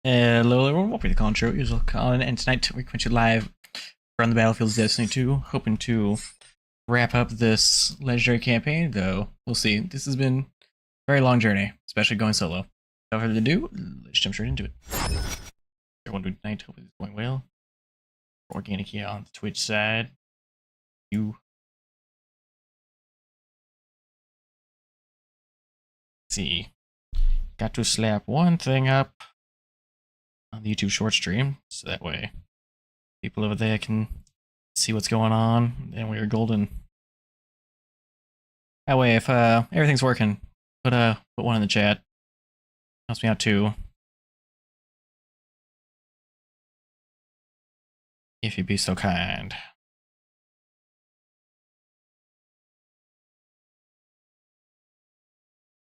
Hello everyone, welcome to the Colin Show. Usual Colin, and tonight we're going to live from the Battlefield's Destiny 2, hoping to wrap up this legendary campaign, though we'll see. This has been a very long journey, especially going solo. Without further ado, let's jump straight into it. Everyone doing tonight, hope it's going well. Organic here on the Twitch side. Let's see. Got to slap one thing up on the YouTube short stream, so that way people over there can see what's going on, and we're golden. That way, if everything's working, put one in the chat. Helps me out too. If you'd be so kind.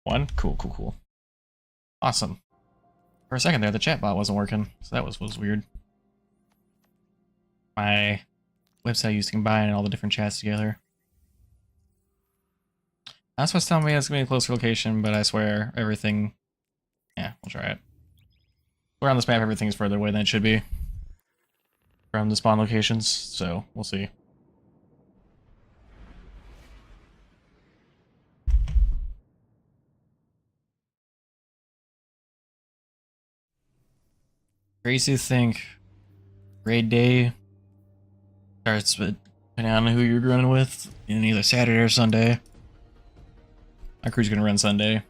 One? Cool. Awesome. For a second there, the chat bot wasn't working, so that was weird. My website I used to combine all the different chats together. That's what's telling me it's gonna be a closer location, but I swear everything. Yeah, we'll try it. Where on this map everything's further away than it should be from the spawn locations, so we'll see. Crazy to think raid day starts depending on who you're running with in either Saturday or Sunday. My crew's gonna run Sunday.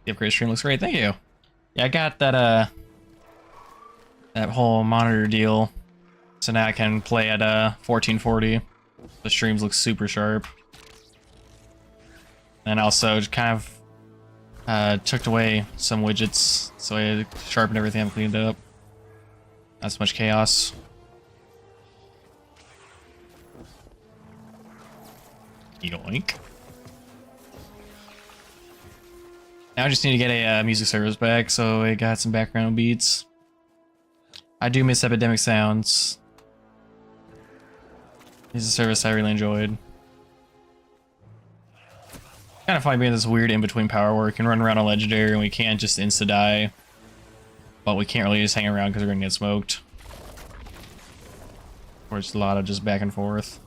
The upgrade stream looks great, thank you. Yeah, I got that that whole monitor deal, so now I can play at 1440. The streams look super sharp. And also just kind of took away some widgets, so I sharpened everything and cleaned up. Not so much chaos. Yoink. Now I just need to get a music service back, so I got some background beats. I do miss Epidemic Sounds. Music service I really enjoyed. Kind of funny being this weird in-between power where we can run around a legendary and we can't just insta-die. But we can't really just hang around because we're gonna get smoked. Or it's a lot of just back and forth.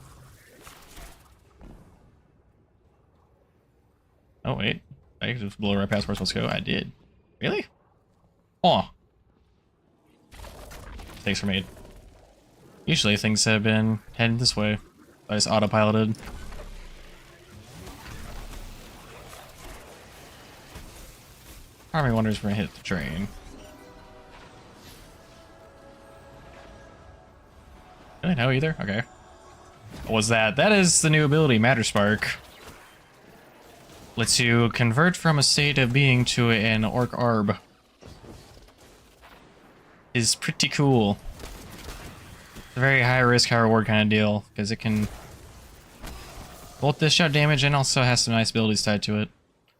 Oh wait, I just blew right past where we're supposed to go. I did. Really? Oh. Mistakes were made. Usually things have been heading this way. I just autopiloted. Part of me wonders if we're gonna hit the train. I didn't know either. Okay. What was that? That is the new ability, Matter Spark. Lets you convert from a state of being to an orc arb. Is pretty cool. It's a very high risk, high reward kind of deal, because it can both dish out damage and also has some nice abilities tied to it.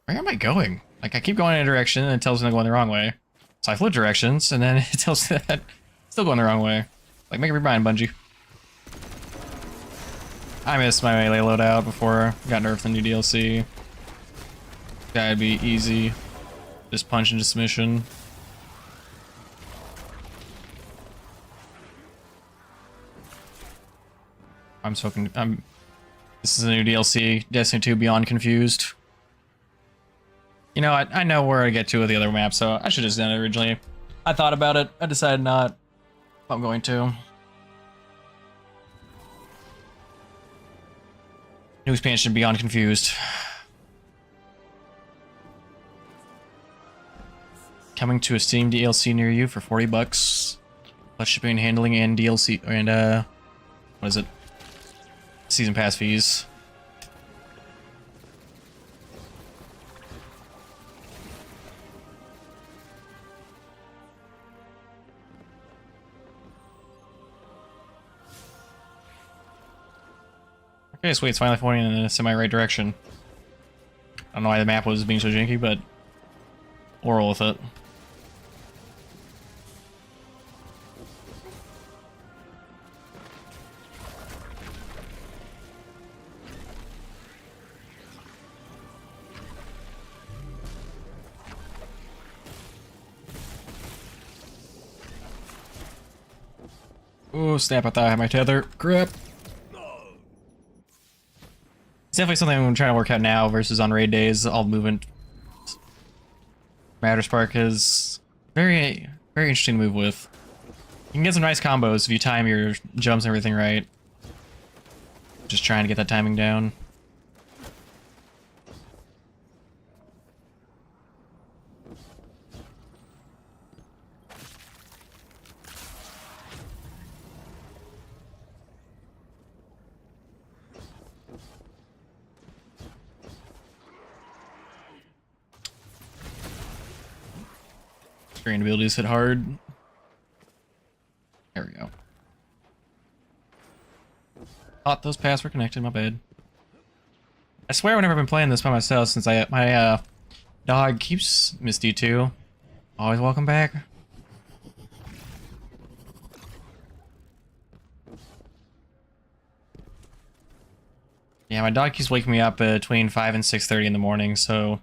Where am I going? Like, I keep going in a direction and it tells me I'm going the wrong way. So I flip directions and then it tells me that I'm still going the wrong way. Like, make up your mind, Bungie. I missed my melee loadout before I got nerfed in the new DLC. That'd be easy. Just punch into submission. This is a new DLC, Destiny 2 Beyond Confused. You know, I know where I get to with the other map, so I should have done it originally. I thought about it, I decided not. I'm going to. New expansion, Beyond Confused. Coming to a Steam DLC near you for $40. Plus shipping and handling and DLC, and what is it? Season pass fees. Okay, sweet, it's finally pointing in the semi-right direction. I don't know why the map was being so janky, but we'll roll with it. Oh, snap, I thought I had my tether. Crap. It's definitely something I'm trying to work out now versus on raid days. All movement Matter Spark is very, very interesting to move with. You can get some nice combos if you time your jumps and everything right. Just trying to get that timing down. Screen abilities hit hard. There we go. Thought those paths were connected, my bad. I swear I've never been playing this by myself since my dog keeps Misty too. Always welcome back. Yeah, my dog keeps waking me up between 5 and 6:30 in the morning, so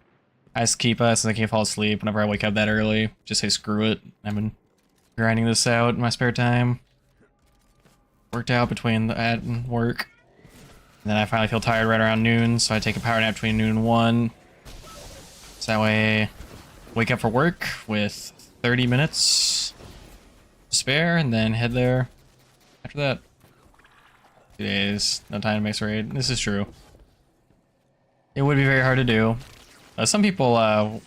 I just keep us since I can't fall asleep whenever I wake up that early. Just say screw it. I've been grinding this out in my spare time. Worked out between that and work. And then I finally feel tired right around noon, so I take a power nap between noon and 1. So that way, wake up for work with 30 minutes to spare, and then head there after that. 2 days, no time to mix raid. This is true. It would be very hard to do. Some people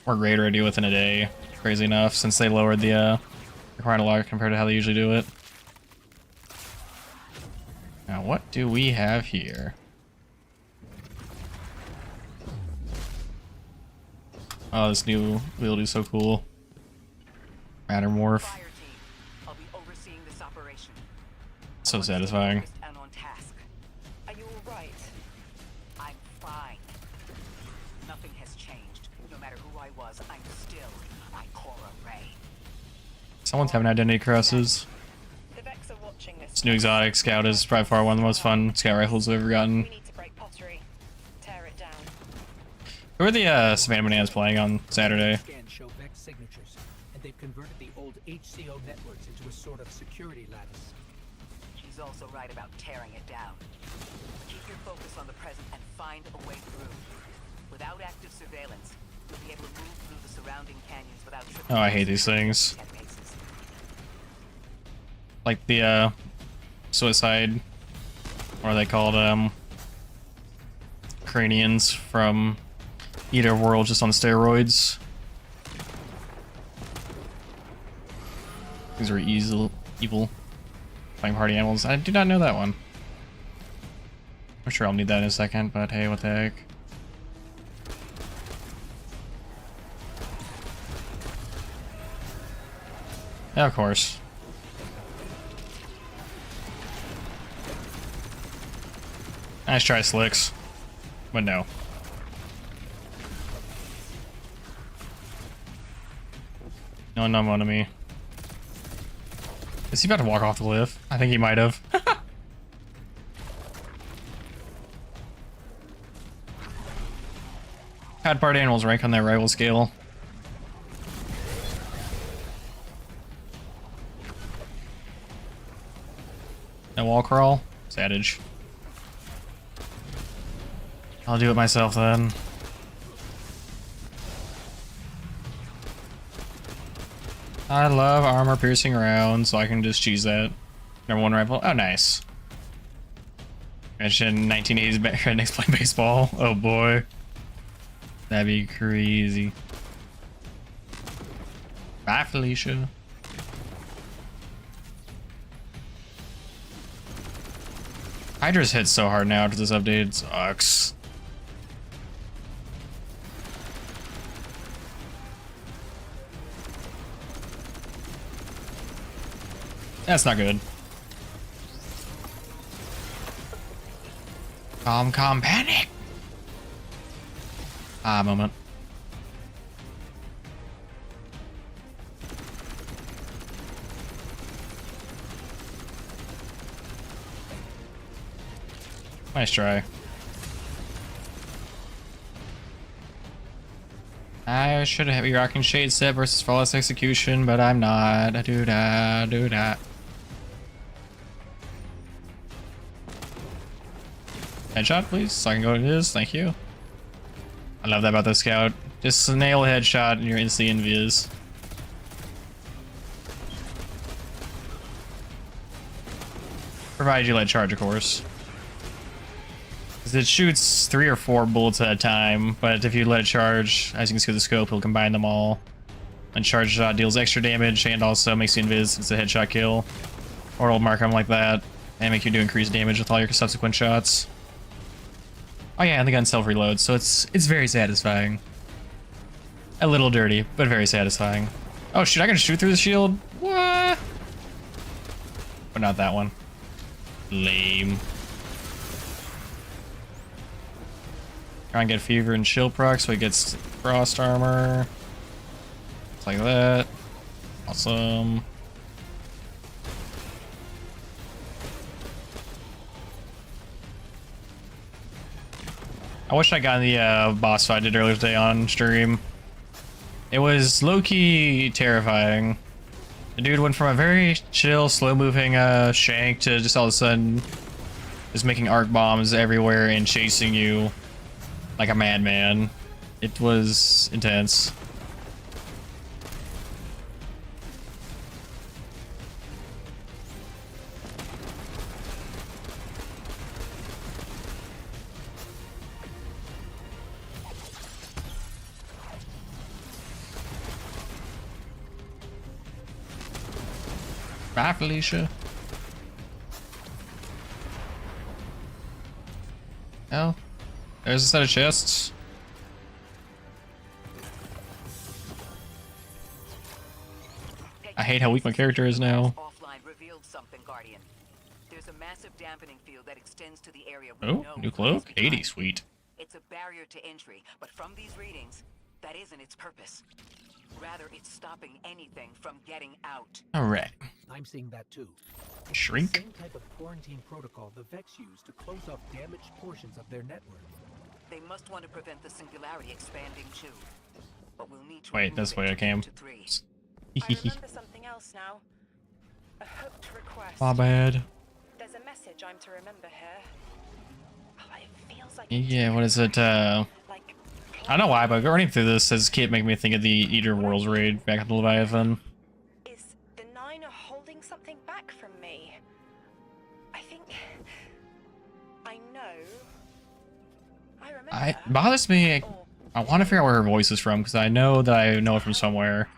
work raid already within a day, crazy enough, since they lowered the required log compared to how they usually do it. Now, what do we have here? Oh, this new ability is so cool. Matter morph. I'll be overseeing this operation. So satisfying. And on task. Are you all right? I'm fine. Nothing has changed. No matter who I was, I'm still Ikora Ray. Someone's having identity crosses. The Vex are watching this. This new exotic scout is by far one of the most fun scout rifles I've ever gotten. We need to break pottery. Tear it down. Who are the Savannah Bananas playing on Saturday? Scans show Vex signatures, and they've converted the old HCO networks into a sort of security lattice. She's also right about tearing it down. Keep your focus on the present and find a way through. Without active surveillance, you'll be able to move through the surrounding canyons without tripping. Oh, I hate these things. Bases. Like the suicide, or are they called cranians from Eater World, just on steroids. These are evil playing party animals. I do not know that one. I'm sure I'll need that in a second, but hey, what the heck. Yeah, of course. Nice try, Slicks. But no. No, not one of me. Is he about to walk off the cliff? I think he might have. Had part animals rank on that rival scale. No wall crawl? Savage. I'll do it myself then. I love armor piercing rounds, so I can just choose that. Number 1 rifle. Oh, nice. Mention 1980s rednecks playing baseball. Oh boy. That'd be crazy. Bye, Felicia. Hydra's hit so hard now after this update. It sucks. That's not good. Calm panic. Moment. Nice try. I should have Heavy Rocking Shade set versus Flawless Execution, but I'm not. Do that. Headshot, please, so I can go to this. Thank you. I love that about the scout. Just nail a headshot and you're instantly envious. Provided you let it charge, of course. Because it shoots 3 or 4 bullets at a time, but if you let it charge, as you can see with the scope, it'll combine them all. And charge shot deals extra damage and also makes you invis. It's a headshot kill. Or it'll mark them like that and make you do increased damage with all your subsequent shots. Oh yeah, and the gun self-reloads, so it's very satisfying. A little dirty, but very satisfying. Oh shoot, I can shoot through the shield? What? But not that one. Lame. Try and get fever and chill proc so he gets frost armor. Just like that. Awesome. I wish I got in the boss fight I did earlier today on stream. It was low-key terrifying. The dude went from a very chill, slow-moving shank to just all of a sudden just making arc bombs everywhere and chasing you like a madman. It was intense. Bye, Felicia. Oh, there's a set of chests. I hate how weak my character is now. Offline revealed something, Guardian. There's a massive dampening field that extends to the area we Oh, know new lies cloak. behind. 80, sweet. It's a barrier to entry, but from these readings, that isn't its purpose. Rather, it's stopping anything from getting out. Alright. I'm seeing that too. Shrink. Same type of quarantine protocol the Vex use to close off damaged portions of their network. They must want to prevent the singularity expanding too. But we'll need to Wait, remove that's it why I came. to 3. I remember something else now. A hooked request. My bad. There's a message I'm to remember here. Oh, it feels like Yeah, what is it? like I don't know why, but running through this has kept making me think of the Eater Worlds raid back at the Leviathan. is the Niner holding something back from me? I think I know. I remember. It bothers me. I want to figure out where her voice is from because I know that I know it from somewhere.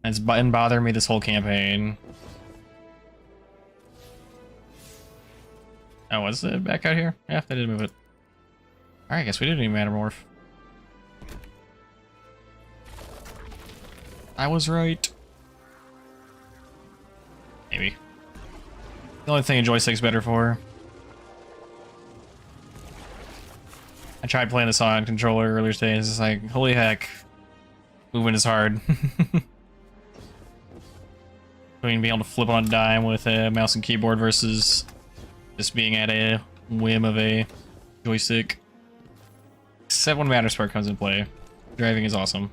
And it's been bothering me this whole campaign. Oh, was it back out here? Yeah, they did move it. Alright, I guess we didn't need Mattermorph. I was right. Maybe. The only thing a joystick's better for. I tried playing this on controller earlier today, and it's just like, holy heck. Movement is hard. Being able to flip on a dime with a mouse and keyboard versus just being at a whim of a joystick. Except when Matter Spark comes in play. Driving is awesome.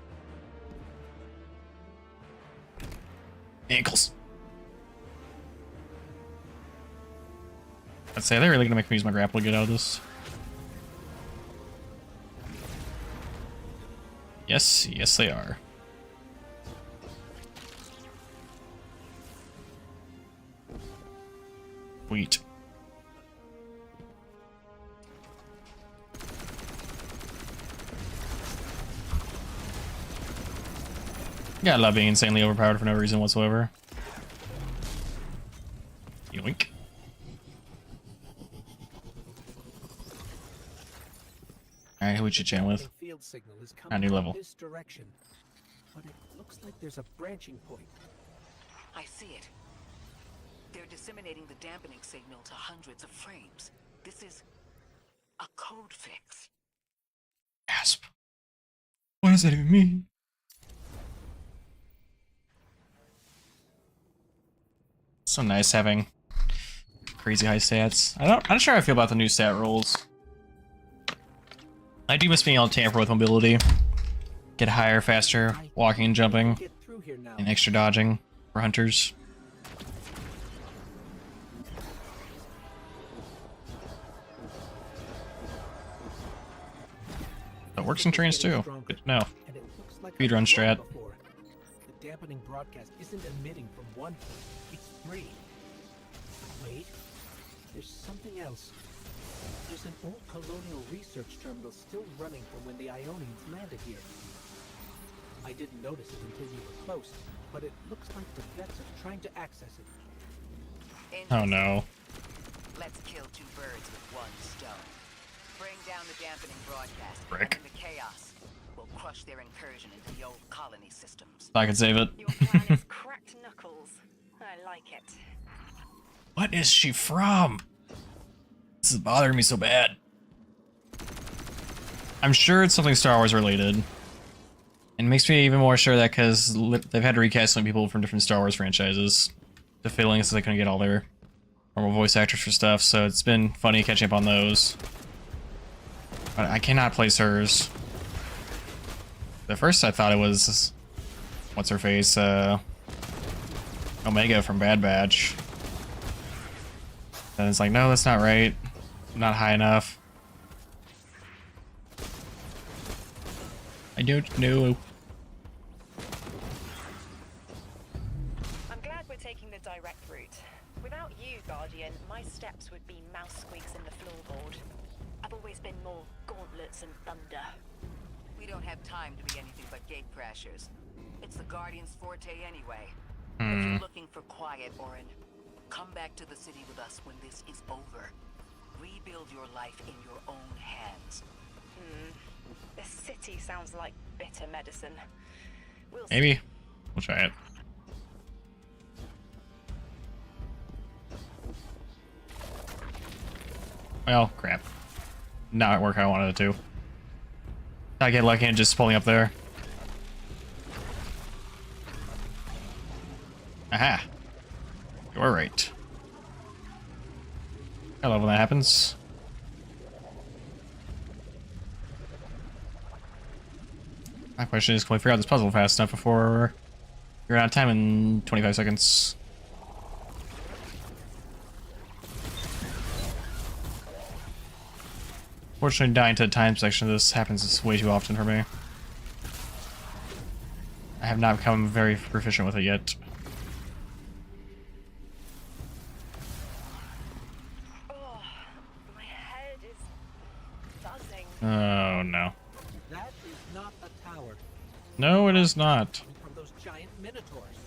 Ankles. I'd say they're really gonna make me use my grapple to get out of this. Yes, yes they are. Sweet. Yeah, I love being insanely overpowered for no reason whatsoever. Yoink. Alright, who we should chat with? Field signal is A coming new from level. this direction, but it looks like there's a branching point. I see it. They're disseminating the dampening signal to hundreds of frames. This is a code fix. Gasp. What does that even mean? So nice having crazy high stats. I'm not sure how I feel about the new stat rolls. I do miss being able to tamper with mobility. Get higher, faster, walking and jumping, Get through here now. and extra dodging for hunters. That works in trains too. Good to know. And it looks like Speed run I've been wrong strat. before. The dampening broadcast isn't emitting from one point, it's three. Wait, there's something else. There's an old colonial research terminal still running from when the Ionians landed here. I didn't notice it until you were close, but it looks like the vets are trying to access it. Oh no. Let's kill two birds with one stone. Bring down the dampening broadcast, Frick. and in the chaos, we'll crush their incursion into the old colony systems. I can save it. Your plan is cracked knuckles. I like it. What is she from? This is bothering me so bad. I'm sure it's something Star Wars related. And it makes me even more sure that because they've had to recast some people from different Star Wars franchises to fill in so they couldn't get all their normal voice actors for stuff, so it's been funny catching up on those. But I cannot place hers. At first I thought it was... what's her face? Omega from Bad Batch. And it's like, no, that's not right. Not high enough. I don't know. I'm glad we're taking the direct route. Without you, Guardian, my steps would be mouse squeaks in the floorboard. I've always been more gauntlets and thunder. We don't have time to be anything but gate crashers. It's the Guardian's forte anyway. If you're looking for quiet, Orin, come back to the city with us when this is over. Rebuild your life in your own hands. The city sounds like bitter medicine. We'll see. Maybe. We'll try it. Well, crap. Not work how I wanted it to. I get lucky and just pulling up there. Aha. You're right. I love when that happens. My question is, can we figure out this puzzle fast enough before you're out of time in 25 seconds? Fortunately, dying to the time section of this happens way too often for me. I have not become very proficient with it yet. Oh, my head is buzzing. Oh no. That is not a tower. No, it is not. From those giant minotaurs.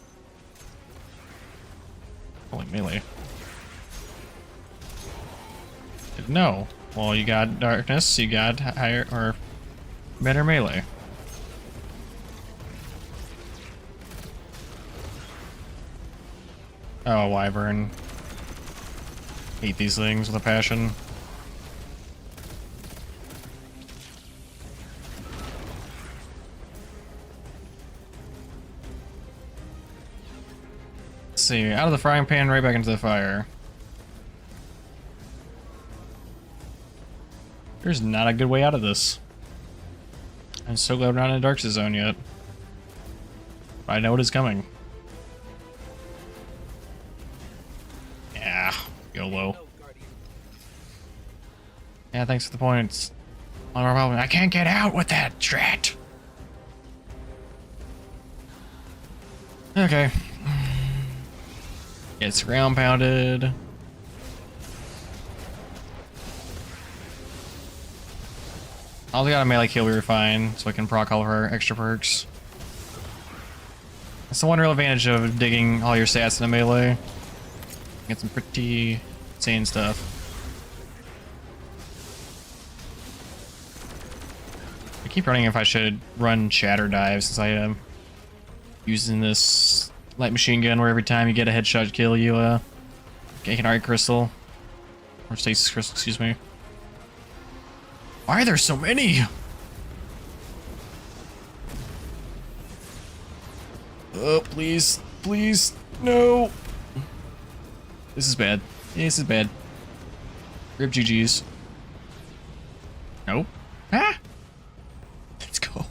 Holy melee. No. Well, you got darkness, you got higher or better melee. Oh, wyvern. Hate these things with a passion. Let's see, out of the frying pan, right back into the fire. There's not a good way out of this. I'm so glad we're not in the dark zone yet. But I know it is coming. Yeah, YOLO. Yeah, thanks for the points. On our problem. I can't get out with that strat. Okay. It's ground pounded. I'll got a melee kill, we were fine, so I can proc all of our extra perks. That's the one real advantage of digging all your stats in a melee. Get some pretty insane stuff. I keep running if I should run shatter dive since I am using this light machine gun where every time you get a headshot kill you get an art crystal. Or stasis crystal, excuse me. Why are there so many? Oh, please. Please. No. This is bad. This is bad. Rip GG's. Nope. Ah! Let's go.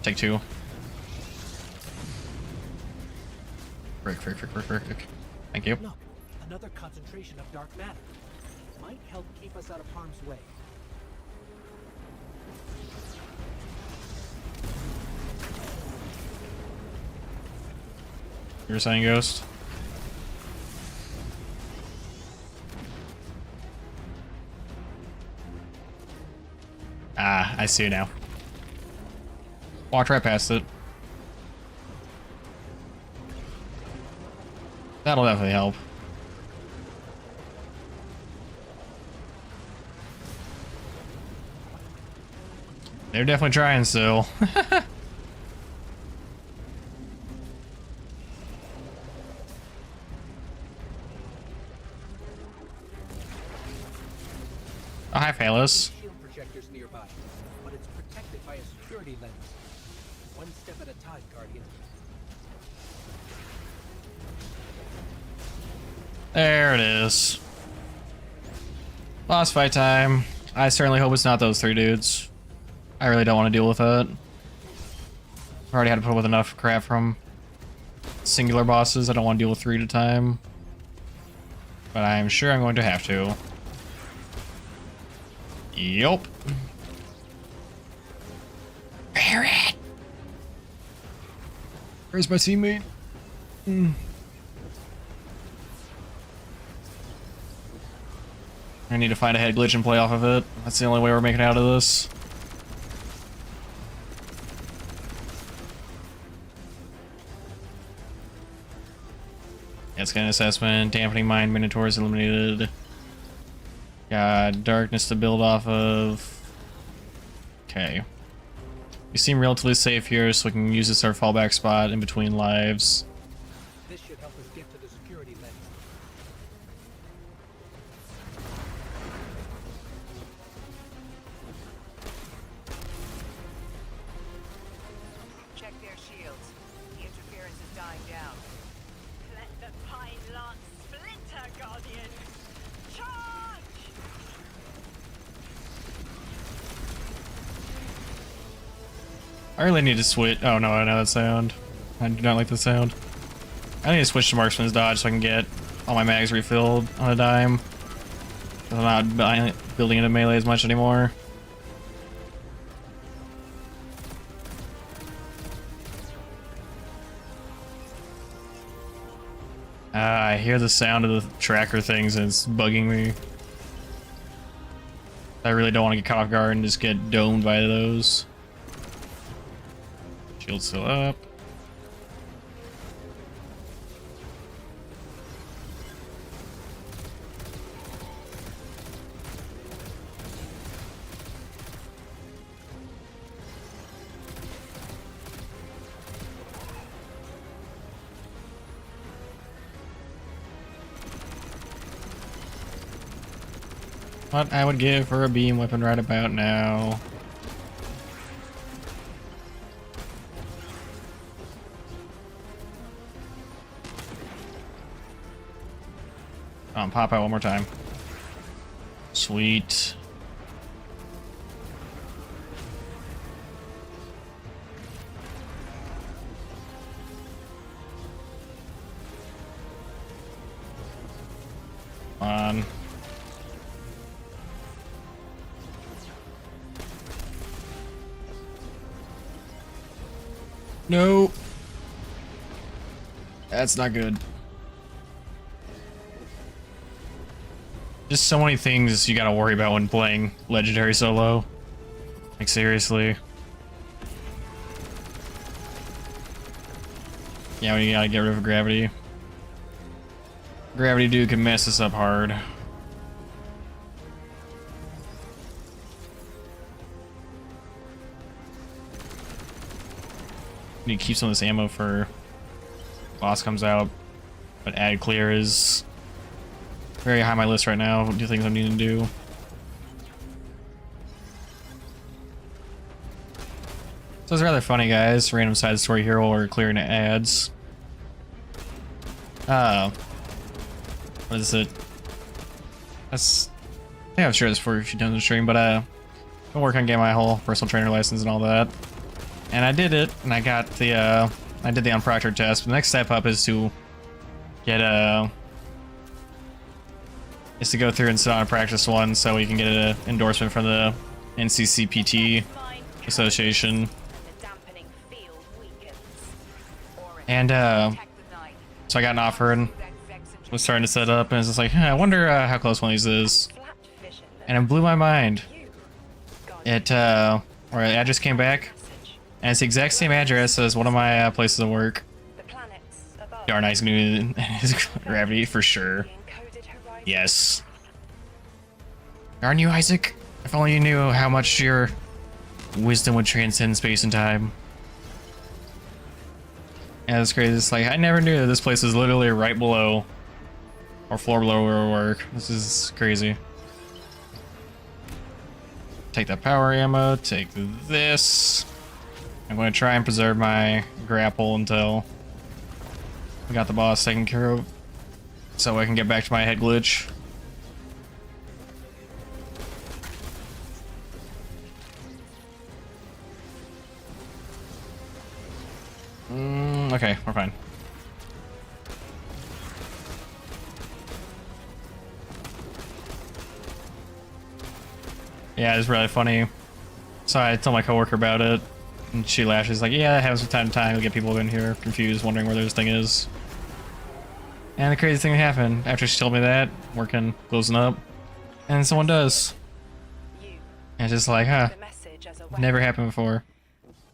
Take two. Frick. Thank you. Look, another concentration of dark matter. Might help keep us out of harm's way. You were saying, Ghost? Ah, I see you now. Walked right past it. That'll definitely help. They're definitely trying still. Oh, hi, Phalos. Shield projectors nearby, but it's protected by a security lens. One step at a time, Guardian. There it is. Boss fight time. I certainly hope it's not those three dudes. I really don't want to deal with it. I've already had to put up with enough crap from singular bosses. I don't want to deal with three at a time. But I'm sure I'm going to have to. Yup. Barret! Where's my teammate? I need to find a head glitch and play off of it. That's the only way we're making out of this. Yeah, scan assessment, dampening mind, minotaurs eliminated. Got darkness to build off of. Okay. We seem relatively safe here, so we can use this as our fallback spot in between lives. This should help us get to the security lens. Check their shields. The interference is dying down. Let the pine lance splinter, Guardian! Charge! I really need to switch. Oh no, I know that sound. I do not like the sound. I need to switch to Marksman's Dodge so I can get all my mags refilled on a dime. I'm not building into melee as much anymore. I hear the sound of the tracker things and it's bugging me. I really don't want to get caught off guard and just get domed by those. Shield still up. What I would give for a beam weapon right about now. Pop out one more time. Sweet. Come on. No. That's not good. Just so many things you gotta worry about when playing Legendary solo. Like, seriously. Yeah, we gotta get rid of gravity. Gravity dude can mess us up hard. Need to keep some of this ammo for boss comes out, but add clear is very high on my list right now. Do things I need to do. So it's rather funny, guys. Random side story here while we're clearing the ads. What is it? That's, I think I've shared this for a few times in the stream, but I've been working on getting my whole personal trainer license and all that. And I did it, and I got the, I did the unproctored test. But the next step up is to get is to go through and sit on a practice one so we can get an endorsement from the NCCPT Association. And Attack the 9. so I got an offer and Through that Vex and was starting to set up, and it's just like, I wonder how close one of these is. Flat vision. And it blew my mind. You, Guardian. It where the address came back, Message. and it's the exact same address as one of my places of work. The planets above. Darn nice knew his gravity for sure. The encoded horizon. Yes. Aren't you, Isaac? If only you knew how much your wisdom would transcend space and time. Yeah, it's crazy. It's like, I never knew that this place is literally right below, or floor below where we work. This is crazy. Take that power ammo, take this. I'm going to try and preserve my grapple until we got the boss taken care of, so I can get back to my head glitch. Okay, we're fine. Yeah, it's really funny. So I told my coworker about it, and she laughed. She's like, "Yeah, that happens from time to time. You'll get people in here confused, wondering where this thing is." And the crazy thing happened after she told me that, working, closing up, and someone does. You. And it's just like, huh, The message as a weapon. never happened before.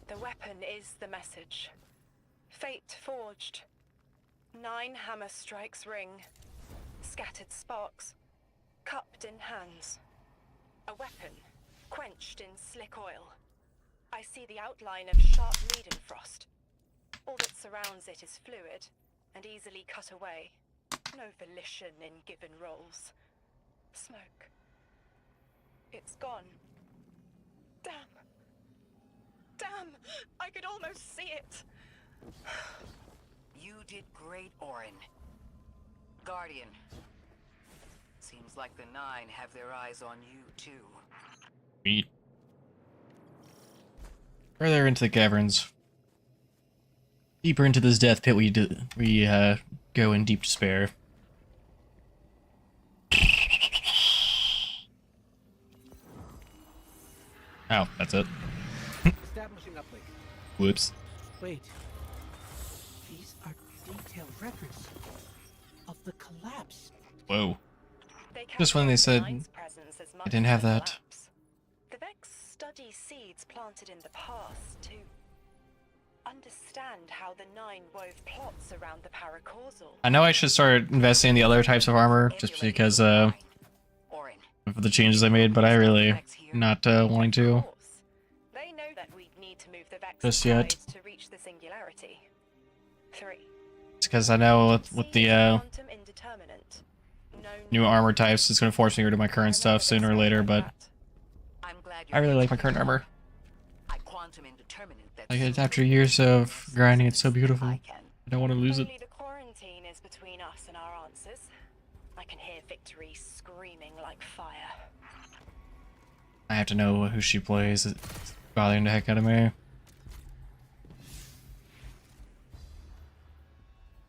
The weapon is the message. Fate forged. 9 hammer strikes ring. Scattered sparks. Cupped in hands. A weapon, quenched in slick oil. I see the outline of sharp Leadenfrost. All that surrounds it is fluid and easily cut away. No volition in given roles. Smoke. It's gone. Damn. Damn! I could almost see it. You did great, Orin. Guardian. Seems like the 9 have their eyes on you, too. Sweet. Further into the caverns. Deeper into this death pit we go in deep despair. Oh, that's it. Establishing uplink. Whoops. Wait. These are detailed records of the collapse. Whoa. They Just when they calculate said the Nine's presence as much I didn't as have the that. collapse. The Vex study seeds planted in the past to understand how the 9 wove plots around the paracausal. I know I should start investing in the other types of armor, just because Orin. of the changes I made, but I really not wanting to. Of course. They know that we need to move the Vex Just yet. tides to reach the singularity. 3. It's because I know with the Quantum indeterminate. No new armor types, it's going to force me to do my current stuff sooner or later, but I'm glad I really like my current armor. I quantum indeterminate that Like, soon after years of grinding, it's so beautiful. I can. I don't want to lose it. Only the quarantine is between us and our answers. I can hear victory screaming like fire. I have to know who she plays. It's bothering the heck out of me.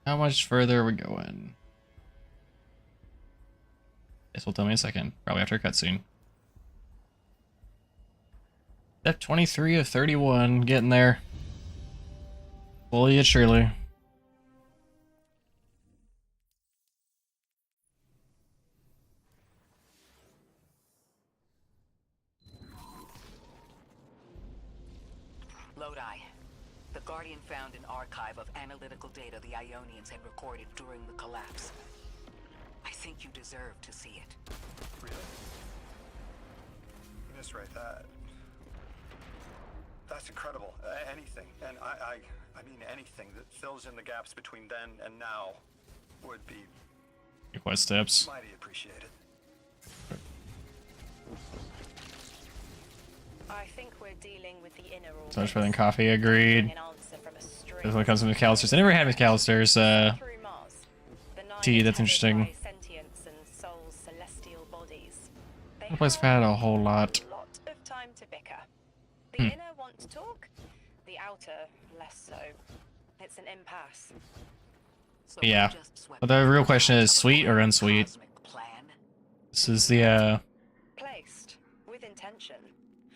How much further are we going? This will tell me in a second. Probably after a cutscene. Step 23 of 31. Getting there. Slowly yet surely. Lodi. The Guardian found an archive of analytical data the Ionians had recorded during the collapse. I think you deserve to see it. Really? Miswrite that. That's incredible. Anything, and I mean anything that fills in the gaps between then and now would be Request steps. mighty appreciated. I think we're dealing with the inner orbits. So much for the coffee, agreed. An answer from a string This one comes from McAllister's. I never had McAllister's through Mars. The 9 tea, that's tethered interesting. by sentience and soul's celestial bodies. They That place have had a whole lot. lot of time to bicker. The inner want to talk, the outer less so. It's an impasse. So Yeah. we just swept But the real question is, up a sweet or grand unsweet? cosmic plan. This is the, Placed with intention.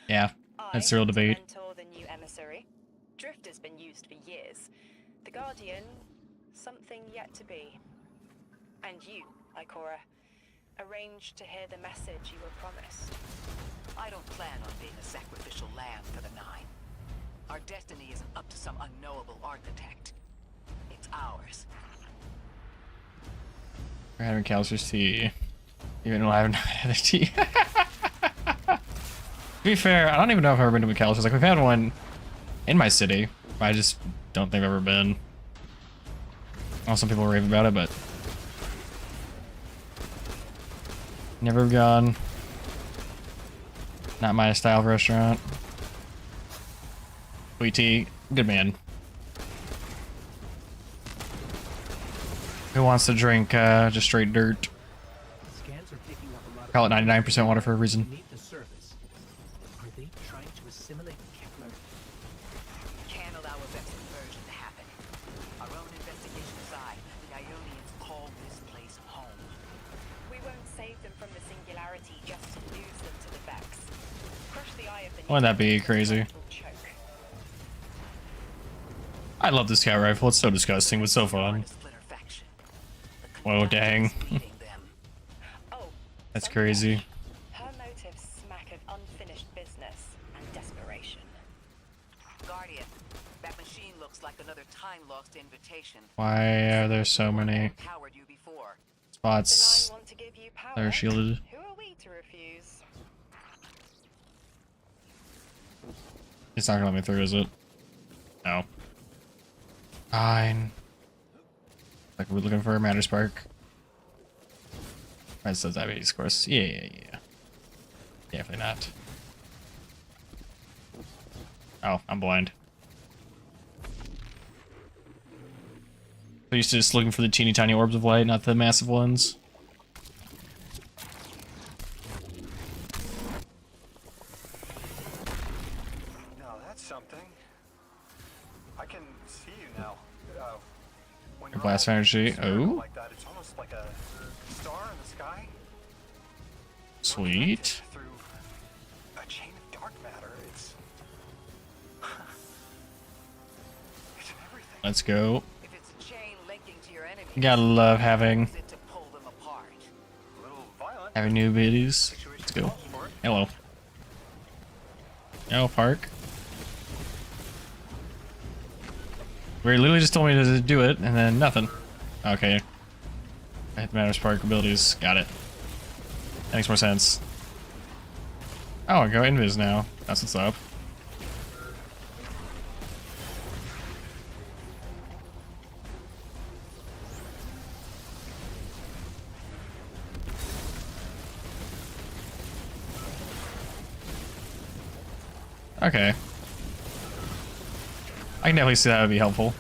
yeah, that's the real to debate. mentor the new emissary. Drift has been used for years. The Guardian, something yet to be. And you, Ikora, arranged to hear the message you were promised. I don't plan on being a sacrificial lamb for the Nine. Our destiny isn't up to some unknowable architect. It's ours. We're having Calcer's tea. Even though I haven't had a tea. To be fair, I don't even know if I've ever been to McAllister's. Like, we've had one in my city, but I just don't think I've ever been. I know some people rave about it, but never gone. Not my style of restaurant. Sweet tea, good man. Who wants to drink just straight dirt? Scans are picking up a lot of Call it 99% water for a reason. beneath the surface. Are they trying to assimilate Kepler? Can't allow a Vex conversion to happen. Our own investigation aside, the Ionians call this place home. We won't save them from the singularity just to lose them to the Vex. Crush the eye of the Wouldn't that be crazy? choke. I love the scout rifle. It's so disgusting, but so fun. Splinter faction. The Whoa, dang. Conductor is leading them. Oh, That's some crazy. dash. Her motives smack of unfinished business and desperation. Guardian, that machine looks like another time-lost invitation. Why are there so many Empowered you before. The spots Nine want to give you power. that are shielded? Who are we to refuse? It's not gonna let me through, is it? No. Fine. Like, we're looking for a matter spark. Right, so diabetes, of course. Yeah. Definitely not. Oh, I'm blind. So used to just looking for the teeny tiny orbs of light, not the massive ones. Now that's something. I can see you now. When you're Blast all energy. spherical Oh. like that, it's almost like a star in the sky. We're Sweet. connected through a chain of dark matter. It's it's in everything. Let's go. If it's a chain linking to your enemies, You gotta love having use it to pull them apart. A little violent. having new abilities. Situation Let's go. calls for it. Hello. Hello, Park. Where he literally just told me to do it, and then nothing. Okay. I hit the Matter Spark abilities. Got it. That makes more sense. Oh, I go invis now. That's what's up. Okay. I can definitely see that would be helpful.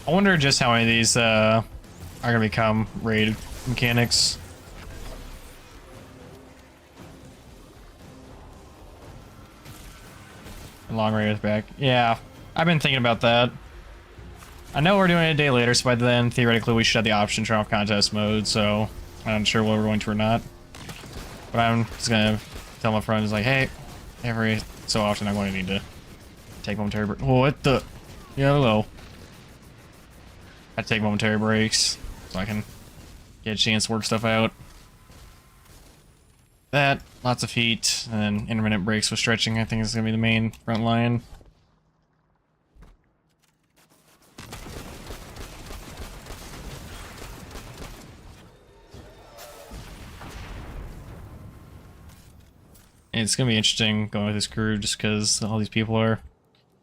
I wonder just how many of these are gonna become raid mechanics. Long raid with back. Yeah, I've been thinking about that. I know we're doing it a day later, so by then theoretically we should have the option to turn off contest mode. So I'm not sure whether we're going to or not. But I'm just gonna tell my friends like, hey, every so often I'm going to need to take momentary break. What the? Yeah, hello. I take momentary breaks so I can get a chance to work stuff out. That, lots of heat, and then intermittent breaks with stretching, I think is going to be the main front line. And it's going to be interesting going with this crew just because all these people are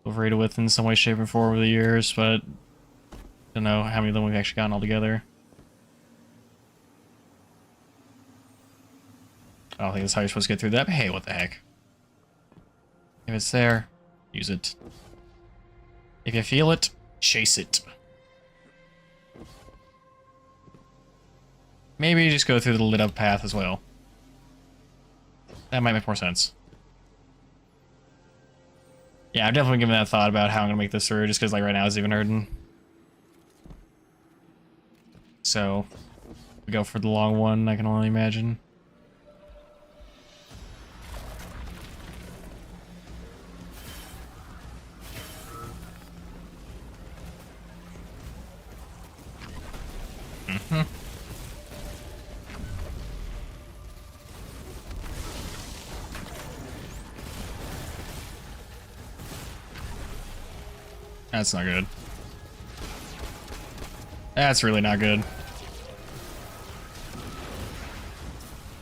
overrated with in some way, shape, or form over the years, but I don't know how many of them we've actually gotten all together. I don't think that's how you're supposed to get through that, but hey, what the heck. If it's there, use it. If you feel it, chase it. Maybe just go through the lit up path as well. That might make more sense. Yeah, I've definitely given that thought about how I'm gonna make this through, just because like right now it's even hurting. So we go for the long one, I can only imagine. That's not good. That's really not good.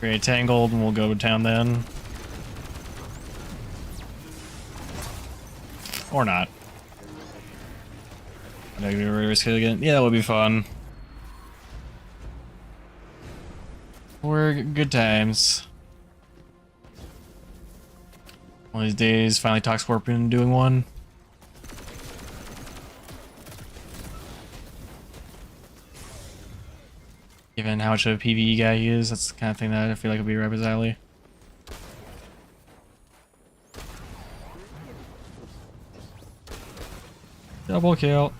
Create Tangled, and we'll go to town then. Or not. Am I gonna risk it again? Yeah, that would be fun. We're good times. One of these days, finally talk Scorpion into doing one. Given how much of a PvE guy he is, that's the kind of thing that I feel like would be right up his alley. Double kill.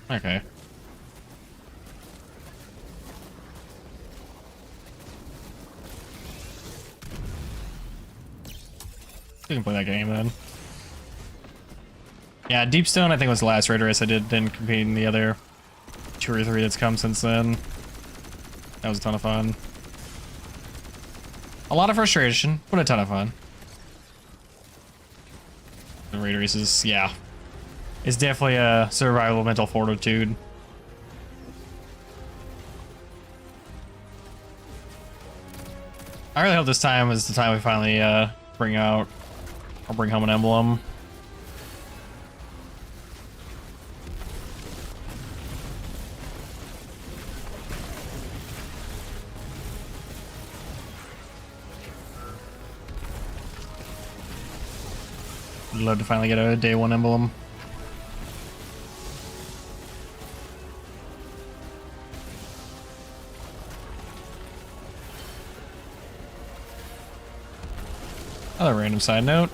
Okay. We can play that game then. Yeah, Deepstone I think was the last raid race I didn't compete in the other 2 or 3 that's come since then. That was a ton of fun. A lot of frustration, but a ton of fun. The raid races, yeah. It's definitely a survival mental fortitude. I really hope this time is the time we finally bring home an emblem. I'd love to finally get a day 1 emblem. Another random side note.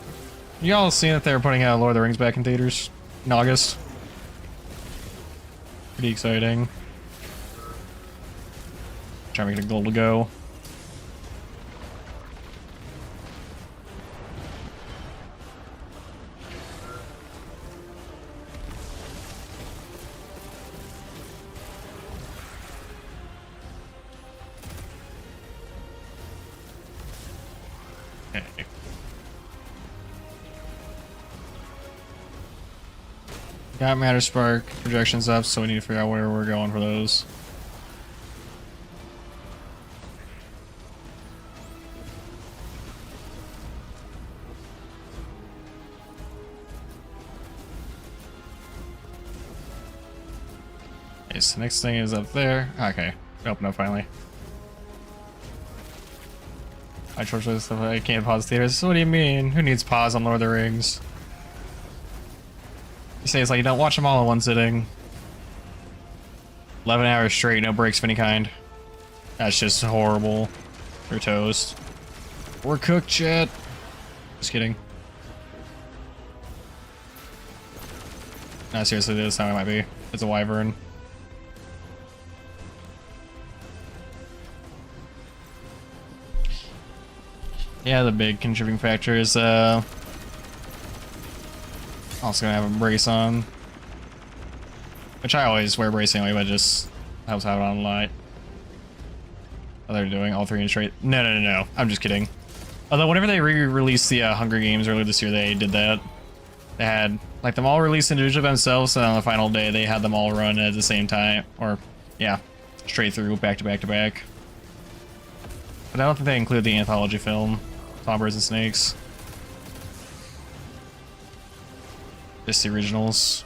Y'all seen that they're putting out Lord of the Rings back in theaters in August? Pretty exciting. Trying to get a goal to go. Okay. Got Matter Spark projections up, so we need to figure out where we're going for those. Okay, so next thing is up there. Okay, open up finally. I chose this stuff. I can't pause theaters. So what do you mean? Who needs pause on Lord of the Rings? You say it's like you don't watch them all in one sitting. 11 hours straight, no breaks of any kind. That's just horrible. We're toast. We're cooked, shit. Just kidding. No, seriously, this time it might be. It's a wyvern. Yeah, the big contributing factor is also gonna have a brace on, which I always wear brace anyway, but it just helps have it on light. Oh, they're doing all 3 in straight. No. I'm just kidding. Although whenever they re-released the Hunger Games earlier this year, they did that. They had like them all released individually themselves, and on the final day they had them all run at the same time, or yeah, straight through, back to back to back. But I don't think they include the anthology film, Tom Birds and Snakes. Just the originals.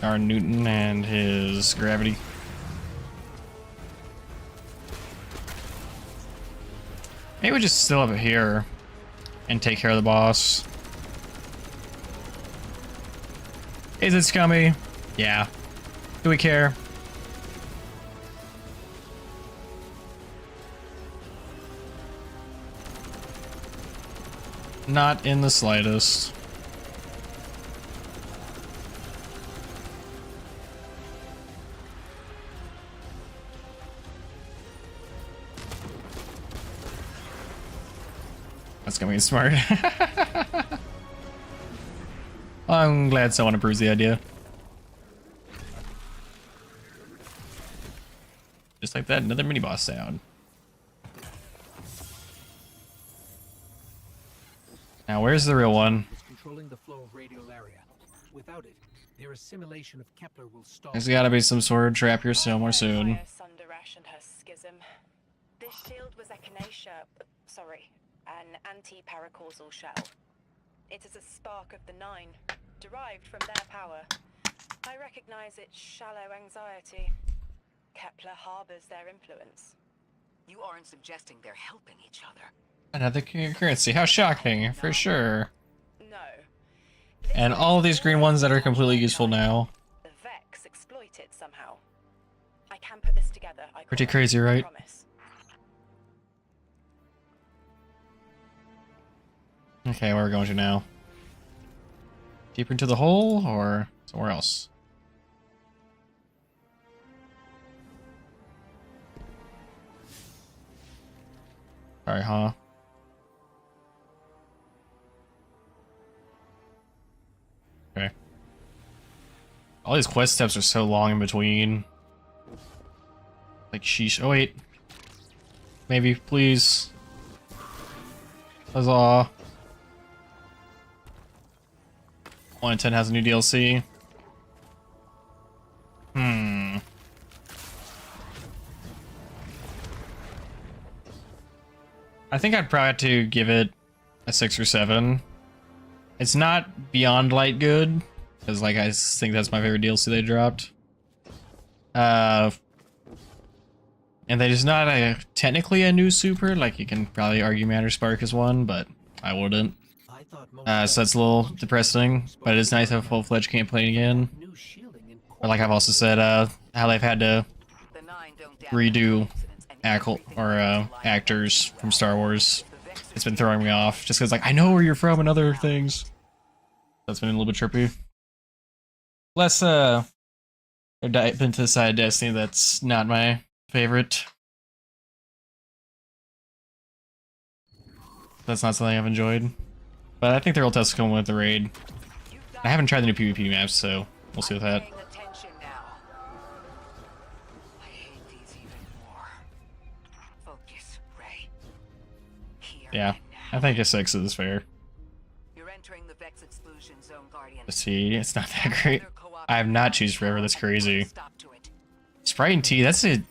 Our Newton and his gravity. Maybe we just still have it here and take care of the boss. Is it scummy? Yeah. Do we care? Not in the slightest. That's gonna be smart. I'm glad someone approves the idea. Just like that, another mini boss down. Now, where's the real one? It's controlling the flow of radial area. Without it, their assimilation of Kepler will stall. There's gotta be some sort of trap here somewhere soon. Via Sundarash and her schism. This shield was echinacea, sorry, an anti-paracausal shell. It is a spark of the Nine, derived from their power. I recognize its shallow anxiety. Kepler harbors their influence. You aren't suggesting they're helping each other. Another currency, how shocking, for sure. No. And all of these green ones that are completely useful now. The Vex exploit it somehow. I can put this together. Pretty crazy, right? Promise. Okay, where are we going to now? Deeper into the hole, or somewhere else? Sorry, huh? Okay. All these quest steps are so long in between. Like, sheesh. Oh, wait. Maybe, please. Huzzah. 1 in 10 has a new DLC. I think I'd probably have to give it a 6 or 7. It's not beyond light good, because like I think that's my favorite DLC they dropped. And that is not technically a new super. Like you can probably argue Matter Spark is one, but I wouldn't. So that's a little depressing, but it's nice to have a full-fledged campaign again. But like I've also said, how they've had to redo actors from Star Wars. It's been throwing me off, just because like I know where you're from and other things. That's been a little bit trippy. Less dive into the side of Destiny that's not my favorite. That's not something I've enjoyed. But I think they're all tests coming with the raid. I haven't tried the new PvP maps, so we'll see with that. Yeah, I think a 6 is fair. Let's see, it's not that great. I have not choose forever, that's crazy. Sprite and tea, that's a...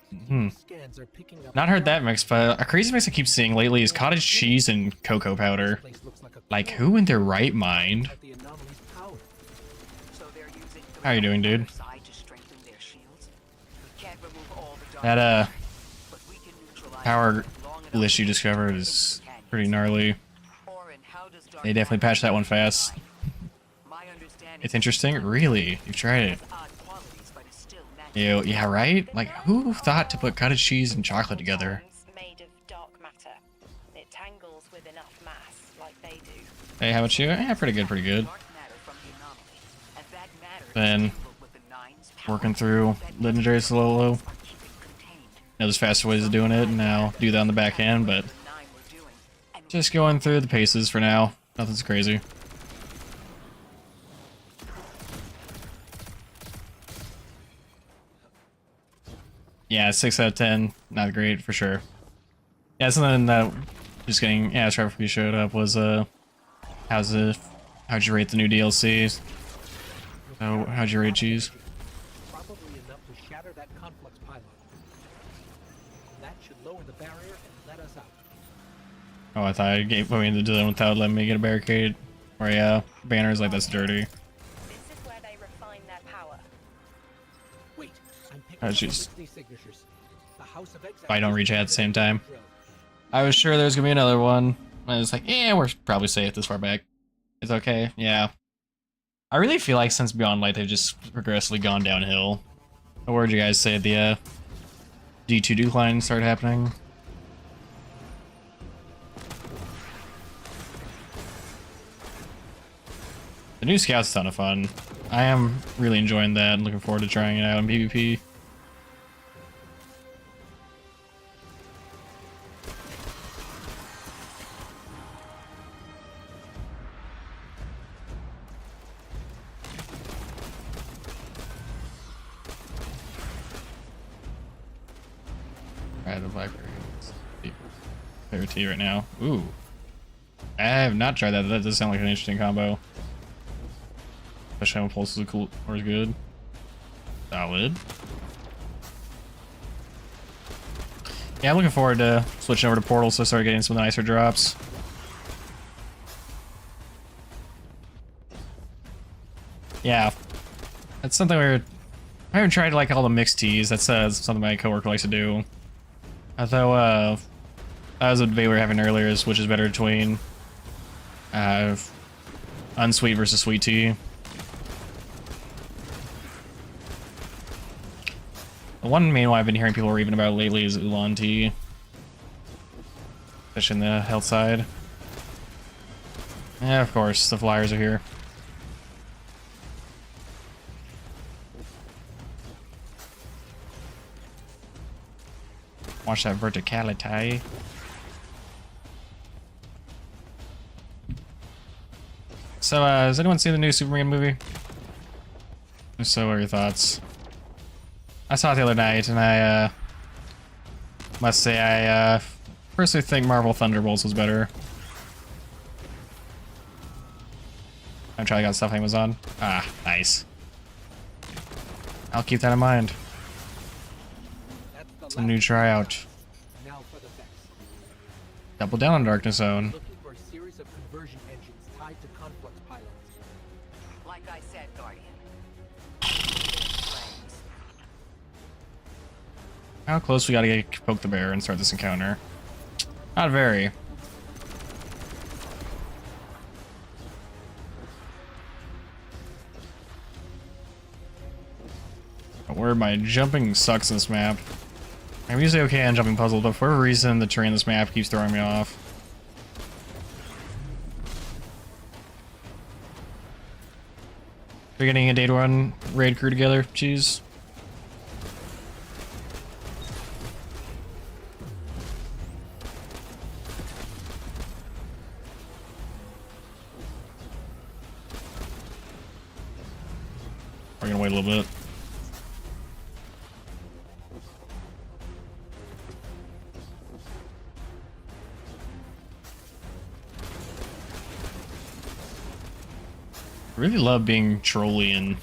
Not heard that mix, but a crazy mix I keep seeing lately is cottage cheese and cocoa powder. Like, who in their right mind? How you doing, dude? That, power list you discovered is pretty gnarly. They definitely patched that one fast. It's interesting? Really? You've tried it? Ew, yeah, right? Like, who thought to put cottage cheese and chocolate together? Made of dark matter. It tangles with enough mass like they do. Hey, how about you? Yeah, pretty good, pretty good. Then, working through Legendary Solo. Now there's faster ways of doing it, and now do that on the back end, but just going through the paces for now. Nothing's crazy. Yeah, 6 out of 10. Not great, for sure. Yeah, something that just getting... Yeah, Trevor you showed up was, how'd you rate the new DLCs? So, how'd you rate Cheese? Probably enough to shatter that complex pylon. That should lower the barrier and let us out. Oh, I thought I put me into the without letting me get a barricade. Or yeah, banners like that's dirty. This is where they refine their power. Wait, I'm picking Oh, up jeez. these signatures. The House of Exile. I don't reach at the same time. I was sure there was gonna be another one. I was like, yeah, we're probably safe this far back. It's okay, yeah. I really feel like since Beyond Light, they've just progressively gone downhill. What would you guys say the D2 decline started happening? The new Scout's a ton of fun. I am really enjoying that and looking forward to trying it out in PvP. Try the blackberry. Favorite tea right now. Ooh. I have not tried that. That does sound like an interesting combo. Especially when pulse is cool or is good. Solid. Yeah, I'm looking forward to switching over to Portal so I start getting some nicer drops. Yeah. That's something where I haven't tried like all the mixed teas. That's something my coworker likes to do. Although that was a debate we were having earlier, is which is better between unsweet versus sweet tea. The one main one I've been hearing people raving about lately is oolong tea, especially in the health side. Yeah, of course, the flyers are here. Watch that verticality. So, has anyone seen the new Superman movie? If so, what are your thoughts? I saw it the other night, and I must say I personally think Marvel Thunderbolts was better. I'm trying to get stuff on Amazon. Ah, nice. I'll keep that in mind. It's a new tryout. Now for the facts. Double down on Darkness Zone. Looking for a series of conversion engines tied to conflux pylons. Like I said, Guardian. How close we gotta get poke the bear and start this encounter? Not very. Where my jumping sucks in this map. I'm usually okay on jumping puzzles, but for whatever reason, the terrain in this map keeps throwing me off. We're getting a day to run raid crew together, cheese. We're gonna wait a little bit. I really love being trolly and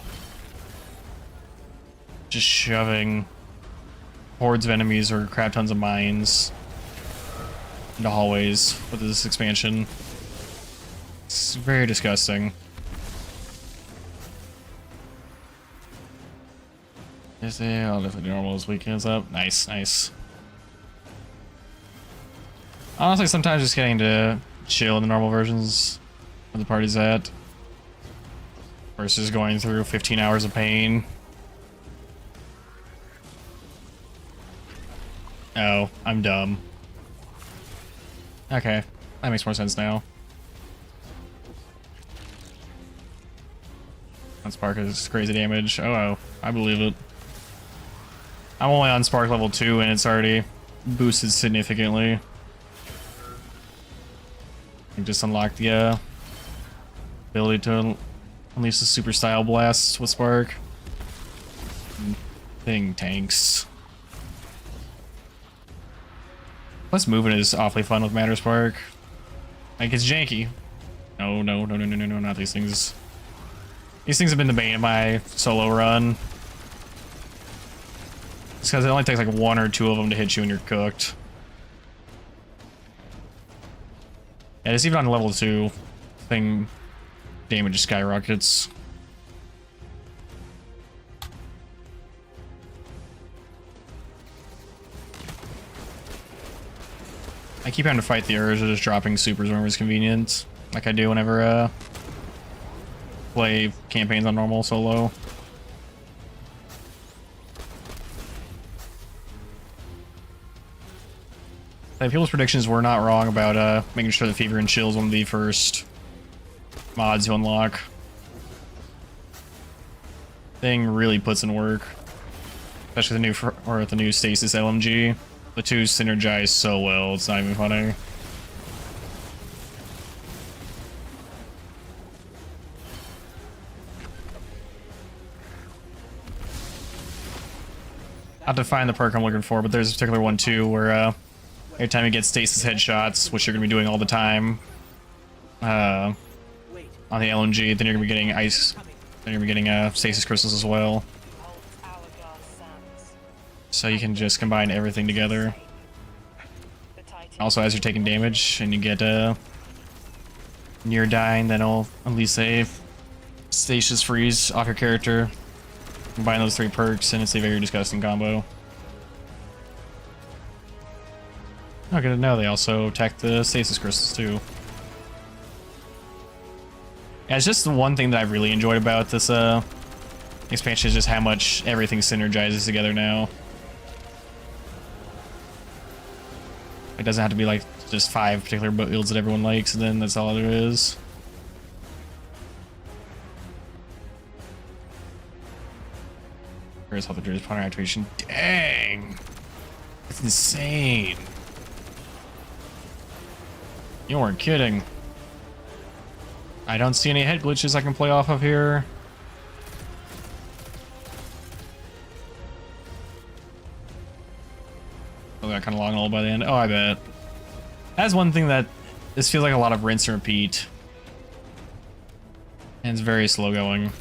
just shoving hordes of enemies or crap tons of mines into hallways with this expansion. It's very disgusting. I'll definitely do normal as weekends up. Nice, nice. Honestly, sometimes just getting to chill in the normal versions where the party's at versus going through 15 hours of pain. Oh, I'm dumb. Okay, that makes more sense now. That spark is crazy damage. Oh, I believe it. I'm only on spark level 2 and it's already boosted significantly. I just unlocked the ability to unleash the super style blasts with spark. Thing tanks. Plus moving is awfully fun with Matter Spark. Like, it's janky. No, not these things. These things have been the bane of my solo run. It's because it only takes like 1 or 2 of them to hit you and you're cooked. Yeah, just even on level 2, thing damage skyrockets. I keep having to fight the urge of just dropping supers whenever it's convenient, like I do whenever play campaigns on normal solo. People's predictions were not wrong about making sure that Fever and Chill is one of the first mods to unlock. Thing really puts in work, especially the new Stasis LMG. The two synergize so well; it's not even funny. have to find the perk I'm looking for, but there's a particular one too where every time you get stasis headshots, which you're gonna be doing all the time, on the LNG, then you're gonna be getting ice. Then you're gonna be getting stasis crystals as well. So you can just combine everything together. Also, as you're taking damage and you get near dying, then it'll unleash a stasis freeze off your character. Combine those 3 perks, and it's a very disgusting combo. Oh, good to know they also attack the stasis crystals too. Yeah, it's just the one thing that I've really enjoyed about this expansion is just how much everything synergizes together now. It doesn't have to be like just 5 particular builds that everyone likes, and then that's all there is. Where's all the Dread's Ponder activation? Dang! That's insane. You weren't kidding. I don't see any head glitches I can play off of here. Oh, got kind of long and old by the end. Oh, I bet. That's one thing that this feels like a lot of rinse and repeat. And it's very slow going.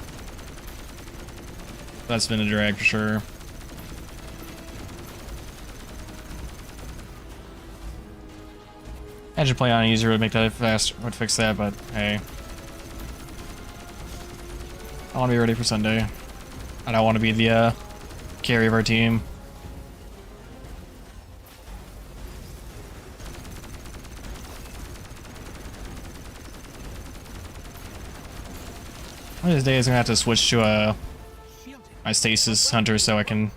That's been a drag for sure. Imagine playing on easier would make that faster, would fix that, but hey. I want to be ready for Sunday. I don't want to be the carry of our team. One of these days I'm gonna have to switch to my stasis hunter so I can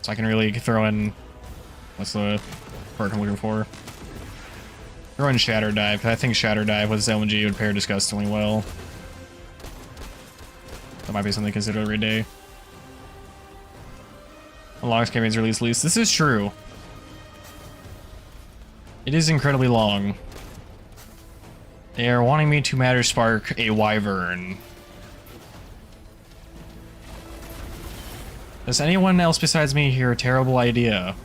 really throw in what's the perk I'm looking for. Throw in Shatter Dive. I think Shatter Dive with LNG would pair disgustingly well. That might be something to consider every day. The longest campaign's release least. This is true. It is incredibly long. They are wanting me to Matter Spark a Wyvern. Does anyone else besides me hear a terrible idea?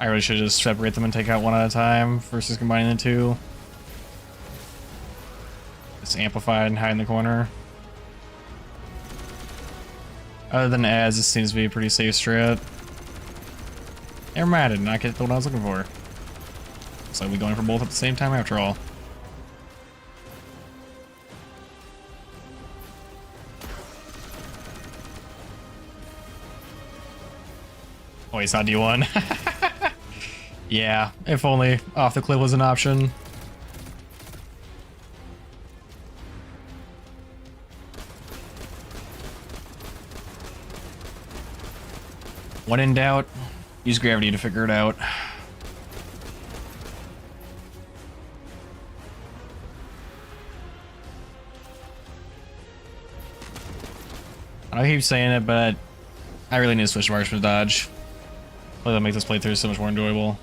I really should just separate them and take out one at a time versus combining the two. It's amplified and hide in the corner. Other than ads, this seems to be a pretty safe strat. Never mind, I did not get what I was looking for. So we going for both at the same time after all. Oh, he's not D1. Yeah, if only off the cliff was an option. When in doubt, use gravity to figure it out. I keep saying it, but I really need to switch to marksman dodge. That'll make this playthrough so much more enjoyable.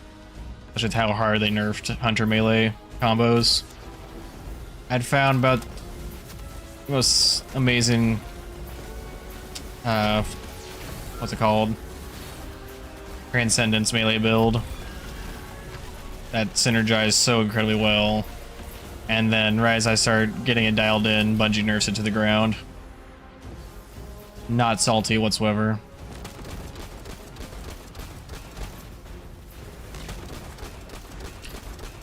Especially with how hard they nerfed Hunter melee combos. I'd found about the most amazing, what's it called? Transcendence melee build that synergized so incredibly well. And then right as I start getting it dialed in, Bungie nerfs it to the ground. Not salty whatsoever.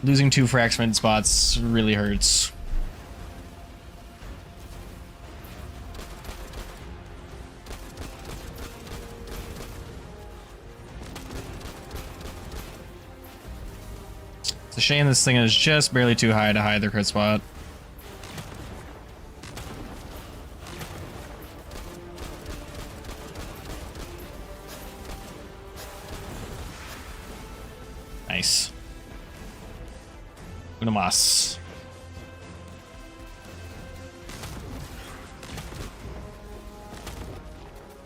Losing 2 fragment spots really hurts. It's a shame this thing is just barely too high to hide their crit spot. Nice. Unamas.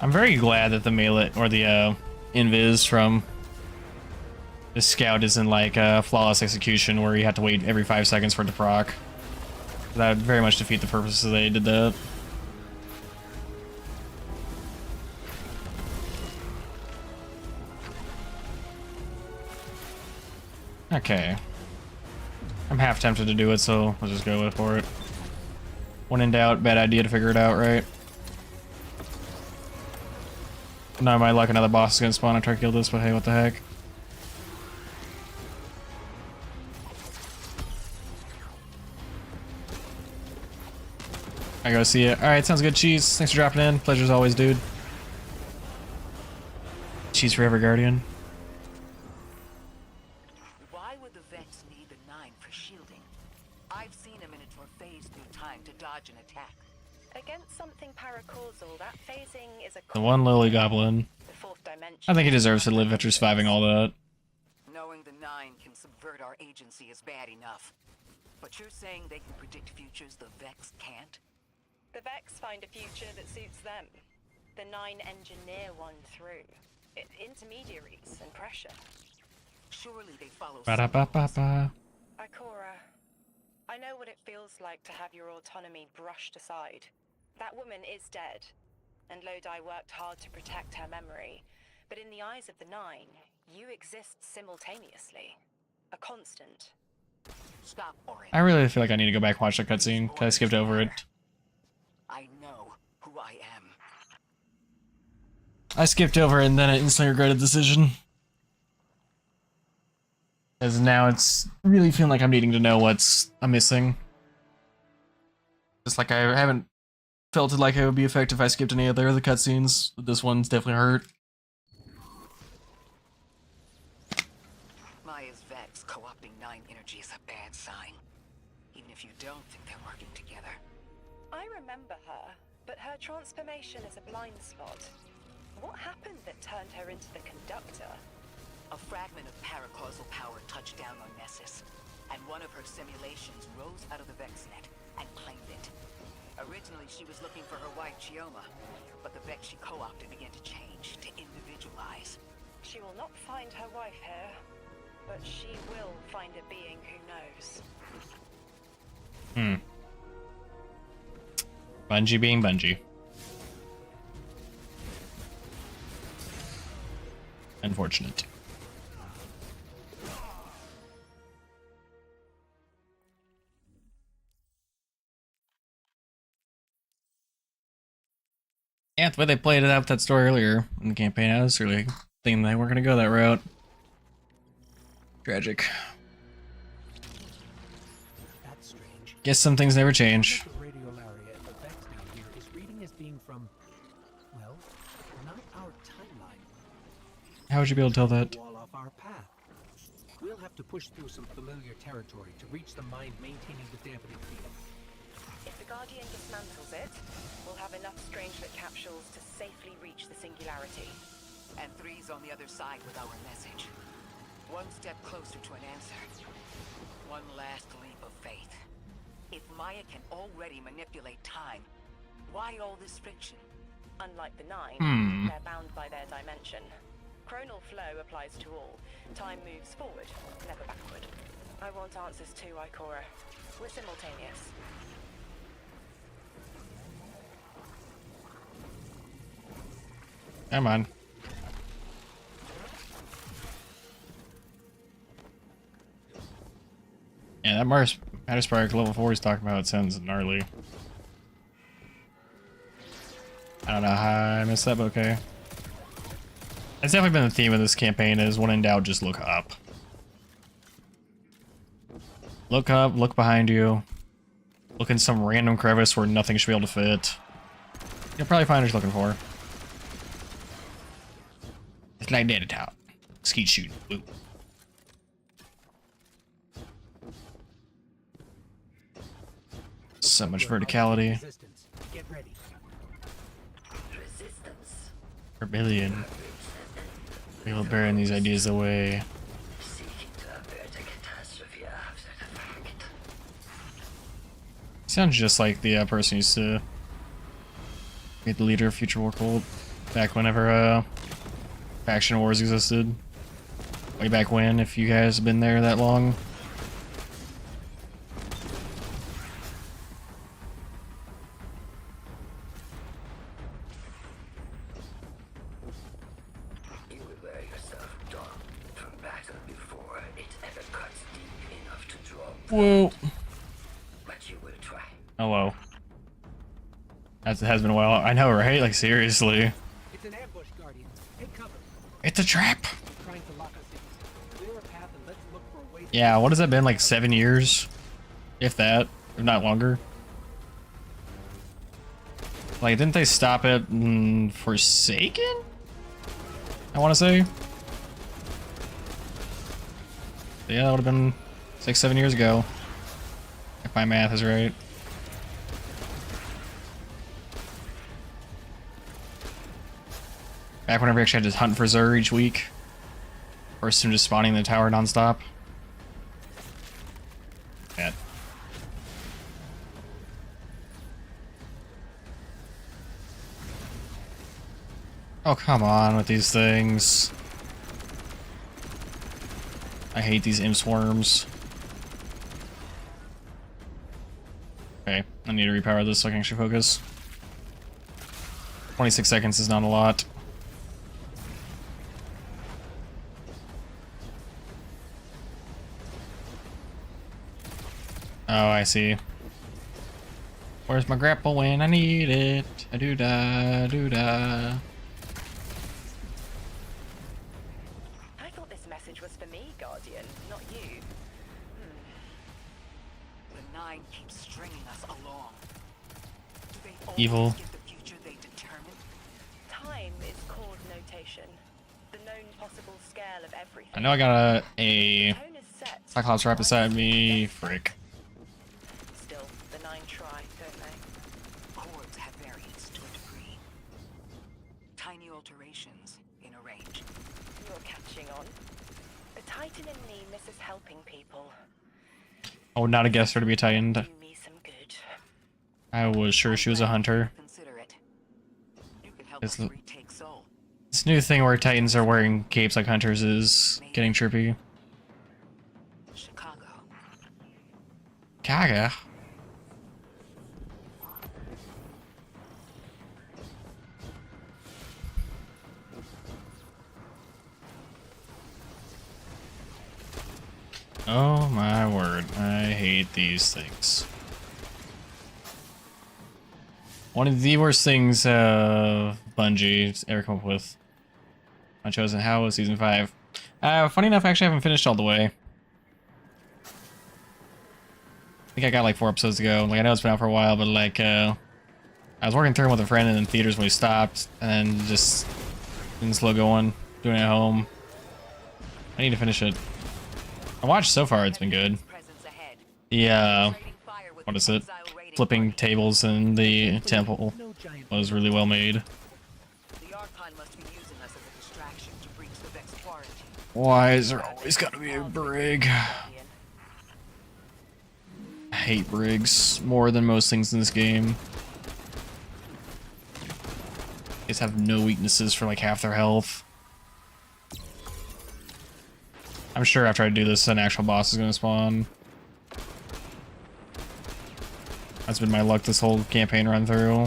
I'm very glad that the melee or the invis from This scout isn't like a flawless execution where you have to wait every 5 seconds for it to proc. That would very much defeat the purpose that they did that. Okay. I'm half tempted to do it, so let's just go for it. When in doubt, bad idea to figure it out, right? Now my luck, another boss is gonna spawn and try to kill this, but hey, what the heck. I go see it. Alright, sounds good, Cheese. Thanks for dropping in. Pleasure as always, dude. Cheese forever, Guardian. Why would the Vex need the 9 for shielding? I've seen him in it for phase through time to dodge an attack. Against something paracausal, that phasing is a The one Lily Goblin. the fourth dimension. I think he deserves to live after surviving all that. Knowing the 9 can subvert our agency is bad enough. But you're saying they can predict futures the Vex can't? The Vex find a future that suits them. The 9 engineer one through. Intermediaries and pressure. Surely they follow. Ba-da-ba-ba-ba. Ikora, I know what it feels like to have your autonomy brushed aside. That woman is dead, and Lodi worked hard to protect her memory. But in the eyes of the 9, you exist simultaneously. A constant. Stop, Orin. I really feel like I need to go back and watch the cutscene, because I skipped over it. I know who I am. I skipped over it and then I instantly regretted the decision. Because now it's really feeling like I'm needing to know what's I'm missing. Just like I haven't felt it like it would be effective if I skipped any other cutscenes. But this one's definitely hurt. Maya's Vex co-opting 9 energy is a bad sign. Even if you don't think they're working together. I remember her, but her transformation is a blind spot. What happened that turned her into the conductor? A fragment of paracausal power touched down on Nessus, and one of her simulations rose out of the Vex net and claimed it. Originally, she was looking for her wife, Chioma, but the Vex she co-opted began to change, to individualize. She will not find her wife here, but she will find a being who knows. Bungie being Bungie. Unfortunate. Yeah, the way they played it out with that story earlier in the campaign, I was really thinking they weren't going to go that route. Tragic. That's strange. Guess some things never change. The radiolaria at the Vex down here is reading as being from, well, not our timeline. How would you be able to tell that? Wall off our path. We'll have to push through some familiar territory to reach the mine maintaining the dampening field. If the Guardian dismantles it, we'll have enough Strangelet capsules to safely reach the Singularity. And 3's on the other side with our message. One step closer to an answer. One last leap of faith. If Maya can already manipulate time, why all this friction? Unlike the 9, they're bound by their dimension. Chronal flow applies to all. Time moves forward, never backward. I want answers too, Ikora. We're simultaneous. Come on. Yeah, that Matter Spark level 4 he's talking about sounds gnarly. I don't know how I missed that, but okay. It's definitely been the theme of this campaign is when in doubt, just look up. Look up, look behind you. Look in some random crevice where nothing should be able to fit. You'll probably find what you're looking for. It's like that at out. Skeet shooting. Ooh. So much verticality. Resistance. Get ready. Resistance. Rebellion. We will bury these ideas away. Seeking to avert a catastrophe after the fact. Sounds just like the person who used to be the leader of Future War Cult back whenever faction wars existed. way back when, if you guys have been there that long. You prepare yourself, Dom, for battle before it ever cuts deep enough to draw. Whoa. But you will try. Hello. It has been a while. I know, right? Like, seriously. It's an ambush, Guardian. Take cover. It's a trap. They're trying to lock us in. Clear a path and let's look for a way to... Yeah, what has that been? Like 7 years? If that. If not longer. Like, didn't they stop it in Forsaken? I want to say. Yeah, that would have been 6-7 years ago. If my math is right. Back whenever I actually had to hunt for Xur each week. Versus him just spawning in the tower nonstop. Yeah. Oh, come on with these things. I hate these imp swarms. Okay, I need to repower this so I can actually focus. 26 seconds is not a lot. Oh, I see. Where's my grapple when I need it? A doo da doo da. I thought this message was for me, Guardian, not you. The Nine keeps stringing us along. Do they always Evil. get the future they determine? Time is chord notation. The known possible scale of everything. I know I got a Tone is set. Cyclops right beside me. Frick. Still, the Nine try, don't they? Chords have variance to a degree. Tiny alterations in a range. You're catching on. The Titan in me misses helping people. I would not have guessed her to be Titan. Do me some good. I was sure she was a hunter. Consider it. You can help It's us l- retake Seoul. This new thing where Titans are wearing capes like hunters is getting trippy. Chicago. Kaga. Oh my word, I hate these things. One of the worst things Bungie's ever come up with. Unchosen How was season 5. Funny enough, I actually haven't finished all the way. I think I got like 4 episodes to go. Like, I know it's been out for a while, but like, I was working through them with a friend in theaters when we stopped, and then just been slow going, doing it at home. I need to finish it. I watched so far, it's been good. Presence ahead. The, Trading fire with what is the it? exile raiding Flipping party. tables in the temple No giant... was really well made. The Archon must be using us as a distraction to breach the Vex quarantine. Why is there always gotta be a brig? Guardian. I hate brigs more than most things in this game. They just have no weaknesses for like half their health. I'm sure after I do this, an actual boss is gonna spawn. That's been my luck this whole campaign run through.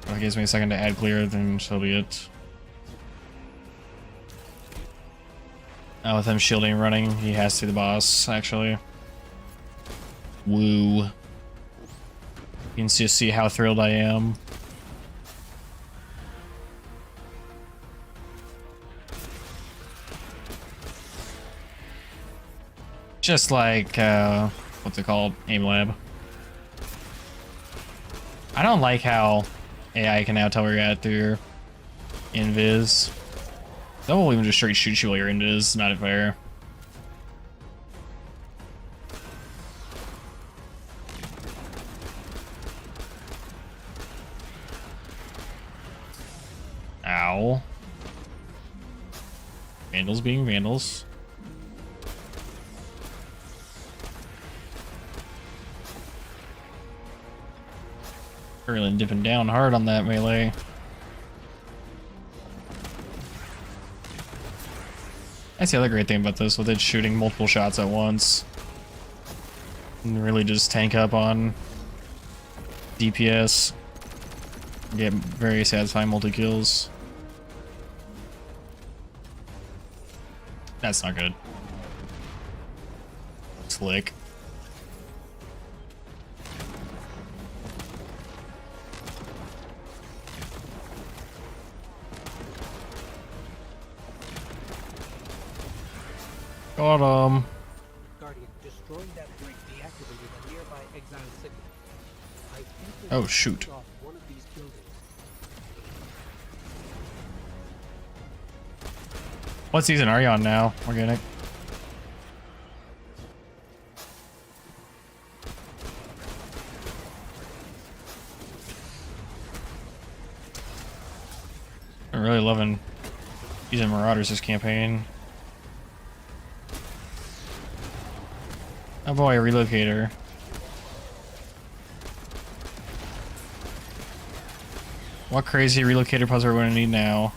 If it gives me a second to add clear, then so be it. With him shielding and running, he has to be the boss, actually. Woo. You can just see how thrilled I am. Just like, what's it called? Aim Lab. I don't like how AI can now tell where you're at through your invis. That will even just straight shoot you while you're invis, not fair. Ow. Vandals being vandals. Really dipping down hard on that melee. That's the other great thing about this, with it shooting multiple shots at once. And really just tank up on DPS. Get very satisfying multi-kills. That's not good. Slick. Got him. Guardian, destroying that brig deactivated a nearby exile signal. I think Oh, shoot. off one of these buildings. What season are you on now, Organic? I'm really loving using Marauders this campaign. Oh boy, a relocator. What crazy relocator puzzle are we gonna need now?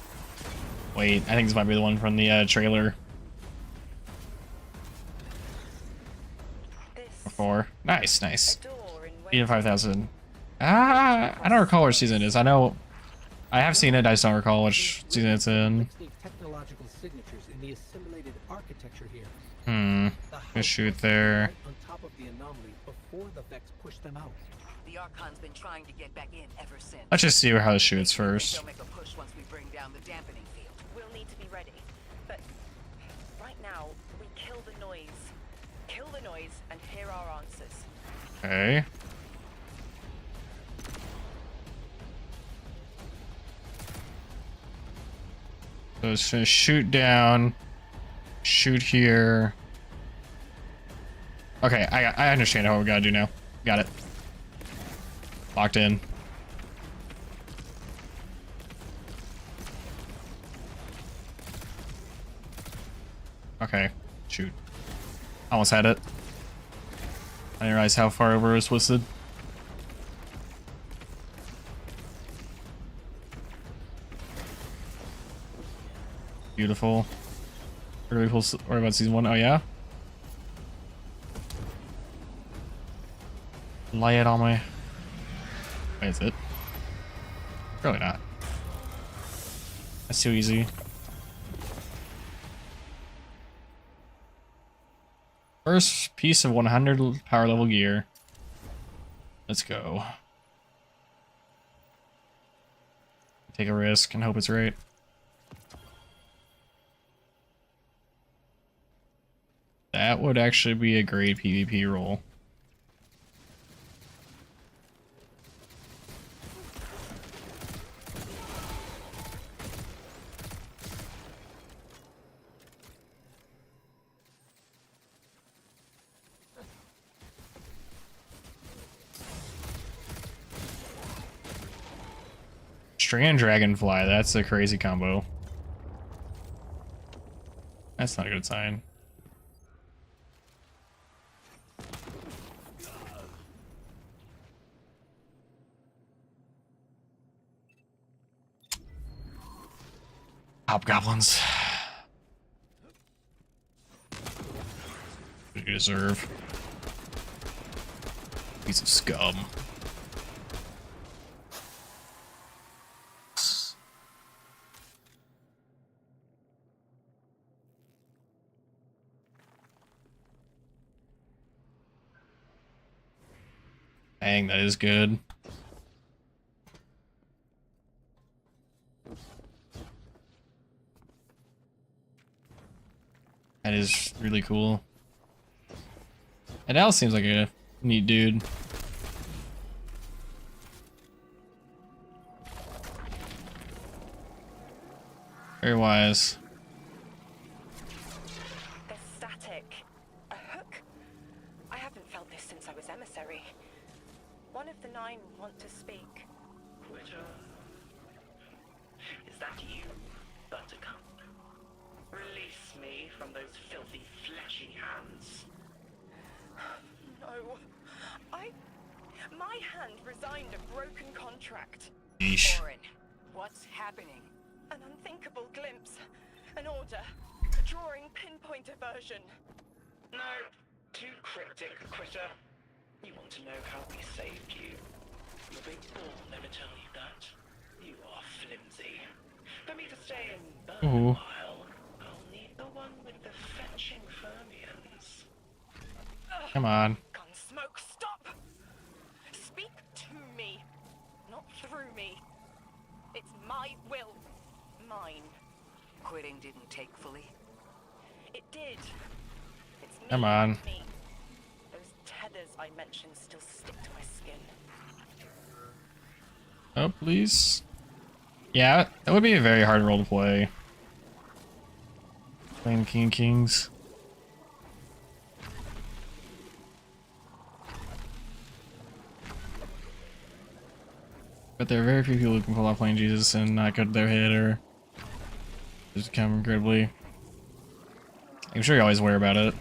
Wait, I think this might be the one from the trailer. Before. Nice, nice. Even 5,000. I don't recall which season it is. I know I have seen it, I just don't recall which season it's in. Technological signatures in the assimilated architecture here. Just shoot there. On top of the anomaly before the Vex pushed them out. The Archon's been trying to get back in ever since. Let's just see how it shoots first. They'll make a push once we bring down the dampening field. We'll need to be ready. But right now, we kill the noise. Kill the noise and hear our answers. Okay. So it's gonna shoot down, shoot here. Okay, I understand what we gotta do now. Got it. Locked in. Okay, shoot. Almost had it. I didn't realize how far over it was twisted. Beautiful. Really cool story about season 1. Oh yeah? Lay it on my... Wait, is it? Probably not. That's too easy. First piece of 100 power level gear. Let's go. Take a risk and hope it's right. That would actually be a great PvP roll. Strand Dragonfly, that's a crazy combo. That's not a good sign. Hobgoblins. You deserve. Piece of scum. Dang, that is good. That is really cool. And Al seems like a neat dude. Very wise. There's static. A hook? I haven't felt this since I was emissary. One of the 9 want to speak. Twitter? Is that you, Buttercup? Release me from those filthy, fleshy hands. No. My hand resigned a broken contract. Yeesh. Orin, what's happening? An unthinkable glimpse. An order. drawing pinpoint aversion. No, too cryptic, quitter. You want to know how we saved you. Your big ball never tell you that. You are flimsy. For me to stay in Burn a while, I'll need the one with the fetching fermions. Come on. Gunsmoke, stop! Speak to me, not through me. It's my will. Mine. Quitting didn't take fully. It did. It's me. Come on. Me. Those tethers I mentioned still stick to my skin. Oh, please. Yeah, that would be a very hard role to play. Playing King of Kings. But there are very few people who can pull off playing Jesus and not go to their head or just become incredibly. I'm sure you always worry about it.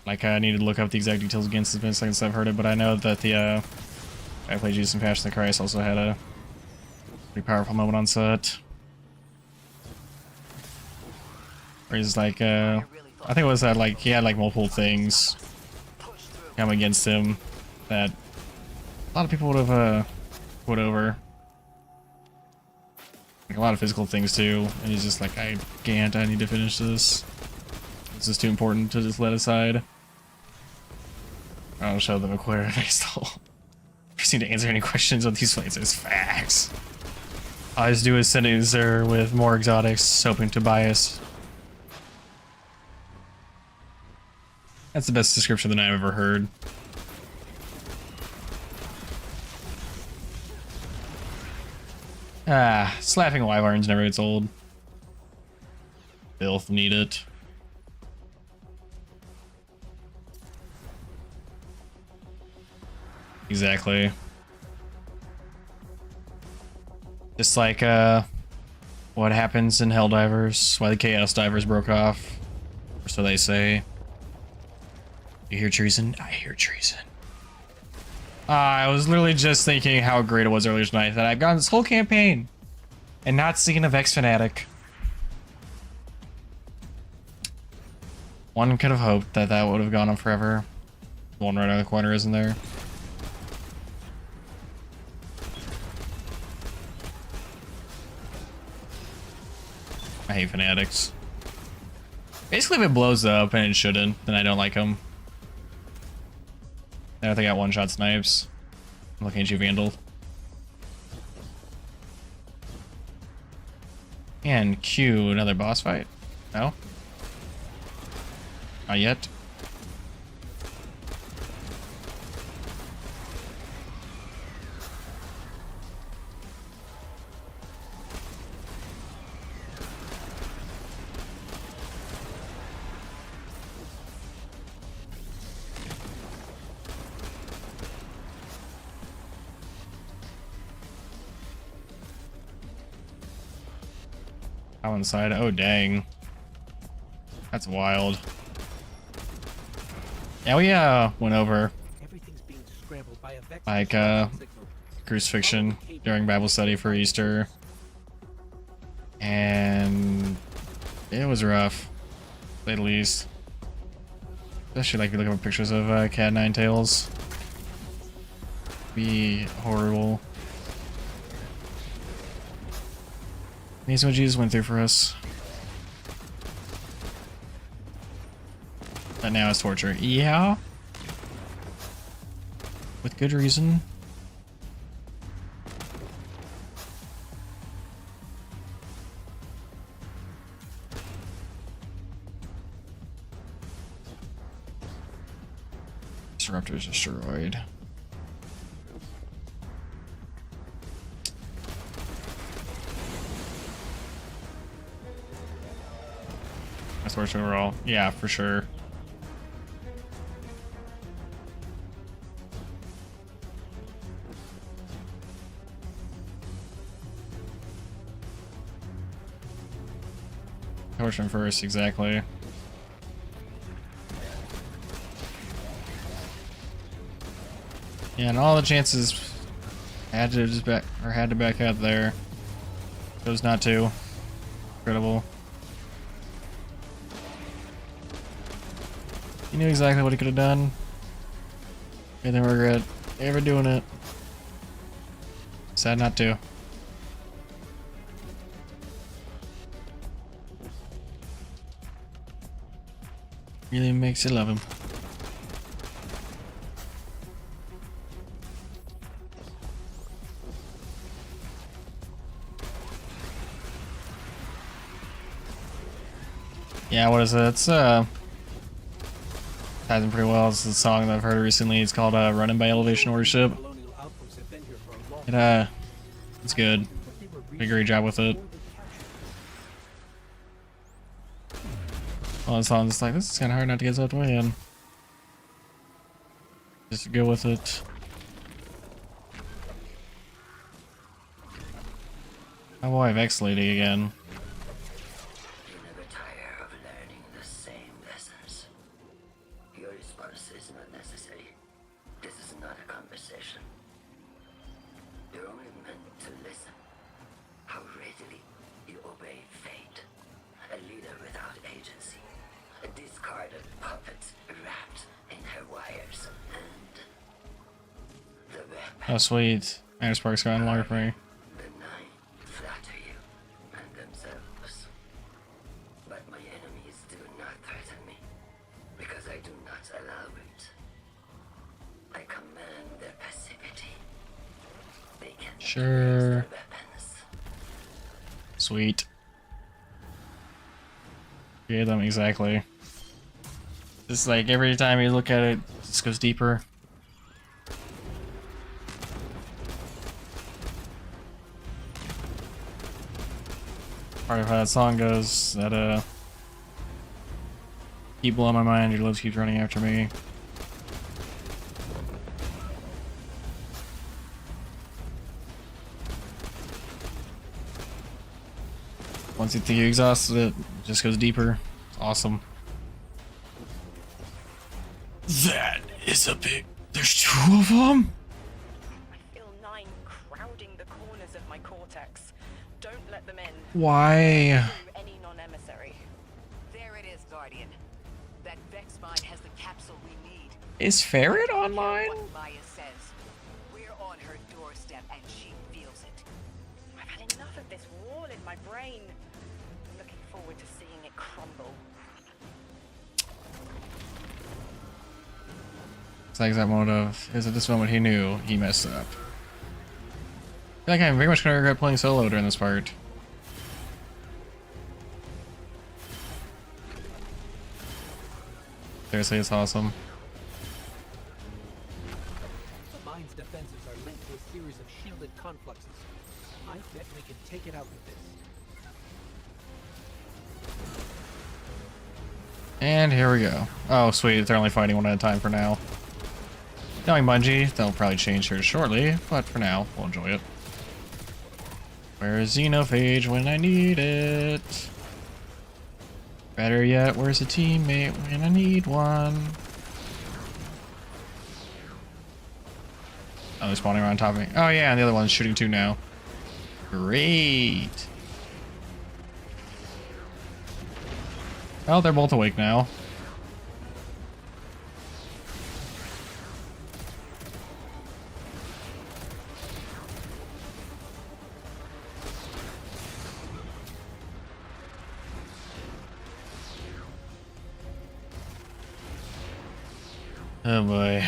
Like, I need to look up the exact details again since it's been a second since I've heard it, but I know that the I played Jesus and Passion of the Christ also had a pretty powerful moment on set. Where he's like, I think it was that, like, he had like multiple things come against him that a lot of people would have put over. Like a lot of physical things too, and he's just like, I can't, I need to finish this. This is too important to just let aside. I'll show them a quarter and I still proceed to answer any questions on these fights as facts. All I just do is send it there with more exotics, hoping to bias. That's the best description that I've ever heard. Ah, slapping wyverns never gets old. Filth need it. Exactly. Just like what happens in Helldivers, why the Chaos Divers broke off. Or so they say. You hear treason? I hear treason. I was literally just thinking how great it was earlier tonight that I've gotten this whole campaign and not seen a Vex Fanatic. One could have hoped that that would have gone on forever. The one right on the corner, isn't there? I hate fanatics. Basically, if it blows up and it shouldn't, then I don't like them. I don't think I got one-shot snipes. I'm looking at you, Vandal. And cue another boss fight. No? Not yet. On the side. Oh dang, that's wild. Yeah, we went over like crucifixion during Bible study for Easter, and it was rough, to say the least. Especially like looking at pictures of Cat Nine Tails. Be horrible. These what Jesus went through for us. That now is torture. Yeah. With good reason. Disruptor's destroyed. That's worse overall. Yeah, for sure. Torsion first, exactly. Yeah, and all the chances Had to back out there. Chose not to. Incredible. He knew exactly what he could have done. Made him regret ever doing it. Sad not to. Really makes you love him. Yeah, what is it? It's ties in pretty well. It's a song that I've heard recently. It's called Running by Elevation Worship. Colonial outposts have been here for a long It's good. Did a great job with it. Well, the song's like, this is kind of hard not to get swept away in. Just go with it. Oh boy, Vex Lady again. You never tire of learning the same lessons. Your response is not necessary. This is not a conversation. You're only meant to listen. How readily you obey fate. A leader without agency. A discarded puppet wrapped in her wires. And the weapon. Oh sweet. Iron Spark's gotten longer for me. The nine flatter you and themselves. But my enemies do not threaten me, because I do not allow it. I command their passivity. They can Sure. use their weapons. Sweet. Yeah, them exactly. It's like every time you look at it, it just goes deeper. Part of how that song goes, that keep blowing my mind, your lips keep running after me. Once you think you exhausted it, it just goes deeper. It's awesome. That is a big... There's two of them? I feel 9 crowding the corners of my cortex. Don't let them in. Why? Through any non-emissary. There it is, Guardian. That Vex mine has the capsule we need. Is Ferret online? What Maya says. We're on her doorstep and she feels it. I've had enough of this wall in my brain. I'm looking forward to seeing it crumble. It's like that moment of, is at this moment he knew he messed up. I feel like I'm very much gonna regret playing solo during this part. Seriously, it's awesome. The mine's defenses are linked to a series of shielded confluxes. I bet we can take it out with this. And here we go. Oh, sweet. They're only fighting one at a time for now. Knowing Bungie, they'll probably change here shortly, but for now, we'll enjoy it. Where's Xenophage when I need it? Better yet, where's a teammate when I need one? Oh, they're spawning around top of me. Oh yeah, and the other one's shooting too now. Great. Oh, they're both awake now. Oh boy.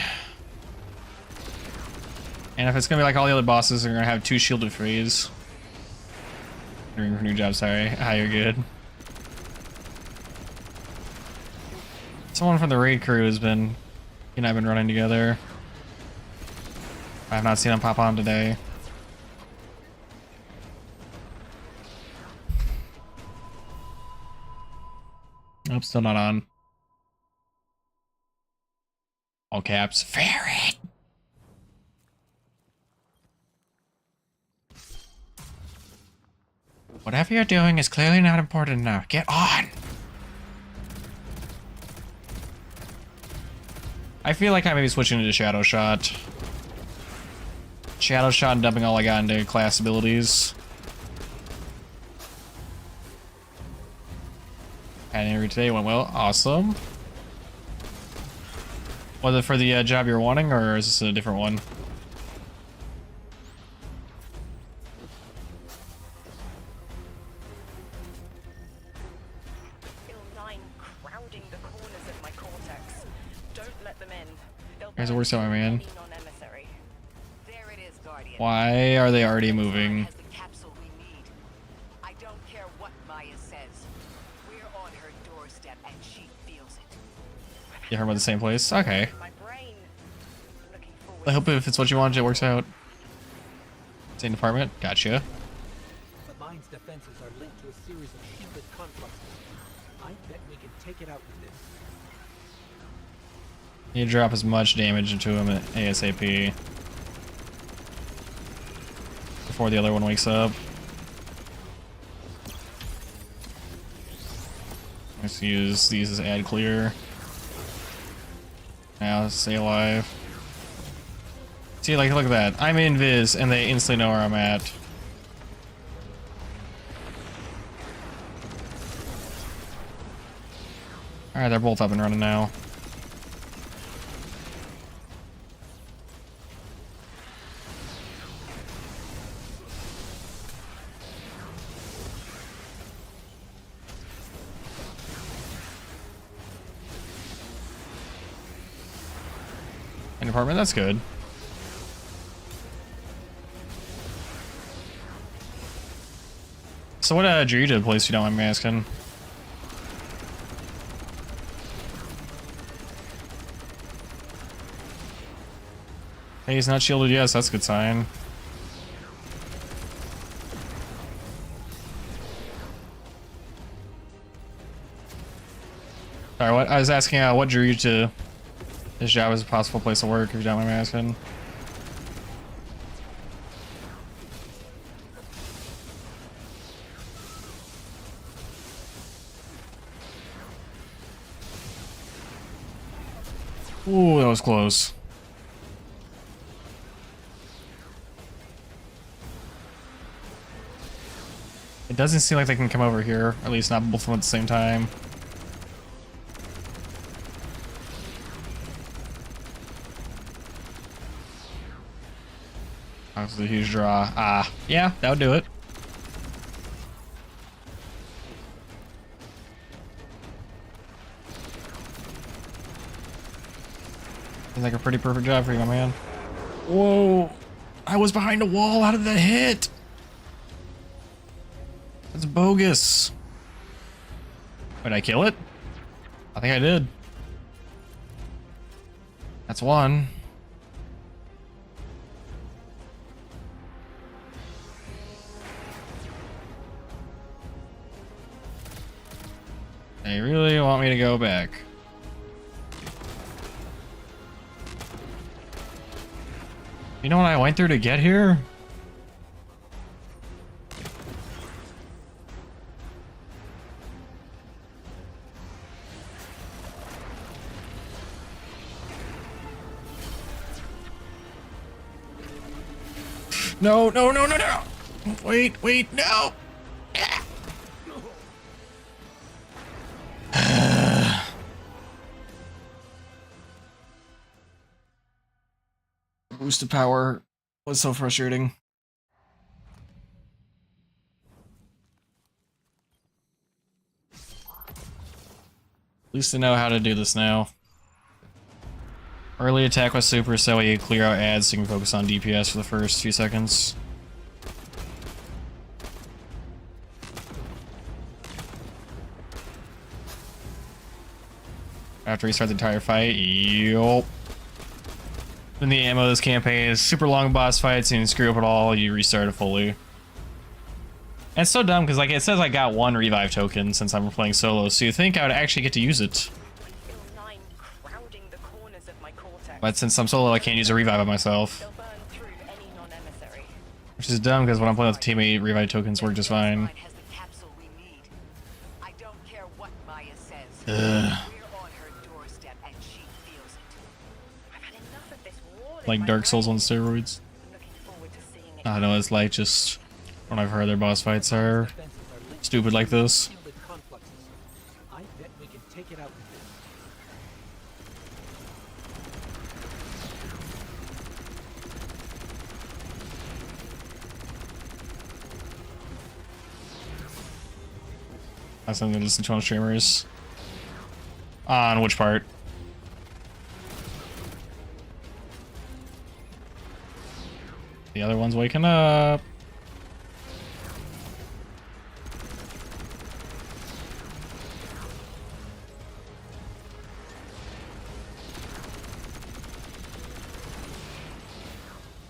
And if it's gonna be like all the other bosses, they're gonna have 2 shielded freeze. Doing her new job, sorry. Ah, you're good. Someone from the raid crew has been, he and I have been running together. I have not seen him pop on today. Nope, still not on. All caps. Ferret! Whatever you're doing is clearly not important enough. Get on! I feel like I may be switching to Shadow Shot. Shadow shot and dumping all I got into class abilities. Had an interview today, went well. Awesome. Was it for the job you're wanting, or is this a different one? Crowding the corners of my cortex. Don't let them in. Here's the worst time, my man. There it is, Guardian. Why are they already moving? Has the capsule we need. I don't care what Maya says. We're on her doorstep and she feels it. You heard about the same place? Okay. My brain. Looking forward. I hope if it's what you want, it works out. Same department? Gotcha. The mine's defenses are linked to a series of shielded confluxes. I bet we can take it out with this. You drop as much damage into him ASAP before the other one wakes up. Let's use these as ad clear. Now let's stay alive. See, like, look at that. I'm invis, and they instantly know where I'm at. Alright, they're both up and running now. An apartment, that's good. So what drew you to the place, if you don't mind me asking? Hey, he's not shielded, yes, that's a good sign. Sorry, what? I was asking what drew you to this job as a possible place to work, if you don't mind me asking. Ooh, that was close. It doesn't seem like they can come over here, at least not both of them at the same time. That was a huge draw. Ah, yeah, that would do it. Seems like a pretty perfect job for you, my man. Whoa! I was behind a wall. How did that hit? That's bogus. Did I kill it? I think I did. That's one. They really want me to go back. You know what I went through to get here? No, no, no, no, no! Wait, wait, no! Boost of power was so frustrating. At least I know how to do this now. Early attack with super, so you clear out ads so you can focus on DPS for the first few seconds. After you start the entire fight, yup. Then the ammo of this campaign is super long boss fights, and you screw up at all, you restart it fully. And it's so dumb because like it says I got one revive token since I'm playing solo, so you think I would actually get to use it. But since I'm solo, I can't use a revive by myself. Which is dumb because when I'm playing with a teammate, revive tokens work just fine. Ugh. Like Dark Souls on steroids. Looking forward I don't know, it's like just when I've heard their boss fights are stupid like this. Shielded complexes. I bet we can take it out with this. That's something to listen to on streamers. On which part? The other one's waking up.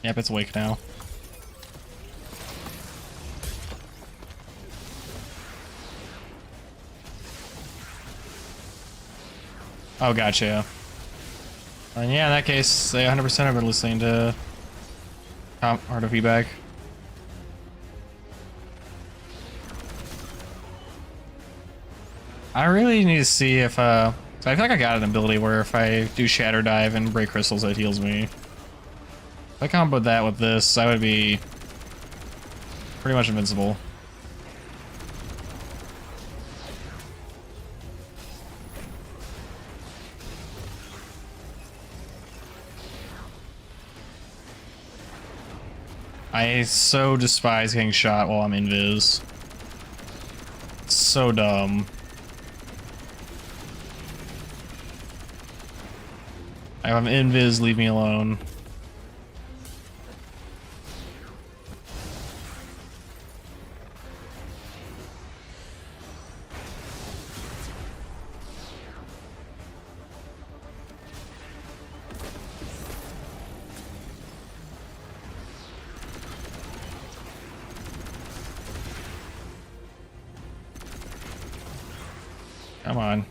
Yep, it's awake now. Oh, gotcha. And yeah, in that case, they 100% have been listening to Art of Feedback. I really need to see if, so I feel like I got an ability where if I do Shatter Dive and break crystals, it heals me. If I comboed that with this, I would be pretty much invincible. I so despise getting shot while I'm invis. It's so dumb. If I'm invis, leave me alone. Come on.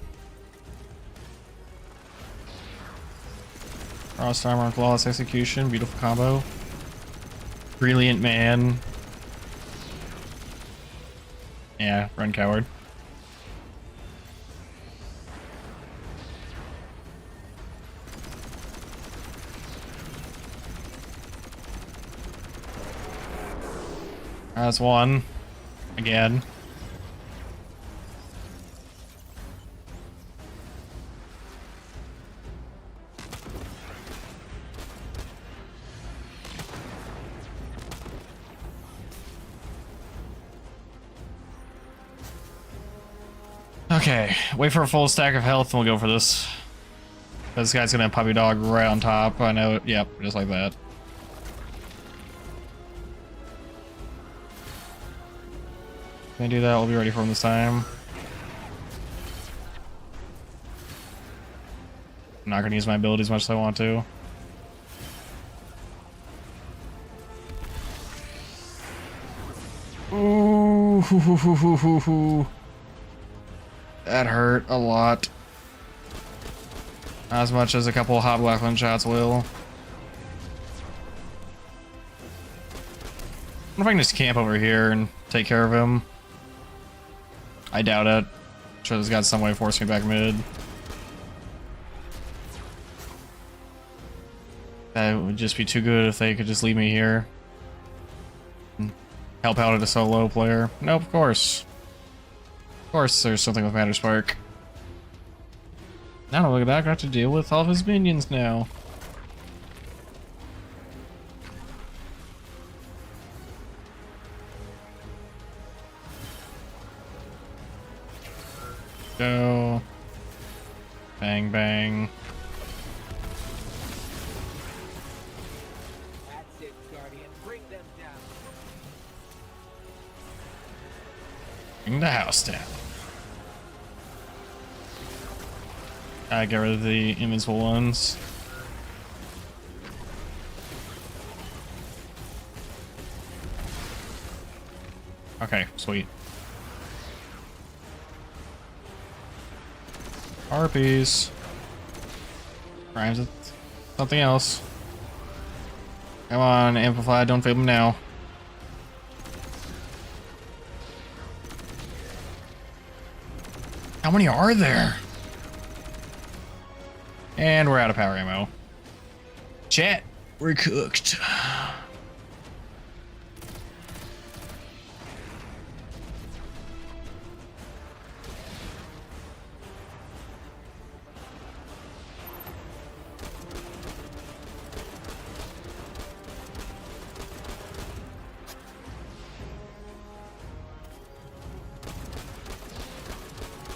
Frost armor, flawless execution, beautiful combo. Brilliant man. Yeah, run coward. That's one. Again. Okay, wait for a full stack of health and we'll go for this. This guy's gonna have puppy dog right on top. I know it. Yep, just like that. Can I do that? We'll be ready for him this time. I'm not gonna use my abilities as much as I want to. Ooh, hoo, hoo, hoo, hoo, hoo, hoo. That hurt a lot. Not as much as a couple of Hobgoblin shots will. I wonder if I can just camp over here and take care of him. I doubt it. I'm sure this guy's some way to force me back mid. That would just be too good if they could just leave me here. Help out at a solo player. Nope, of course. Of course there's something with Matter Spark. Now look at that, I got to deal with all of his minions now. Go. Bang bang. That's it, Guardian. Bring them down. Bring the house down. Get rid of the invincible ones. Okay, sweet. Harpies. Rhymes with something else. Come on, Amplify, don't fail them now. How many are there? And we're out of power ammo. Chat, we're cooked.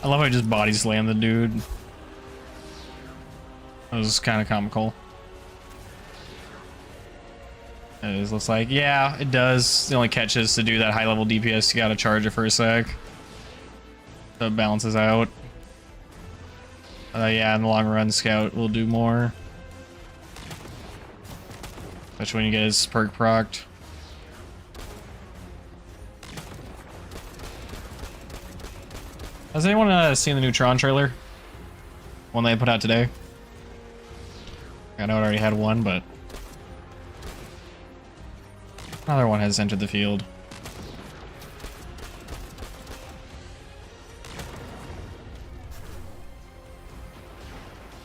I love how he just body slammed the dude. That was kind of comical. It just looks like, yeah, it does. The only catch is to do that high level DPS, you gotta charge it for a sec. So it balances out. Yeah, in the long run, Scout will do more. Especially when you get his perk procced. Has anyone seen the new Tron trailer? One they put out today? I know it already had one, but another one has entered the field.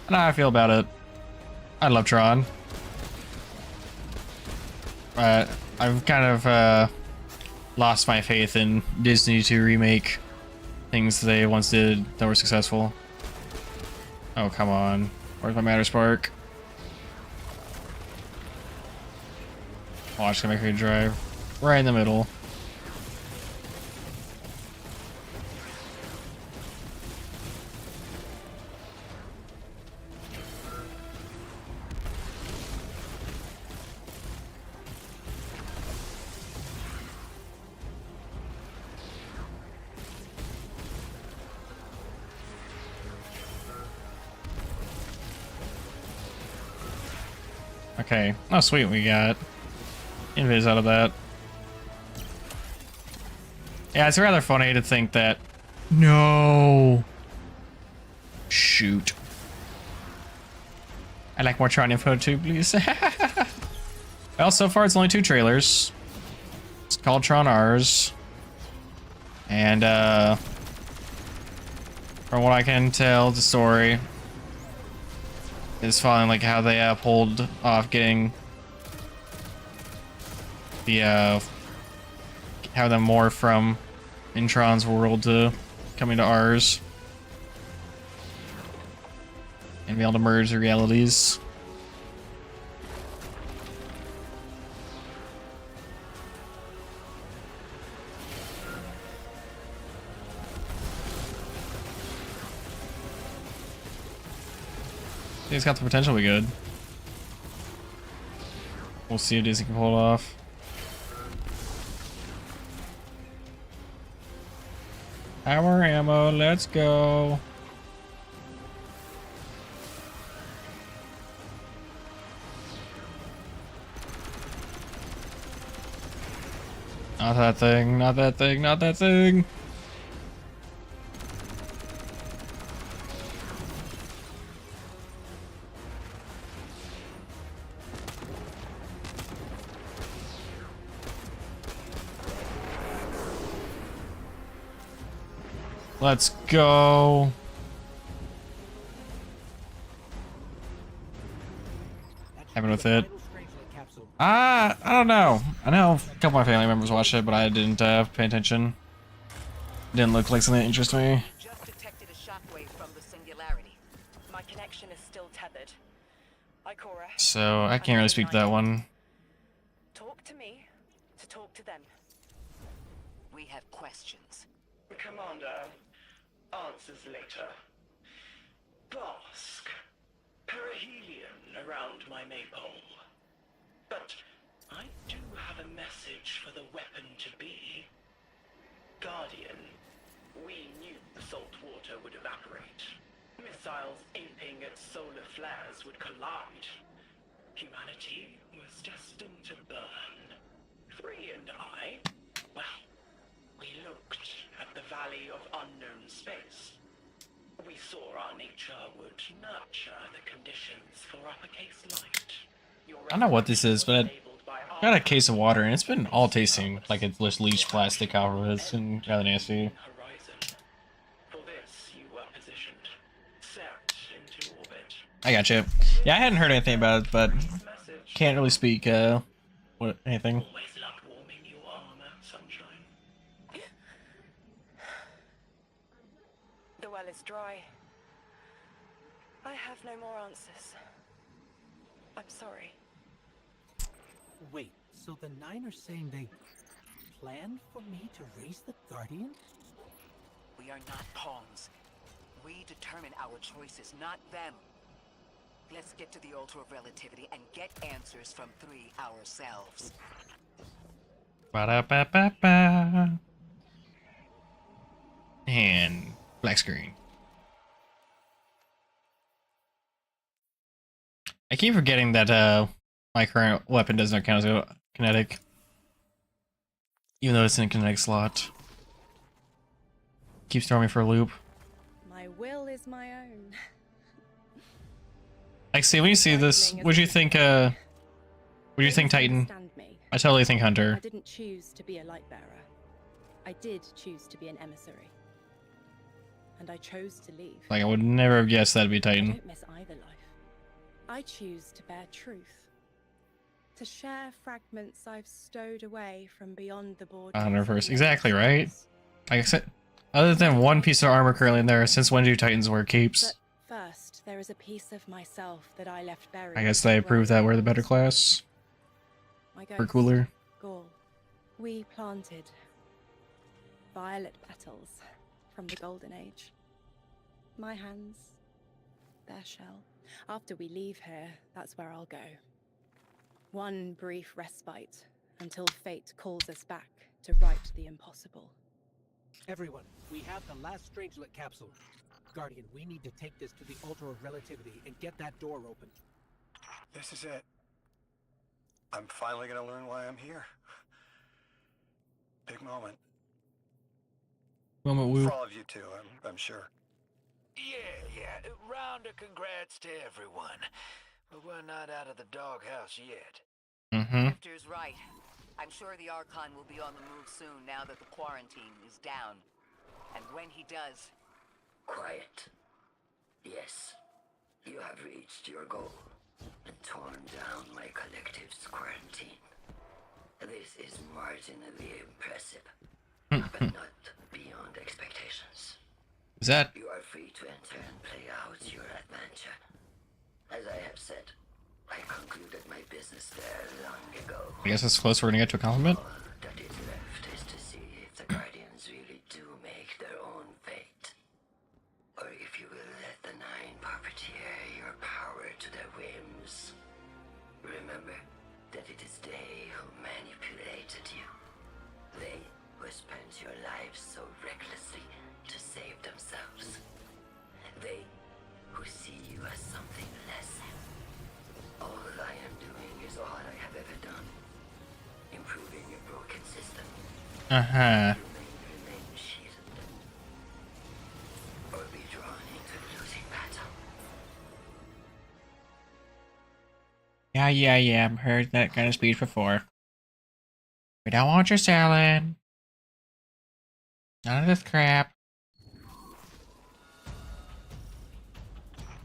I know how I feel about it. I love Tron. But I've kind of lost my faith in Disney to remake things they once did that were successful. Oh, come on. Where's my Matter Spark? Watch, gonna make me drive right in the middle. Okay. Oh, sweet. We got invis out of that. Yeah, it's rather funny to think that... No! Shoot. I'd like more Tron info too, please. Well, so far it's only 2 trailers. It's called Tron Rs. And, from what I can tell, the story is following like how they pulled off getting the how them morph from Intron's world to coming to ours and be able to merge the realities. He's got the potential to be good. We'll see if Disney can pull it off. Power ammo, let's go. Not that thing, not that thing, not that thing. Let's go. Having with it. I don't know. I know a couple of my family members watched it, but I didn't pay attention. Didn't look like something that interests me. Just detected a shockwave from the singularity. My connection is still tethered. Ikora, So I can't really speak to that one. talk to me to talk to them. We have questions. Commander, answers later. Bask. Perihelion around my maypole. But I do have a message for the weapon to be. Guardian, we knew the salt water would evaporate. Missiles aiming at solar flares would collide. Humanity was destined to burn. Three and I, well, we looked at the Valley of Unknown Space. We saw our nature would nurture the conditions for uppercase light. I don't know what this is, but I got a case of water and it's been all tasting like it's just leached plastic off of it. It's been rather nasty. For this, you were positioned, set into orbit. I gotcha. Yeah, I hadn't heard anything about it, but can't really speak anything. Always loved warming your armor, sunshine. The well is dry. I have no more answers. I'm sorry. Wait, so the Nine are saying they planned for me to raise the Guardian? We are not pawns. We determine our choices, not them. Let's get to the altar of relativity and get answers from 3 ourselves. Ba-da-ba-ba-ba. And black screen. I keep forgetting that my current weapon doesn't count as kinetic. Even though it's in a kinetic slot. Keeps throwing me for a loop. My will is my own. Like, see, when you see this, what do you think, Titan? Understand me. I totally think I Hunter. didn't choose to be a light bearer. I did choose to be an emissary. And I chose to leave. Like, I would never have guessed that'd be I Titan. don't miss either life. I choose to bear truth. To share fragments I've stowed away from beyond the borders. Hunter of first. the Exactly, right? oceans. Like I said, other than one piece of armor currently in there, since when do Titans wear capes? But first, there is a piece of myself that I left buried. I guess they proved that we're the better class. My We're ghost, cooler. Gaul. We planted violet petals from the Golden Age. My hands, their shell. After we leave here, that's where I'll go. One brief respite until fate calls us back to right the impossible. Everyone, we have the last Strangelet capsule. Guardian, we need to take this to the altar of relativity and get that door open. This is it. I'm finally gonna learn why I'm here. Big moment. Moment woo. For all of you too, I'm sure. Yeah. Round of congrats to everyone. But we're not out of the doghouse yet. Mm-hmm. Victor's right. I'm sure the Archon will be on the move soon now that the quarantine is down. And when he does... Quiet. Yes, you have reached your goal and torn down my collective's quarantine. This is marginally impressive, but not beyond expectations. Is that... You are free to enter and play out your adventure. As I have said, I concluded my business there long ago. I guess it's close we're gonna get to a compliment. All that is left is to see if the Guardians really do make their own fate. Or if you will let the Nine puppeteer your power to their whims. Remember that it is they who manipulated you. They who spent your lives so recklessly to save themselves. They who see you as something less. All I am doing is all I have ever done. Improving a broken system. Uh-huh. Remain shielded. Or be drawn into the losing battle. Yeah. I've heard that kind of speech before. We don't want your salad. None of this crap.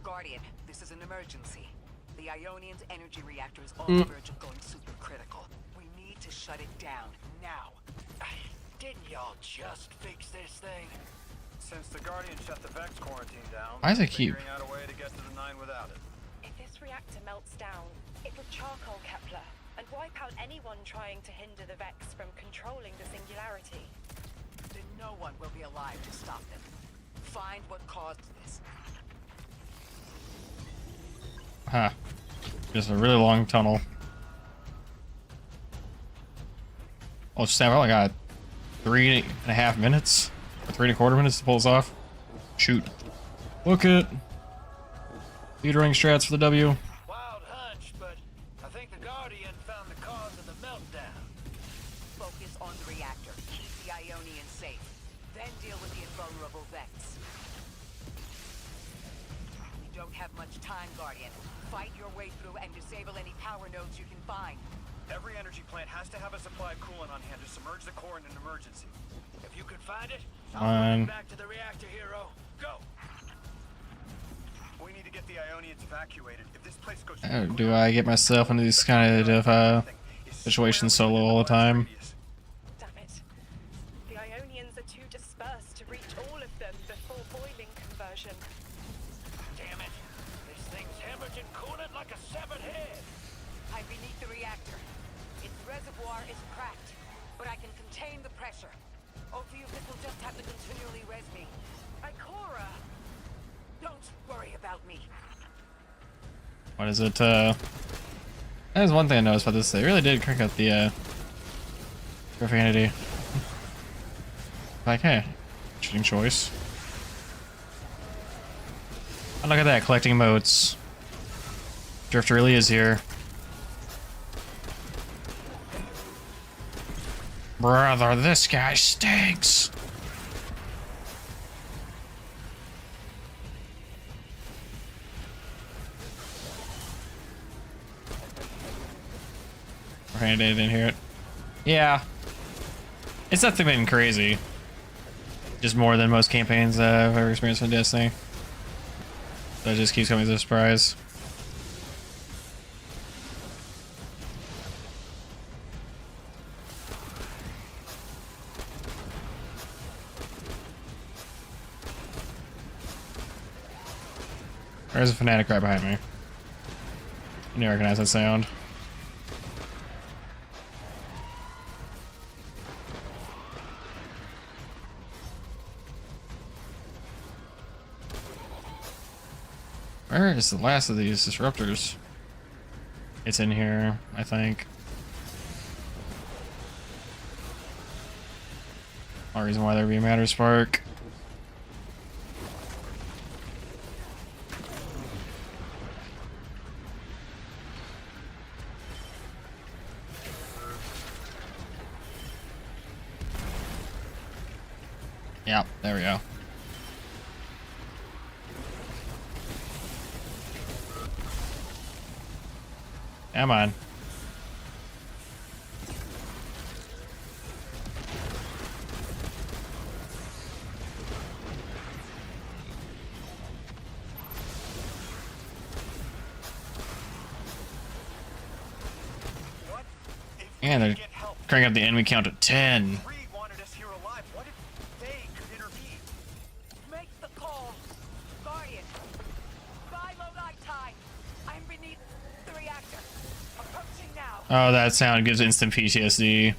Guardian, this is an emergency. The Ionian's energy reactor is on the verge of going supercritical. We need to shut it down, now. Didn't y'all just fix this thing? Since the Guardian shut the Vex quarantine down, Why does it we're keep- figuring out a way to get to the Nine without it. If this reactor melts down, it would charcoal Kepler and wipe out anyone trying to hinder the Vex from controlling the singularity. Then no one will be alive to stop them. Find what caused this. Huh. Just a really long tunnel. Oh, Sam, I only got 3.5 minutes? Or 3.25 minutes to pull this off? Shoot. Look it! Leadering strats for the W. Wild hunch, but I think the Guardian found the cause of the meltdown. Focus on the reactor. Keep the Ionian safe. Then deal with the invulnerable Vex. We don't have much time, Guardian. Fight your way through and disable any power nodes you can find. Every energy plant has to have a supply of coolant on hand to submerge the core in an emergency. If you can find it, On. I'll bring it back to the reactor, hero. Go! We need to get the Ionians evacuated. If this place goes... Do I get myself into these kind of situations solo all the time? Damn it. The Ionians are too dispersed to reach all of them before boiling conversion. Damn it! This thing's hemorrhaging coolant like a severed head! I'm beneath the reactor. Its reservoir is cracked, but I can contain the pressure. Ophiuchus will just have to continually res me. Ikora! Don't worry about me. What is it? That is one thing I noticed about this. They really did crank up the profanity. Like, hey, interesting choice. Oh, look at that, collecting motes. Drift really is here. Brother, this guy stinks. I didn't hear it. Yeah. It's nothing crazy. Just more than most campaigns I've ever experienced in Destiny. That just keeps coming as a surprise. There's a fanatic right behind me. I knew I recognized that sound. Where is the last of these disruptors? It's in here, I think. No reason why there'd be a matter spark. Yep, there we go. Come on. And they're cranking up the enemy count to 10. Wanted us here alive. What if they could intervene? Make the call. Guardian. Buy Lodi time. I'm beneath the reactor. Approaching now. Oh, that sound gives instant PTSD.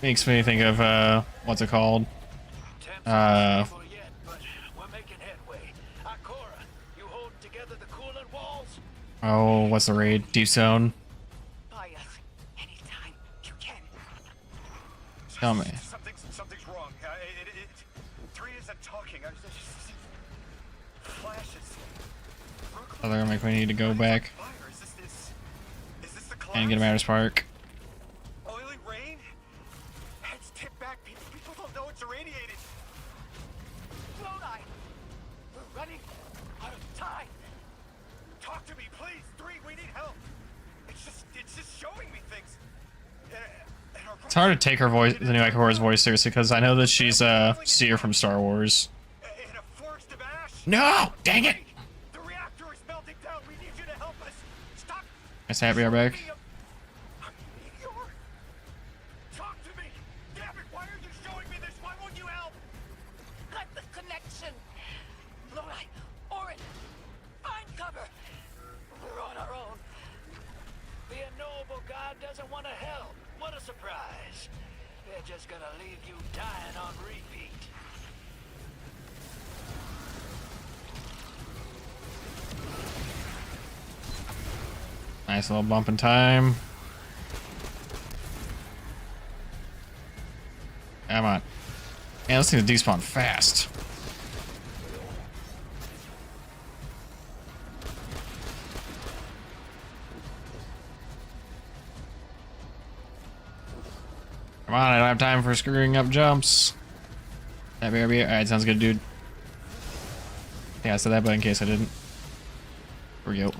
Makes me think of, what's it called? Oh, what's the raid? Deep Zone. Buy us. Anytime you can. Tell me. Something's wrong. Three isn't talking. Flashes. Oh, they're gonna make me need to go back Is this the and get a matter spark. oily rain? Heads tip back. People don't know it's irradiated. Lodi. We're running out of time. Talk to me, please. Three, we need help. It's just showing me things. It's hard to take her voice, the new Ikora's voice, seriously, because I know that she's Seer from Star Wars. In a forest of ash. No! Dang it! The reactor is melting down. We need you to help us. Stop. Nice to have you back. Talk to me. Damn it, why are you showing me this? Why won't you help? Cut the connection. Lodi. Orin. Find cover. We're on our own. The unknowable god doesn't want to help. What a surprise. They're just gonna leave you dying on repeat. Nice little bump in time. Come on. Man, this thing's despawn fast. Come on, I don't have time for screwing up jumps. That BRB. Alright, sounds good, dude. Yeah, I said that, but in case I didn't. Here we go.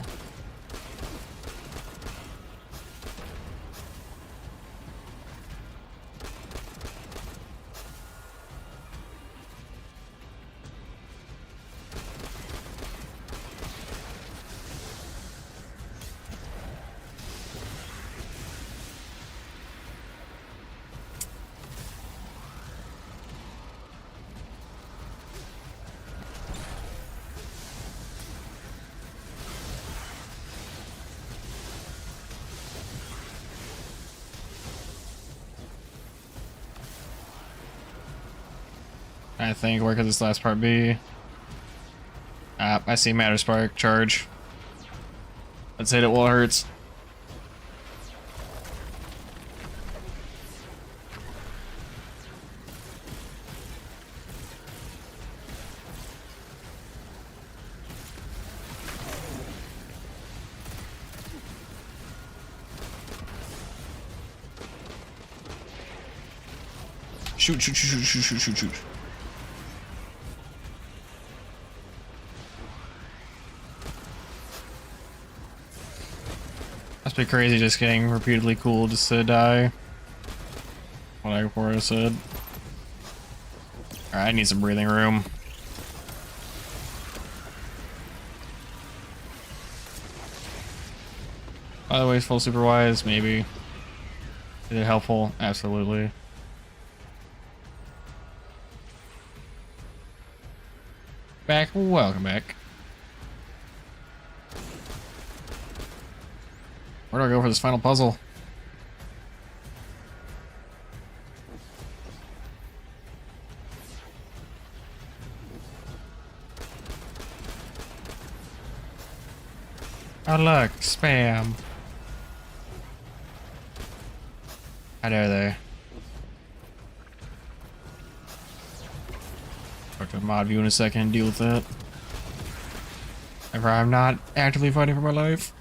I think where could this last part be? I see Matter Spark charge. Let's hit it while it hurts. Shoot, shoot, shoot, shoot, shoot, shoot, shoot, shoot. Must be crazy just getting repeatedly cool just to die. What I said. Alright, I need some breathing room. By the way, full super wise, maybe. Is it helpful? Absolutely. Back, welcome back. Where do I go for this final puzzle? Oh look, spam. How dare they? Talk to mod view in a second and deal with that. If I'm not actively fighting for my life.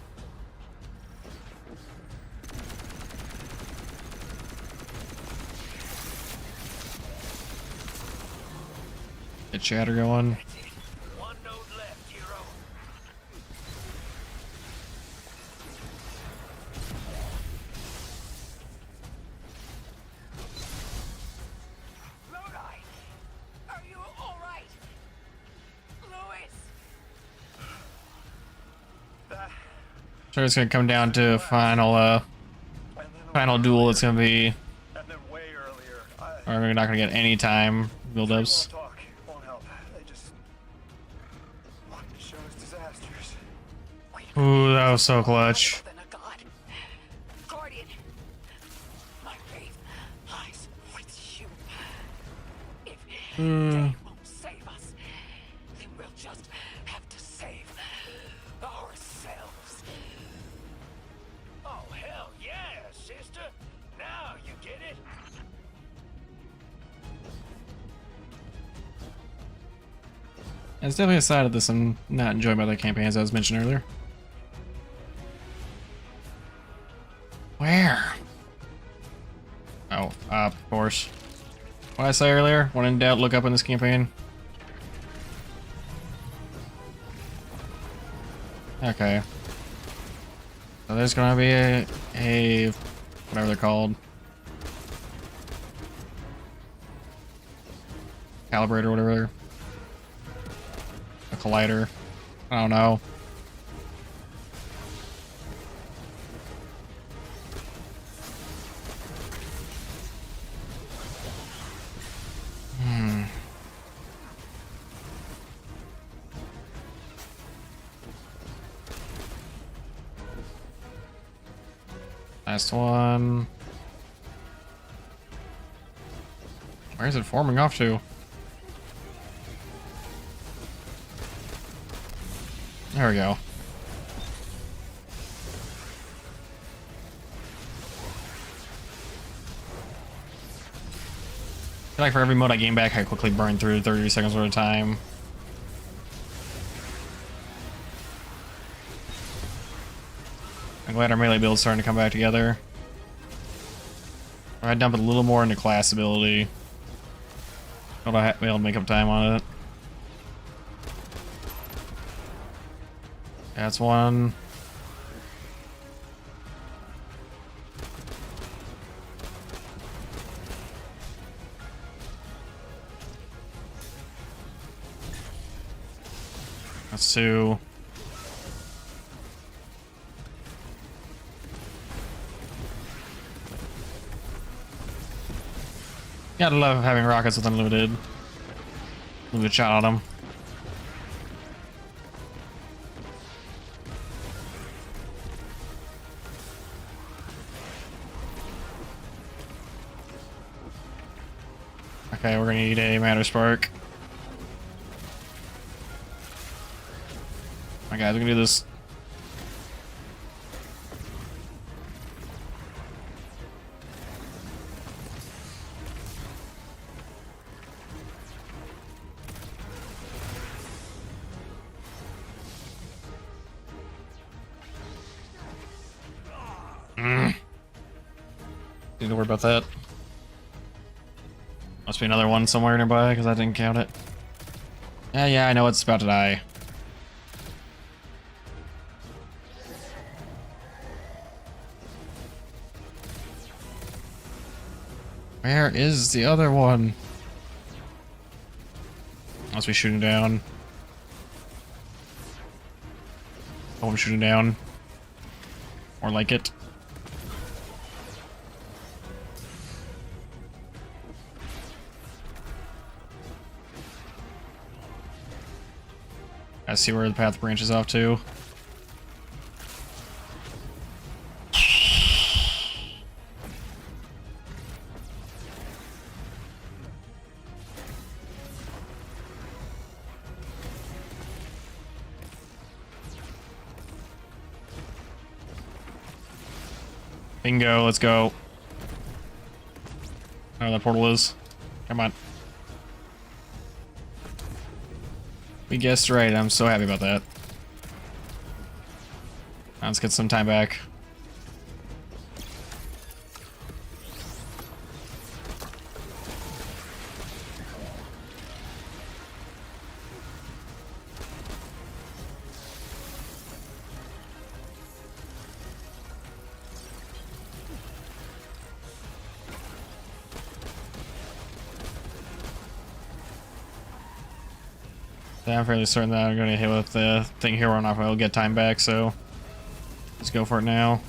Get chatter going. One node left, hero. Lodi! Are you alright? Louis! So it's gonna come down to a final duel. It's gonna be, And then way earlier, or we're not gonna get any time build-ups. talk won't help. They just want to show us disasters. Ooh, that was so clutch. Than a god. Guardian. My faith lies with you. If they won't save us, then we'll just have to save ourselves. Oh, hell yeah, sister. Now you get it. It's definitely a side of this I'm not enjoying by the campaigns I was mentioned earlier. Where? Oh, of course. What did I say earlier? When in doubt, look up in this campaign. Okay. So there's gonna be a whatever they're called. Calibrator, whatever. A collider. I don't know. Last one. Where is it forming off to? There we go. I feel like for every mode I gain back, I quickly burn through 30 seconds worth of time. I'm glad our melee build's starting to come back together. If I dump it a little more into class ability, I'll be able to make up time on it. That's one. That's two. Gotta love having rockets with unlimited shot on them. Okay, we're gonna need a matter spark. My guys, we can do this. Need to worry about that. Must be another one somewhere nearby because I didn't count it. Yeah, I know it's about to die. Where is the other one? Must be shooting down. Oh, I'm shooting down. Or like it. I see where the path branches off to. Bingo, let's go. Oh, that portal is. Come on. We guessed right, I'm so happy about that. Now let's get some time back. I'm fairly certain that I'm going to hit with the thing here on off. I'll get time back, so let's go for it now.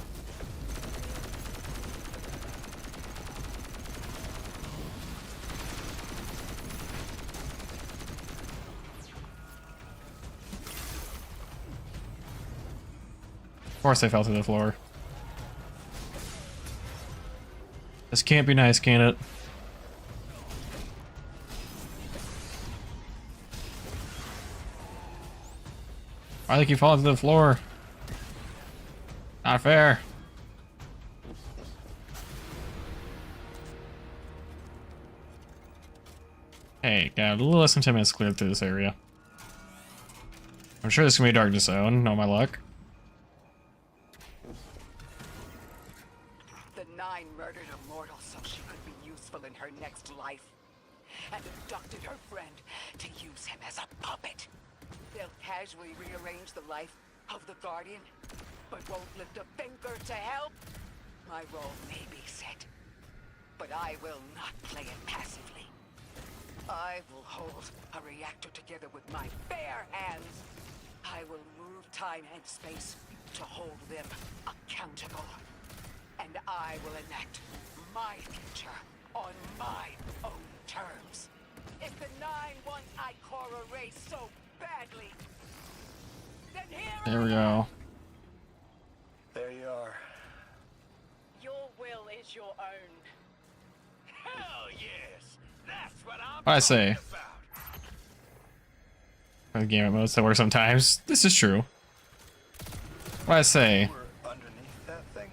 Of course I fell through the floor. This can't be nice, can it? Why do they keep falling to the floor? Not fair. Hey, got a little less than 10 minutes cleared through this area. I'm sure this is gonna be a darkness zone, know my luck. The Nine murdered a mortal so she could be useful in her next life, and abducted her friend to use him as a puppet. They'll casually rearrange the life of the Guardian, but won't lift a finger to help. My role may be set, but I will not play it passively. I will hold a reactor together with my bare hands. I will move time and space to hold them accountable. And I will enact my future on my own terms. If the Nine want Ikora race so badly, then here There we go. There you are. Your will is your own. Hell yes! That's what I'm I say. talking about. Gambit modes that work sometimes. This is true. What I say. We're underneath that thing,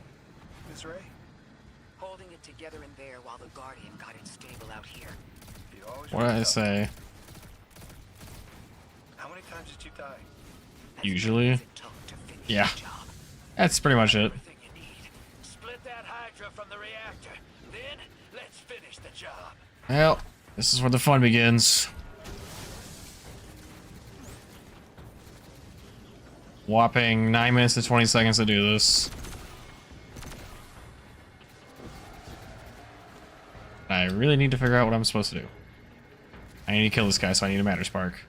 Ms. Ray? holding it together in there while the Guardian got it stable out here. You always What did I remember. say? How many times did you die? As Usually. many as it took to finish Yeah. the job. That's pretty much it. Everything you need. Split that Hydra from the reactor. Then let's finish the job. Well, this is where the fun begins. Whopping 9 minutes to 20 seconds to do this. I really need to figure out what I'm supposed to do. I need to kill this guy, so I need a matter spark.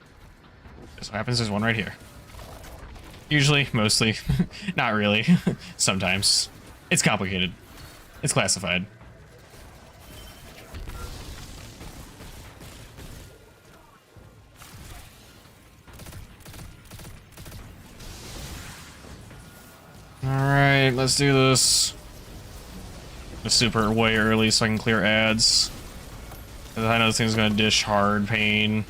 Just what happens, there's one right here. Usually, mostly. Not really. Sometimes. It's complicated. It's classified. Alright, let's do this. The super way early so I can clear ads. 'Cause I know this thing's gonna dish hard pain.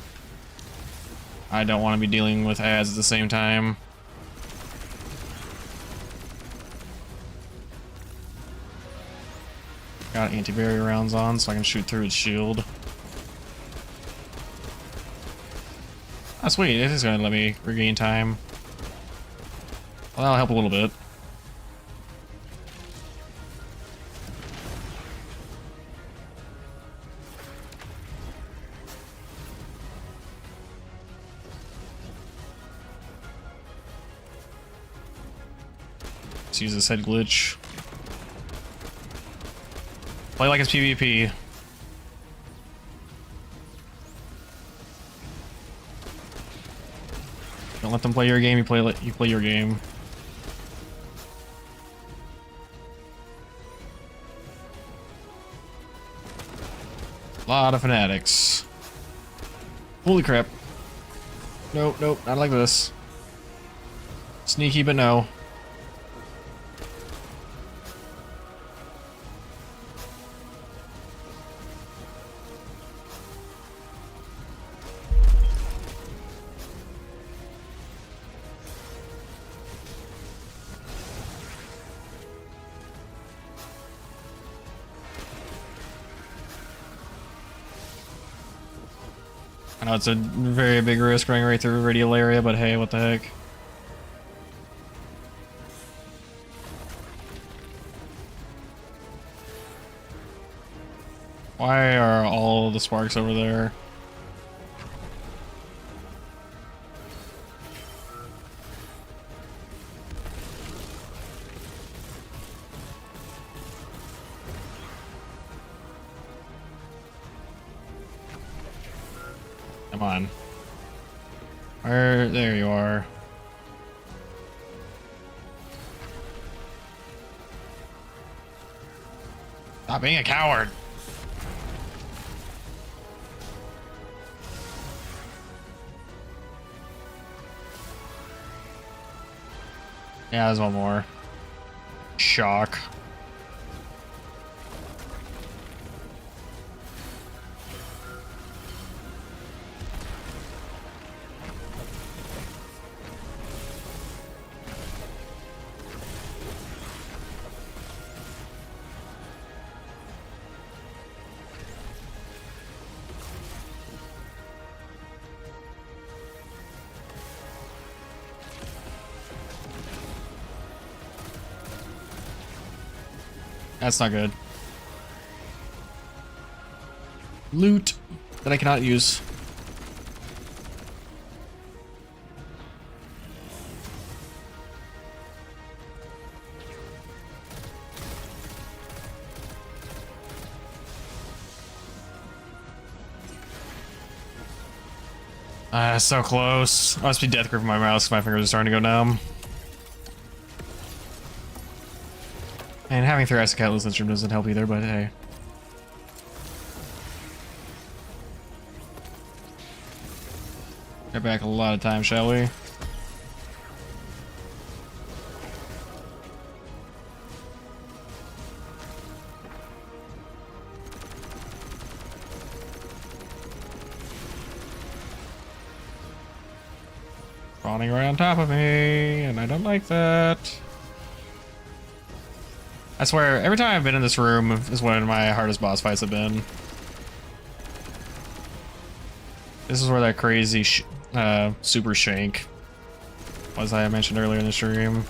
I don't want to be dealing with ads at the same time. Got anti-barrier rounds on so I can shoot through its shield. Oh, sweet. This is going to let me regain time. Well, that'll help a little bit. Let's use this head glitch. Play like it's PvP. Don't let them play your game. You play your game. A lot of fanatics. Holy crap! Nope, nope, not like this. Sneaky, but no. I know it's a very big risk running right through a radial area, but hey, what the heck. Why are all the sparks over there? Come on. Where? There you are. Stop being a coward. Yeah, there's one more. Shock. That's not good. Loot that I cannot use. So close. I must be death grip in my mouse. My fingers are starting to go numb. And having thoracic outlet syndrome doesn't help either, but hey. Get back a lot of time, shall we? Spawning right on top of me, and I don't like that. I swear, every time I've been in this room is when my hardest boss fights have been. This is where that crazy super shank was I mentioned earlier in the stream.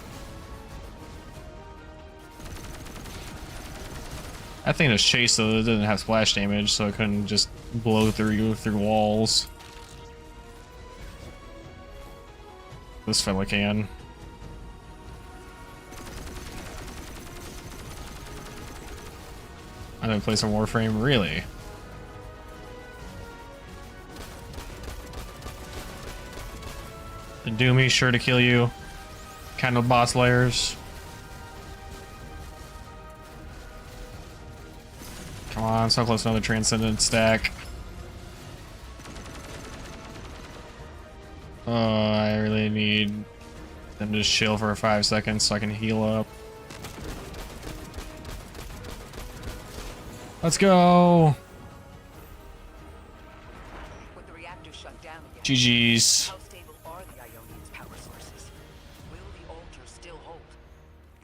That thing just chased though, it didn't have splash damage, so it couldn't just blow through walls. This fella can. I didn't play some Warframe, really? The Doomy, sure to kill you. Kind of boss layers. Come on, so close to another Transcendent stack. Oh, I really need them to just chill for 5 seconds so I can heal up. Let's go! GG's. How stable are the Ionian's power sources? Will the altar still hold?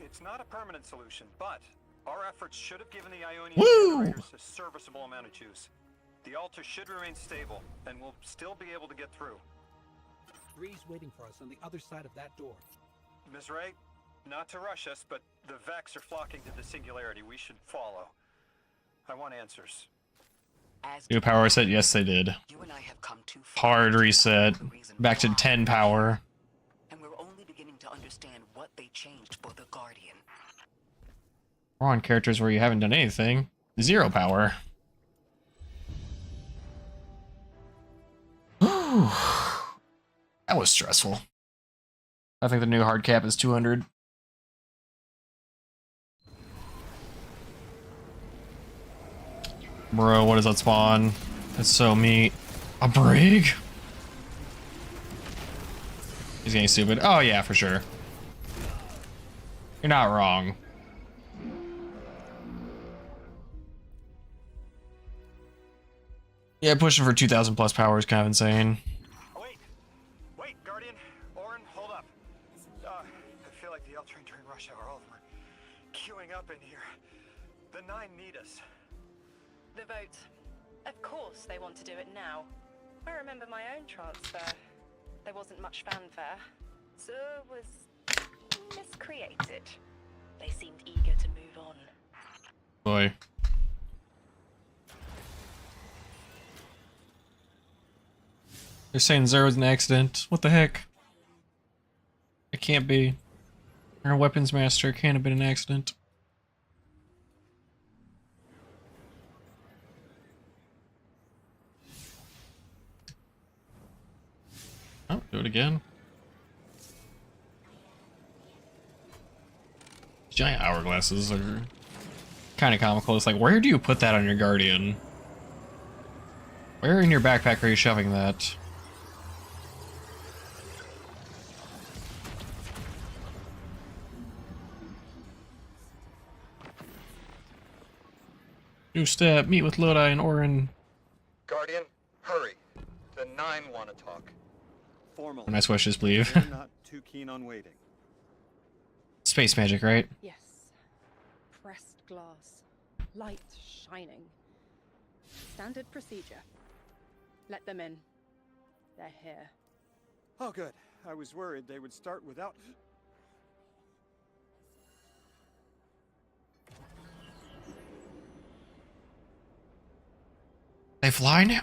It's not a permanent solution, but our efforts should have given the Ionian Woo! generators a serviceable amount of juice. The altar should remain stable, and we'll still be able to get through. 3's waiting for us on the other side of that door. Ms. Ray, not to rush us, but the Vex are flocking to the singularity. We should follow. I want answers. As New power reset? Yes, they did. you and I have come too far. Hard reset. The reason Back to why. 10 power. And we're only beginning to understand what they changed for the Guardian. We're on characters where you haven't done anything. 0 power. That was stressful. I think the new hard cap is 200. Bro, what does that spawn? That's so meat. A brig? He's getting stupid. Oh yeah, for sure. You're not wrong. Yeah, pushing for 2,000 plus power is kind of insane. Wait, Guardian, Orin, hold up. I feel like the L train during rush hour. All of them are queuing up in here. The 9 need us. The vote. Of course they want to do it now. I remember my own transfer. There wasn't much fanfare, so it was miscreated. They seemed eager to move on. Boy. They're saying Zero's an accident. What the heck? It can't be. Our weapons master can't have been an accident. Oh, do it again. Giant hourglasses are kind of comical. It's like, where do you put that on your Guardian? Where in your backpack are you shoving that? New step, meet with Lodi and Orin. Guardian, hurry. The 9 want to talk. Formally. Nice wishes, please. We're not too keen on waiting. Space magic, right? Yes. Pressed glass. Light shining. Standard procedure. Let them in. They're here. Oh, good. I was worried they would start without... They fly now?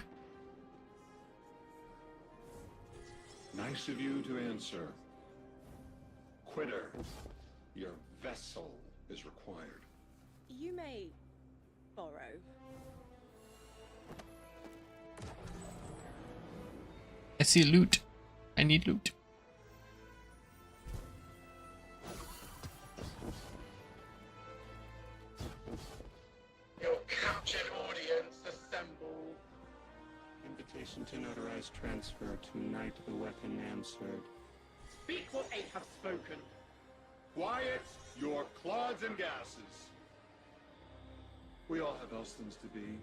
Nice of you to answer. Quitter, your vessel is required. You may borrow. I see loot. I need loot. Your captured audience assemble. Invitation to notarize transfer. Tonight the weapon answered. Speak what 8 have spoken. Quiet your clods and gases. We all have else things to be.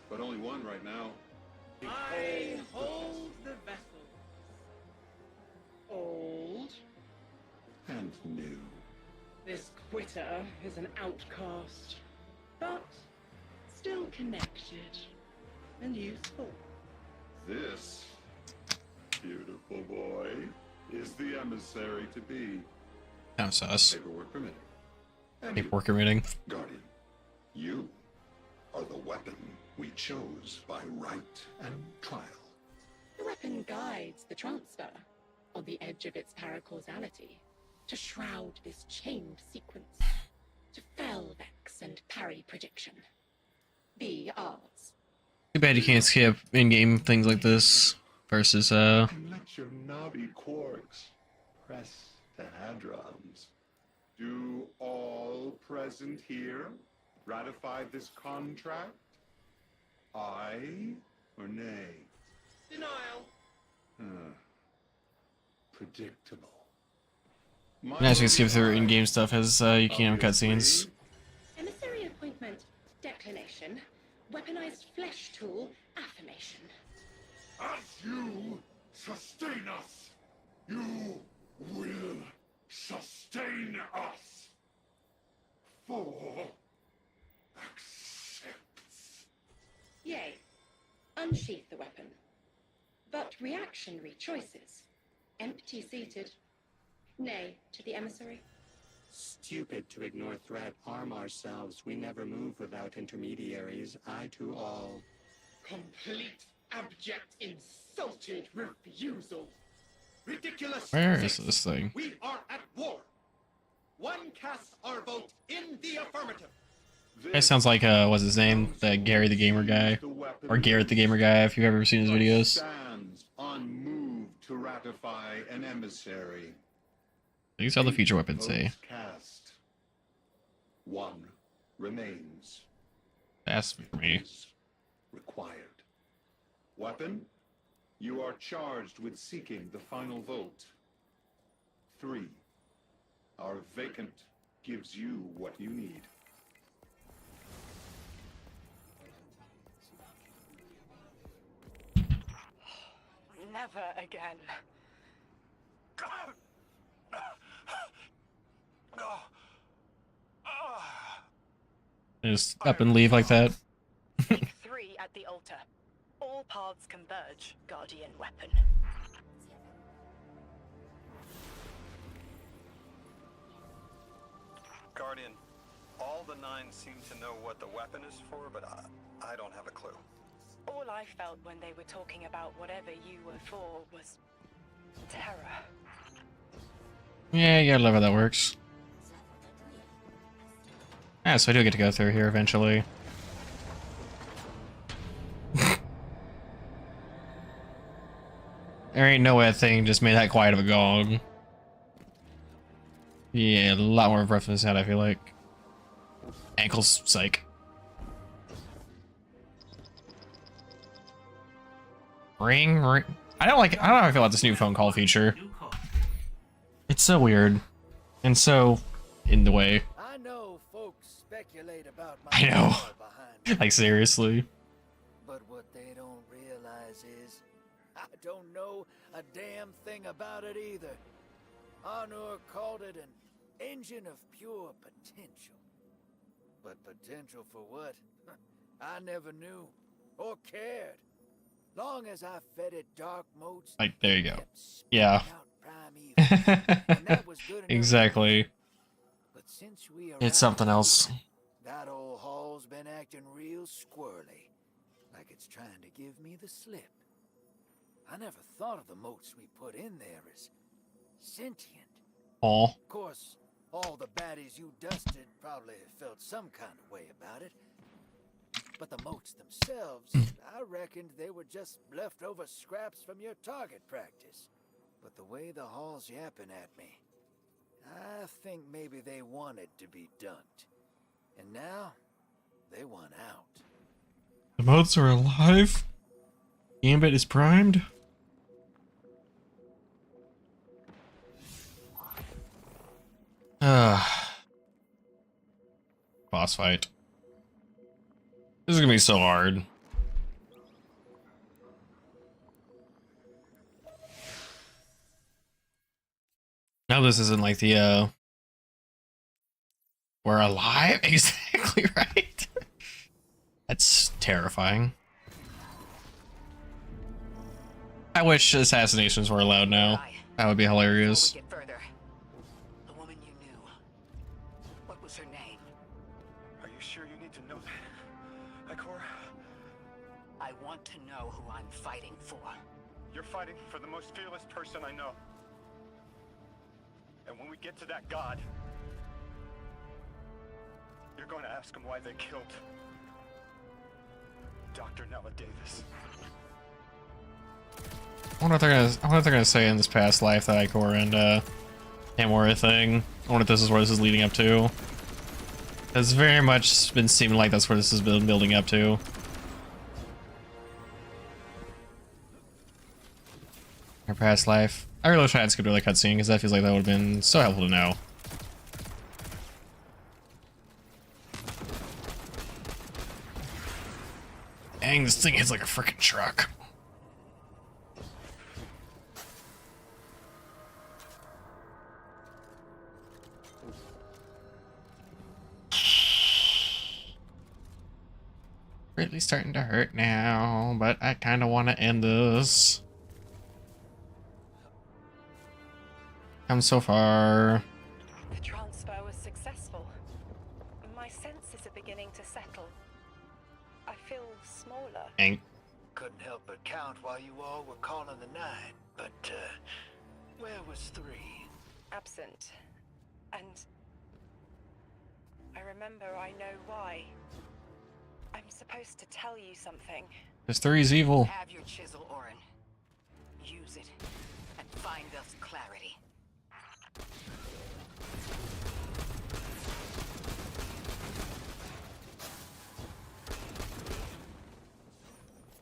But only one right now. I hold the vessels. Old. And new. This quitter is an outcast, but still connected and useful. This beautiful boy is the emissary to be. Kind of sus. Paperwork permitting. And Paperwork permitting. Guardian, you are the weapon we chose by right and trial. The weapon guides the transfer on the edge of its paracausality to shroud this chained sequence, to fell Vex and parry prediction. Be ours. Too bad you can't skip in-game things like this versus And let your knobby quarks press the hadrons. Do all present here ratify this contract? Aye or nay? Denial. Predictable. Nice you can skip through in-game stuff as you can have cutscenes. Emissary appointment, declination, weaponized flesh tool, affirmation. As you sustain us, you will sustain us. For accepts. Yea, unsheath the weapon. But reactionary choices. Empty-seated. Nay to the emissary. Stupid to ignore threat, arm ourselves. We never move without intermediaries. I to all. Complete, abject, insulted refusal. Ridiculous. Where is this thing? We are at war. One casts our vote in the affirmative. That sounds like what's his name? The Gary the Gamer guy, or Garrett the Gamer guy. If you've ever seen his videos. Stands unmoved to ratify an emissary. These are the feature weapons say. Votes cast. One remains. That's for me. Is required. Weapon, you are charged with seeking the final vote. 3. Our vacant gives you what you need. Never again. Just up and leave like that. Take 3 at the altar. All paths converge, Guardian weapon. Guardian, all the 9 seem to know what the weapon is for, but I don't have a clue. All I felt when they were talking about whatever you were for was terror. Yeah, you gotta love how that works. Ah, so I do get to go through here eventually. There ain't no way that thing just made that quiet of a gong. Yeah, a lot more breath in his head, I feel like. Ankles, psych. Ring, ring. I don't know how I feel about this new phone call feature. It's so weird. And so in the way. I know folks speculate about my I know. behind Like seriously. But what they don't realize is I don't know a damn thing about it either. Honor called it an engine of pure potential. But potential for what? I never knew or cared. Long as I fed it dark motes. Like there you go. Yeah. Exactly. But since we It's something else. That old hall's been acting real squirrely. Like it's trying to give me the slip. I never thought of the moats we put in there as sentient. Aw. Of course, all the baddies you dusted probably felt some kind of way about it. But the moats themselves, I reckoned they were just leftover scraps from your target practice. But the way the hall's yapping at me, I think maybe they wanted to be dunked. And now, they want out. The moats are alive? Gambit is primed? Boss fight. This is gonna be so hard. No, this isn't like the we're alive? Exactly right. That's terrifying. I wish assassinations were allowed now. That would be hilarious. The woman you knew. What was her name? Are you sure you need to know that, Ikora? I want to know who I'm fighting for. You're fighting for the most fearless person I know. And when we get to that god, you're going to ask him why they killed Dr. Nella Davis. I wonder what they're gonna say in this past life that Ikora and him were a thing. I wonder if this is where this is leading up to. It's very much been seeming like that's where this has been building up to. Her past life. I really wish I had skipped over the cutscene because that feels like that would have been so helpful to know. Dang, this thing hits like a freaking truck. Really starting to hurt now, but I kind of want to end this. Come so far. The transfer was successful. My senses are beginning to settle. I feel smaller. Ain't. Couldn't help but count while you all were calling the 9, but, where was 3? Absent. And I remember I know why. I'm supposed to tell you something. This 3's evil. Have your chisel, Orin. Use it and find us clarity.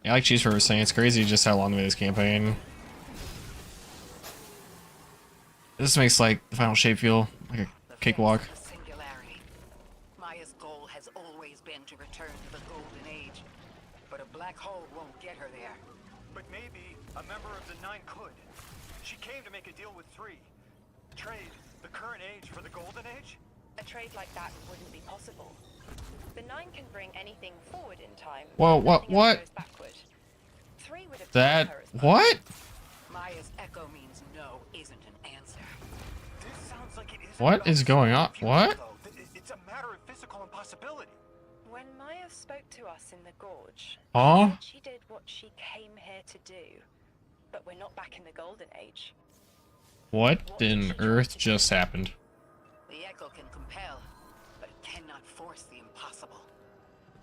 Yeah, like Cheeseburger was saying, it's crazy just how long they made this campaign. This makes like the final shape feel like a cakewalk. Singularity. Maya's goal has always been to return to the Golden Age, but a black hole won't get her there. But maybe a member of the 9 could. She came to make a deal with 3. Trade the current age for the Golden Age? A trade like that wouldn't be possible. The 9 can bring anything forward in time. Whoa, what? Nothing ever goes backward. 3 would have That told her as much. what? Maya's echo means no isn't an answer. This sounds like it is. What is going on? What? It's a matter of physical impossibility. When Maya spoke to us in the gorge, Huh? she did what she came here to do. But we're not back in the Golden Age. What in Earth just happened? The echo can compel, but it cannot force the impossible.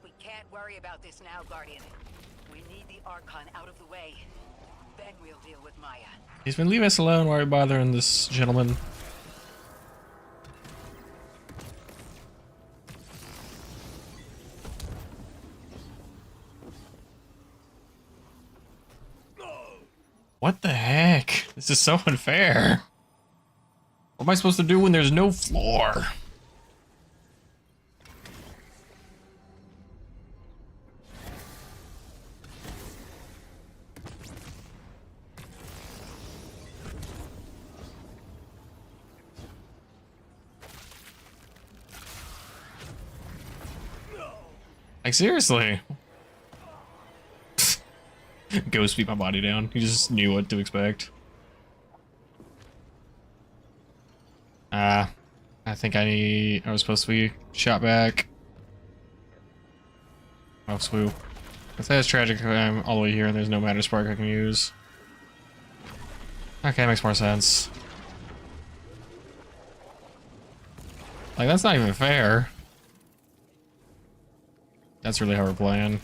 We can't worry about this now, Guardian. We need the Archon out of the way. Then we'll deal with Maya. He's been leaving us alone. Why are we bothering this gentleman? What the heck? This is so unfair. What am I supposed to do when there's no floor? Like, seriously. Ghost beat my body down. He just knew what to expect. I think I was supposed to be shot back. Oh, swoop. If that's tragic, I'm all the way here and there's no matter spark I can use. Okay, makes more sense. Like, that's not even fair. That's really how we're playing.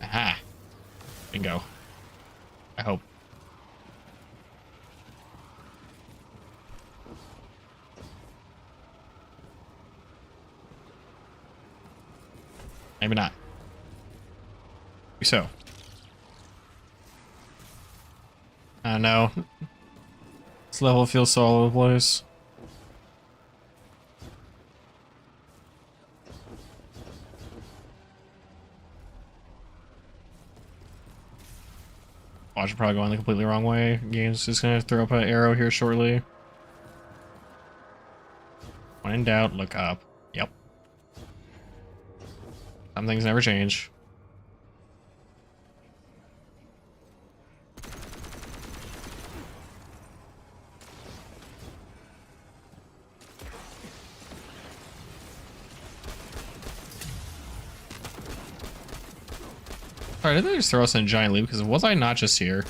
Aha. Bingo. I hope. Maybe not. Maybe so. I know. This level feels so all over the place. Watch it probably going the completely wrong way. Game's just gonna throw up an arrow here shortly. When in doubt, look up. Yep. Some things never change. Alright, did they just throw us in a giant loop? Because was I not just here?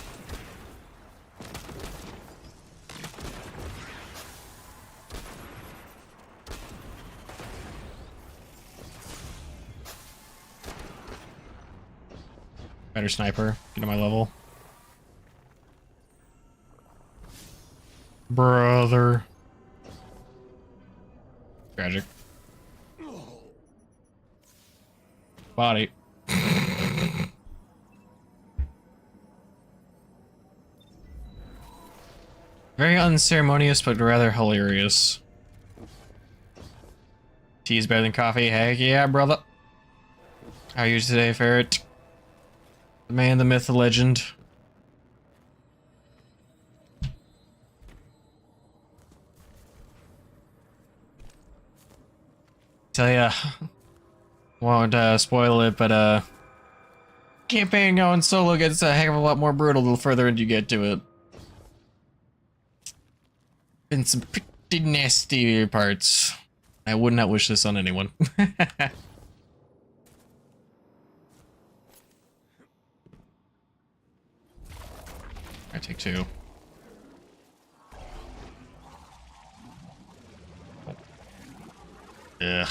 Better sniper. Get to my level. Brother. Tragic. Body. Very unceremonious, but rather hilarious. Tea is better than coffee. Heck yeah, brother. How are you today, Ferret? The man, the myth, the legend. Tell ya, won't spoil it, but campaign going solo gets a heck of a lot more brutal the further you get to it. Been some pretty nasty parts. I would not wish this on anyone. I take 2. Ugh.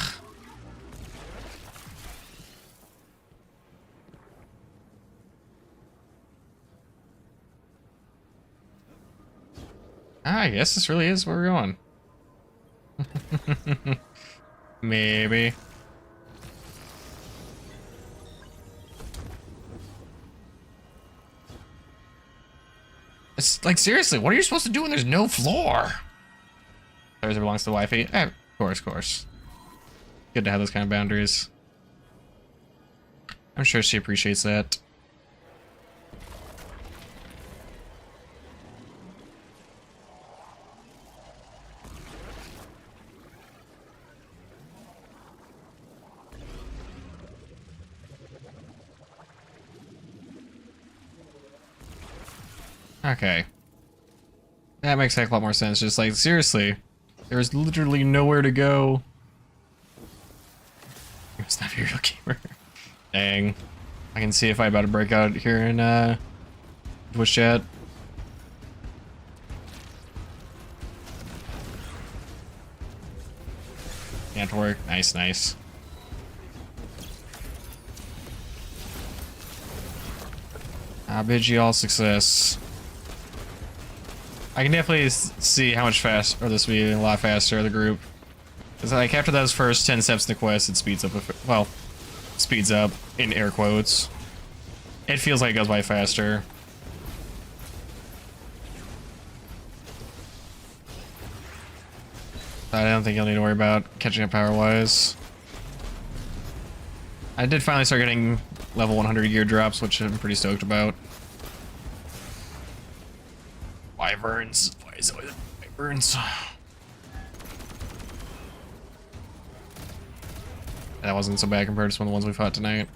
I guess this really is where we're going. Maybe. It's like, seriously, what are you supposed to do when there's no floor? Thursday belongs to wifey. Of course. Good to have those kind of boundaries. I'm sure she appreciates that. Okay. That makes a heck of a lot more sense. Just like, seriously, there's literally nowhere to go. It's not a real gamer. Dang. I can see if I'm about to break out here in Twitch chat. Can't work. Nice. I bid you all success. I can definitely see how much faster, or this will be a lot faster, the group. Because like after those first 10 steps in the quest, it speeds up, well, speeds up in air quotes. It feels like it goes by faster. I don't think you'll need to worry about catching up power-wise. I did finally start getting level 100 gear drops, which I'm pretty stoked about. Wyverns. Why is it always Wyverns? That wasn't so bad compared to some of the ones we fought tonight.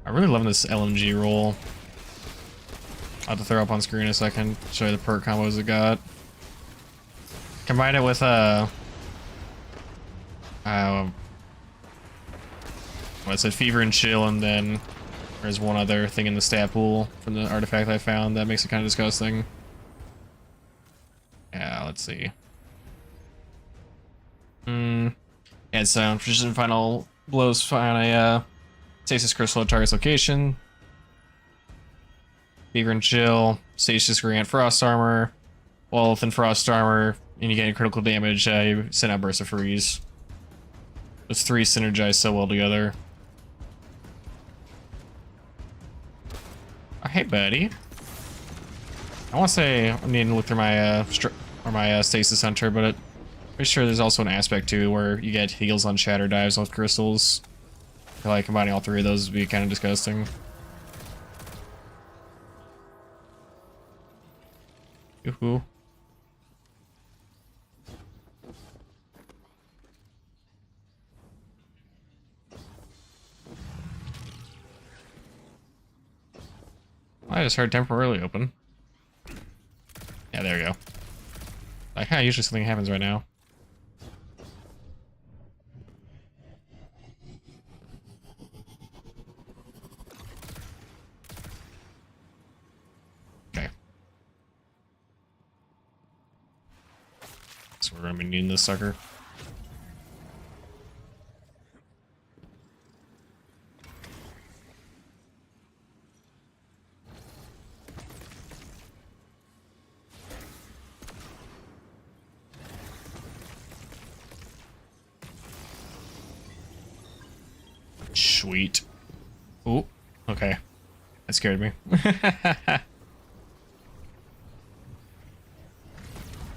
I'm really loving this LMG roll. I'll have to throw up on screen in a second, show you the perk combos it got. Combine it with what is it, Fever and Chill, and then there's one other thing in the stat pool from the artifact I found that makes it kind of disgusting. Yeah, let's see. Add sound. Precision final blows find a stasis crystal at target's location. Fever and Chill, stasis grant frost armor. While within frost armor, and you get critical damage, you send out burst of freeze. Those 3 synergize so well together. Oh, hey, buddy. I want to say I need to look through my stasis hunter, but pretty sure there's also an aspect too where you get heals on shatter dives with crystals. I feel like combining all 3 of those would be kind of disgusting. Yoo-hoo. I just heard temporarily open. Yeah, there we go. Like, how usually something happens right now. Okay. So we're gonna be needing this sucker. Sweet. Oh, okay. That scared me.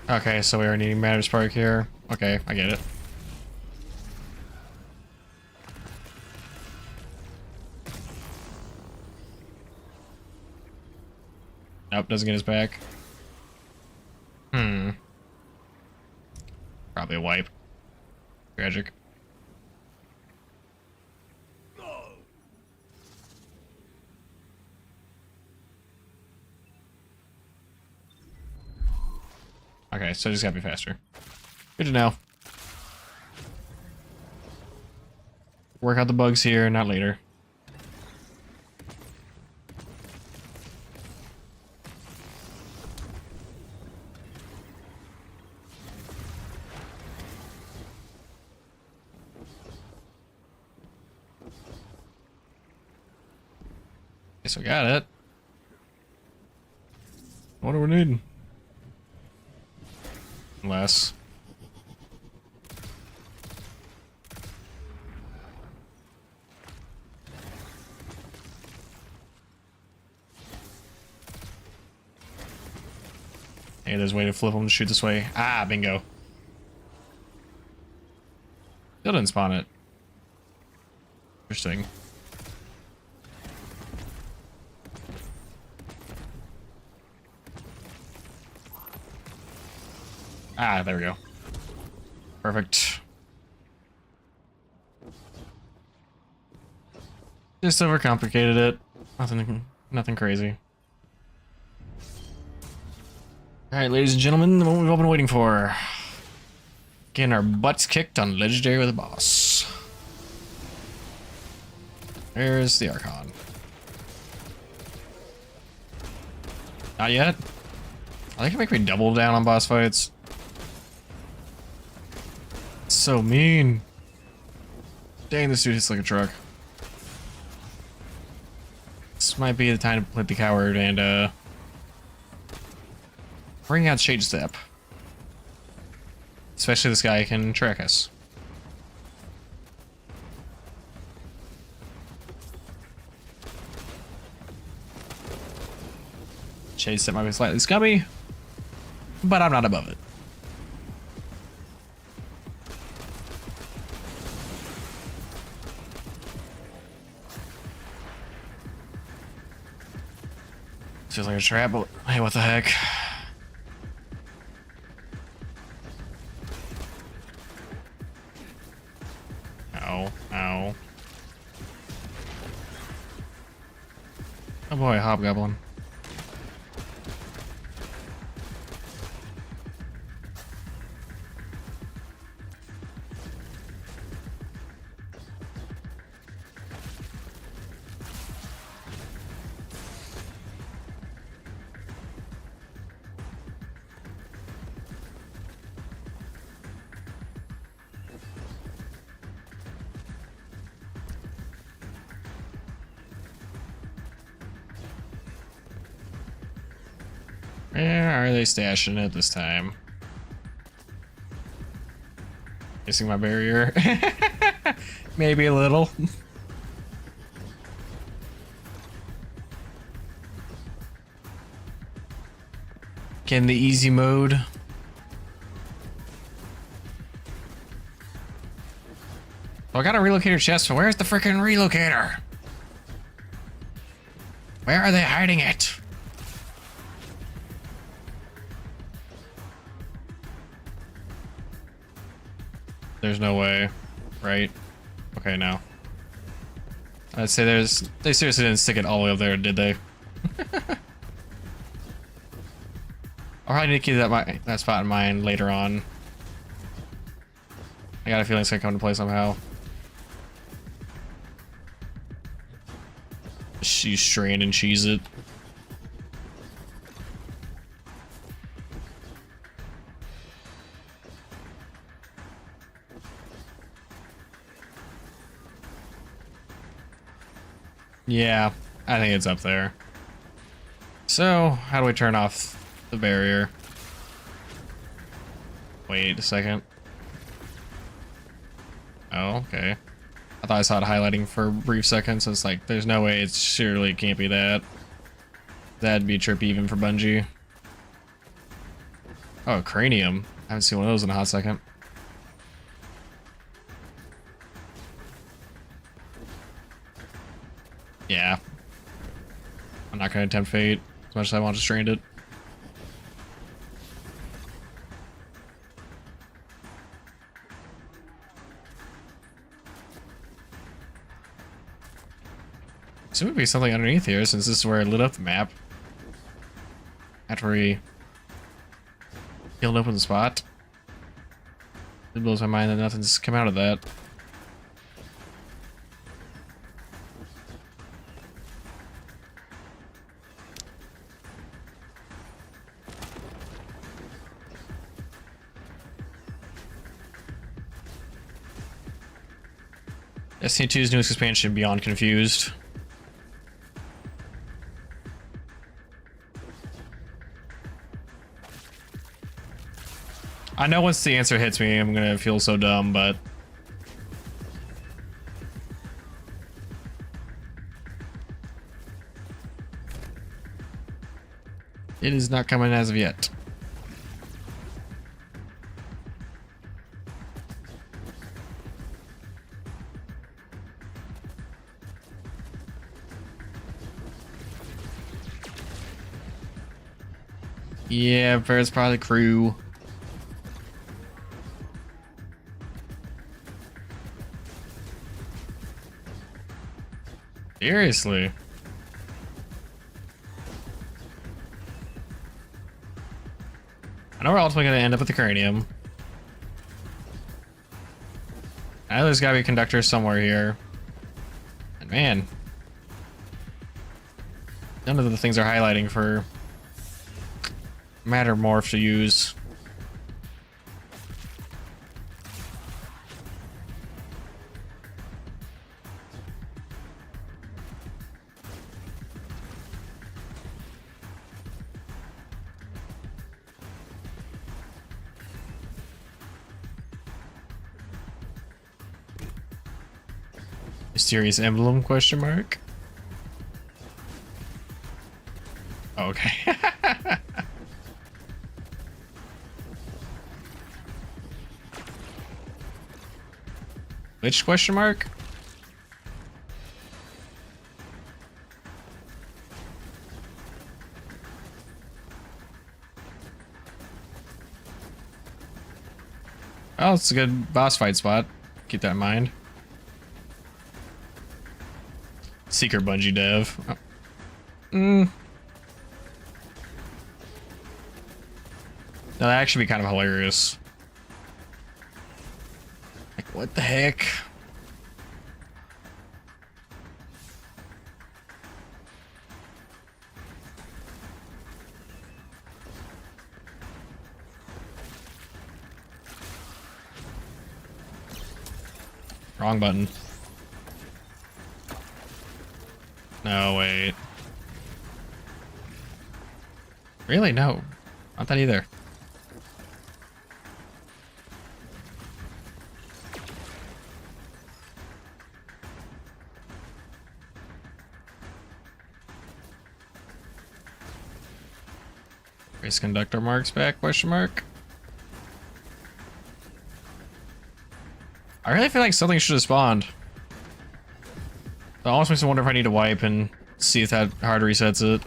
Okay, so we are needing Matter Spark here. Okay, I get it. Nope, doesn't get us back. Probably a wipe. Tragic. Okay, so just gotta be faster. Good to know. Work out the bugs here, not later. Guess we got it. What do we need? Less. Hey, there's a way to flip them to shoot this way. Ah, bingo. Still didn't spawn it. Interesting. Ah, there we go. Perfect. Just overcomplicated it. Nothing crazy. Alright, ladies and gentlemen, the moment we've all been waiting for. Getting our butts kicked on Legendary with a boss. There's the Archon. Not yet? I think it make me double down on boss fights. It's so mean. Dang, this dude hits like a truck. This might be the time to play the coward and bring out Shade Step. Especially this guy can track us. Shade Step might be slightly scummy, but I'm not above it. Feels like a trap, but hey, what the heck? Ow, ow. Oh boy, Hobgoblin. Where are they stashing it this time? Missing my barrier? Maybe a little. Getting the easy mode. Oh, I got a relocator chest, so where's the freaking relocator? Where are they hiding it? There's no way, right? Okay, now. I'd say they seriously didn't stick it all the way up there, did they? I'll probably need to keep that spot in mind later on. I got a feeling it's gonna come into play somehow. You strain and cheese it. Yeah, I think it's up there. So, how do we turn off the barrier? Wait a second. Oh, okay. I thought I saw it highlighting for a brief second, so it's like, there's no way, it surely can't be that. That'd be trippy even for Bungie. Oh, cranium. I haven't seen one of those in a hot second. Yeah. I'm not gonna attempt fate as much as I want to strain it. So it would be something underneath here, since this is where I lit up the map. After we killed open the spot. It blows my mind that nothing's come out of that. Destiny 2's newest expansion, Beyond Confused. I know once the answer hits me, I'm gonna feel so dumb, but... it is not coming as of yet. Yeah, Ferris probably crew. Seriously. I know we're ultimately going to end up with the cranium. I know there's got to be a conductor somewhere here. And man, none of the things are highlighting for matter morph to use. Mysterious emblem, question mark? Oh, okay. Which question mark? Oh, it's a good boss fight spot. Keep that in mind. Secret Bungie dev. Oh. No, that'd actually be kind of hilarious. Like, what the heck? Wrong button. No, wait. Really? No. Not that either. Race conductor marks back, question mark? I really feel like something should have spawned. It almost makes me wonder if I need to wipe and see if that hard resets it.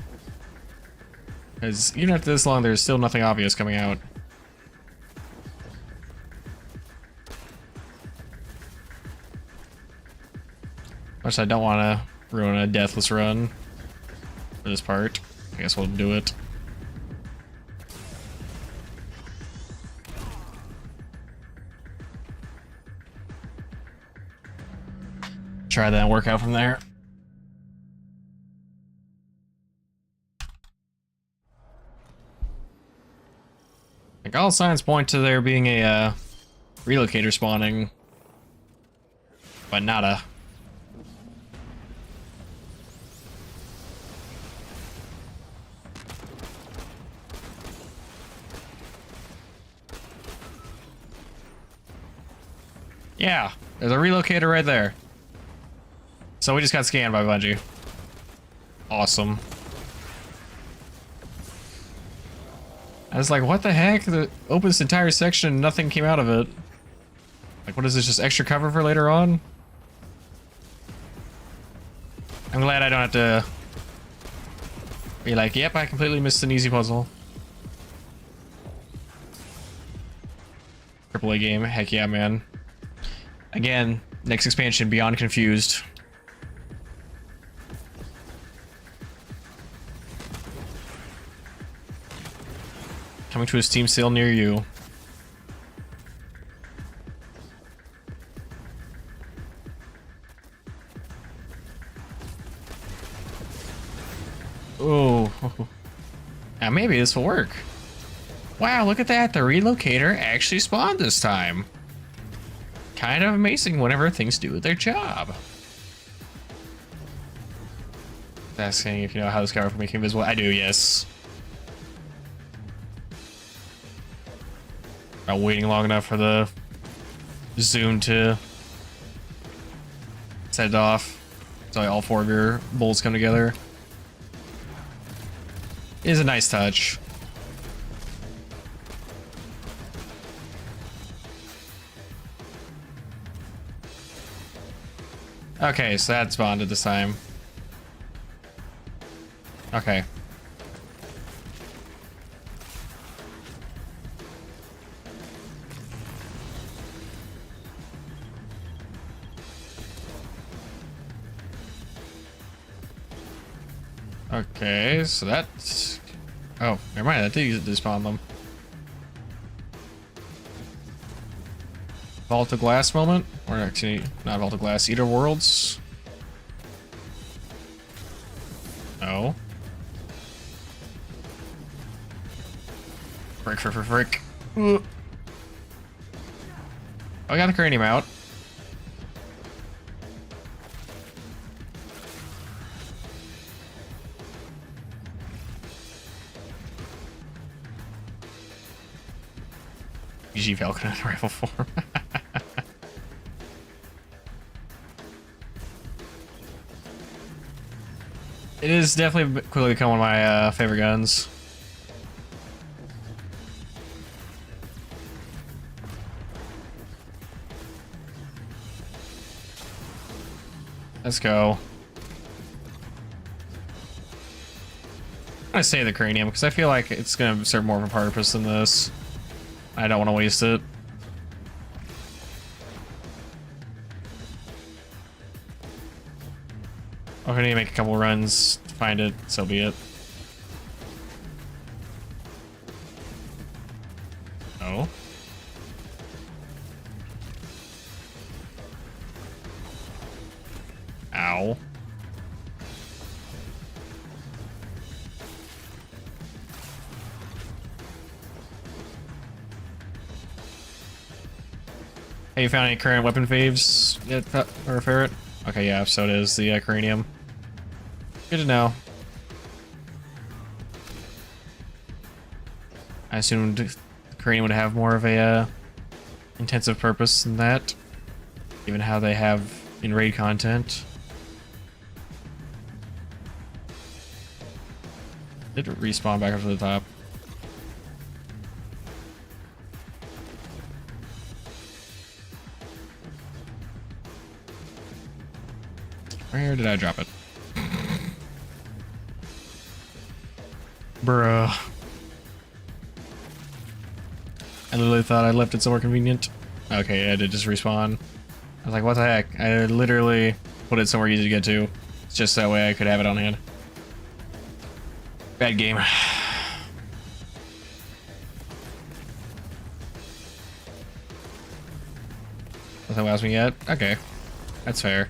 Because even after this long, there's still nothing obvious coming out. Which I don't want to ruin a deathless run for this part. I guess we'll do it. Try that and work out from there. Like, all signs point to there being a relocator spawning, but nada. Yeah, there's a relocator right there. So we just got scanned by Bungie. Awesome. I was like, what the heck? The opened this entire section and nothing came out of it. Like, what is this, just extra cover for later on? I'm glad I don't have to be like, yep, I completely missed an easy puzzle. AAA game, heck yeah, man. Again, next expansion, Beyond Confused. Coming to a Steam sale near you. Oh. Now maybe this will work. Wow, look at that. The relocator actually spawned this time. Kind of amazing whenever things do their job. Asking if you know how this cover for making invisible. I do, yes. Not waiting long enough for the zoom to set it off. So all four of your bolts come together. It is a nice touch. Okay, so that's bonded this time. Okay. Okay, so that's... Oh, never mind, that did despawn them. Vault of Glass moment? Or actually, not Vault of Glass, Eater Worlds? No. Frick. Ooh. I got the cranium out. PG Falcon in rifle form. It is definitely quickly become one of my favorite guns. Let's go. I'm gonna say the cranium because I feel like it's gonna serve more of a purpose than this. I don't want to waste it. If I need to make a couple runs to find it, so be it. Oh. Ow. Have you found any current weapon faves yet, or ferret? Okay, yeah, so it is the cranium. Good to know. I assumed the cranium would have more of a intensive purpose than that, given how they have in raid content. Did it respawn back up to the top? Where did I drop it? Bruh. I literally thought I left it somewhere convenient. Okay, I did just respawn. I was like, what the heck? I literally put it somewhere easy to get to. It's just that way I could have it on hand. Bad game. Nothing allows me yet? Okay. That's fair.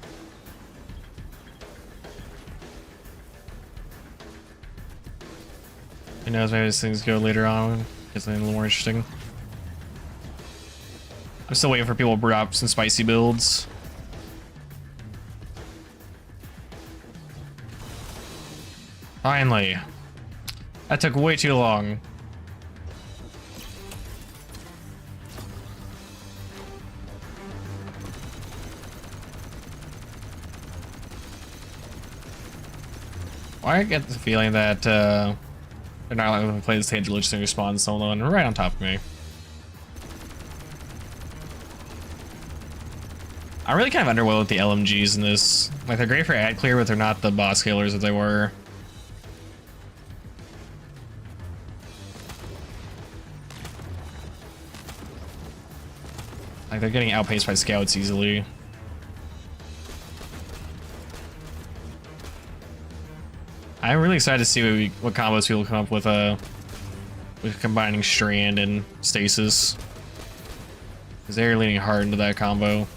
Who knows, maybe these things go later on. Gets something a little more interesting. I'm still waiting for people to drop some spicy builds. Finally. That took way too long. I get the feeling that they're not letting me play this stage literally respawn someone right on top of me. I'm really kind of underwhelmed with the LMGs in this. Like, they're great for ad clear, but they're not the boss killers that they were. Like, they're getting outpaced by scouts easily. I'm really excited to see what combos people come up with with combining Strand and Stasis. Because they're leaning hard into that combo.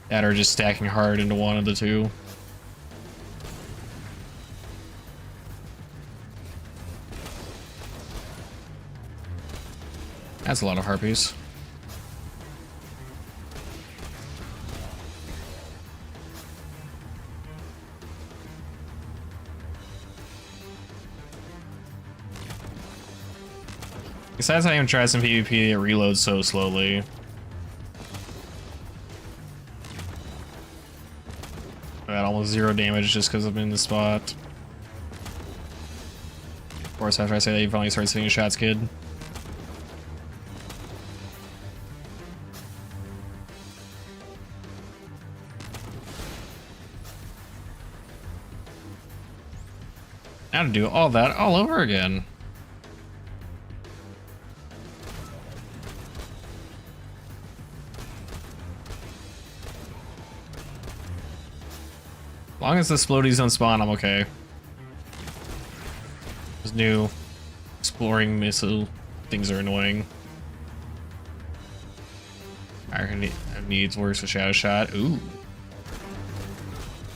That or just stacking hard into one of the two. That's a lot of harpies. Besides, I even tried some PvP, it reloads so slowly. I got almost 0 damage just because I'm in the spot. Of course, after I say that, you finally start seeing shots, kid. Now to do all that all over again. As long as the explodies don't spawn, I'm okay. Those new exploring missile things are annoying. Iron needs worse with Shadow Shot. Ooh.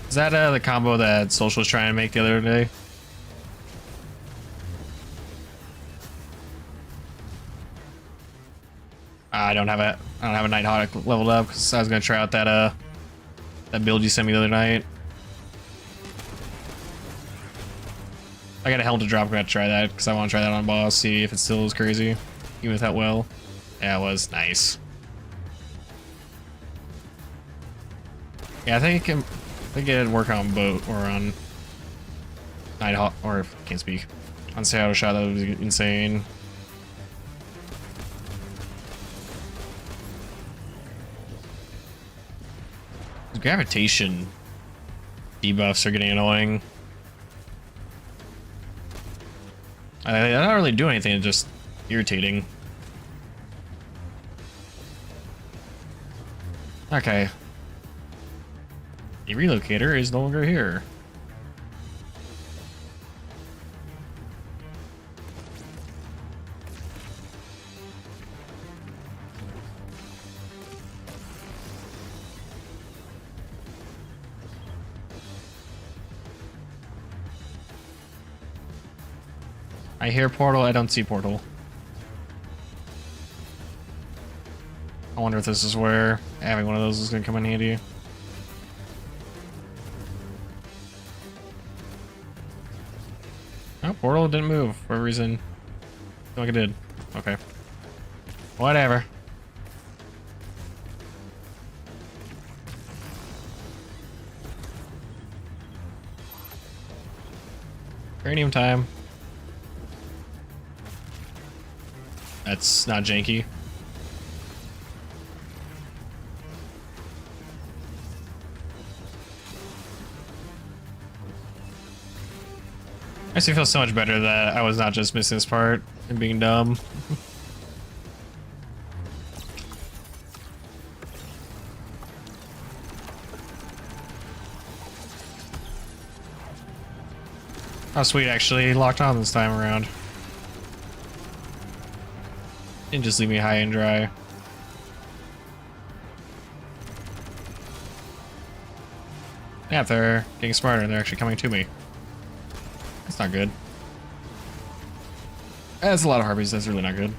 Is that the combo that Social was trying to make the other day? I don't have a Nighthawk leveled up because I was gonna try out that build you sent me the other night. I got a helmet to drop. I'm gonna try that because I want to try that on boss, see if it still is crazy, even with that well. Yeah, it was nice. Yeah, I think it'd work on boat or on Nighthawk, or can't speak on Shadow Shot. That would be insane. The gravitation debuffs are getting annoying. They're not really doing anything, it's just irritating. Okay. The relocator is no longer here. I hear portal, I don't see portal. I wonder if this is where having one of those is going to come in handy. Oh, portal didn't move for a reason. I feel like it did. Okay. Whatever. Cranium time. That's not janky. I actually feel so much better that I was not just missing this part and being dumb. Oh sweet, actually locked on this time around. Didn't just leave me high and dry. Yeah, if they're getting smarter, they're actually coming to me. That's not good. That's a lot of harpies, that's really not good.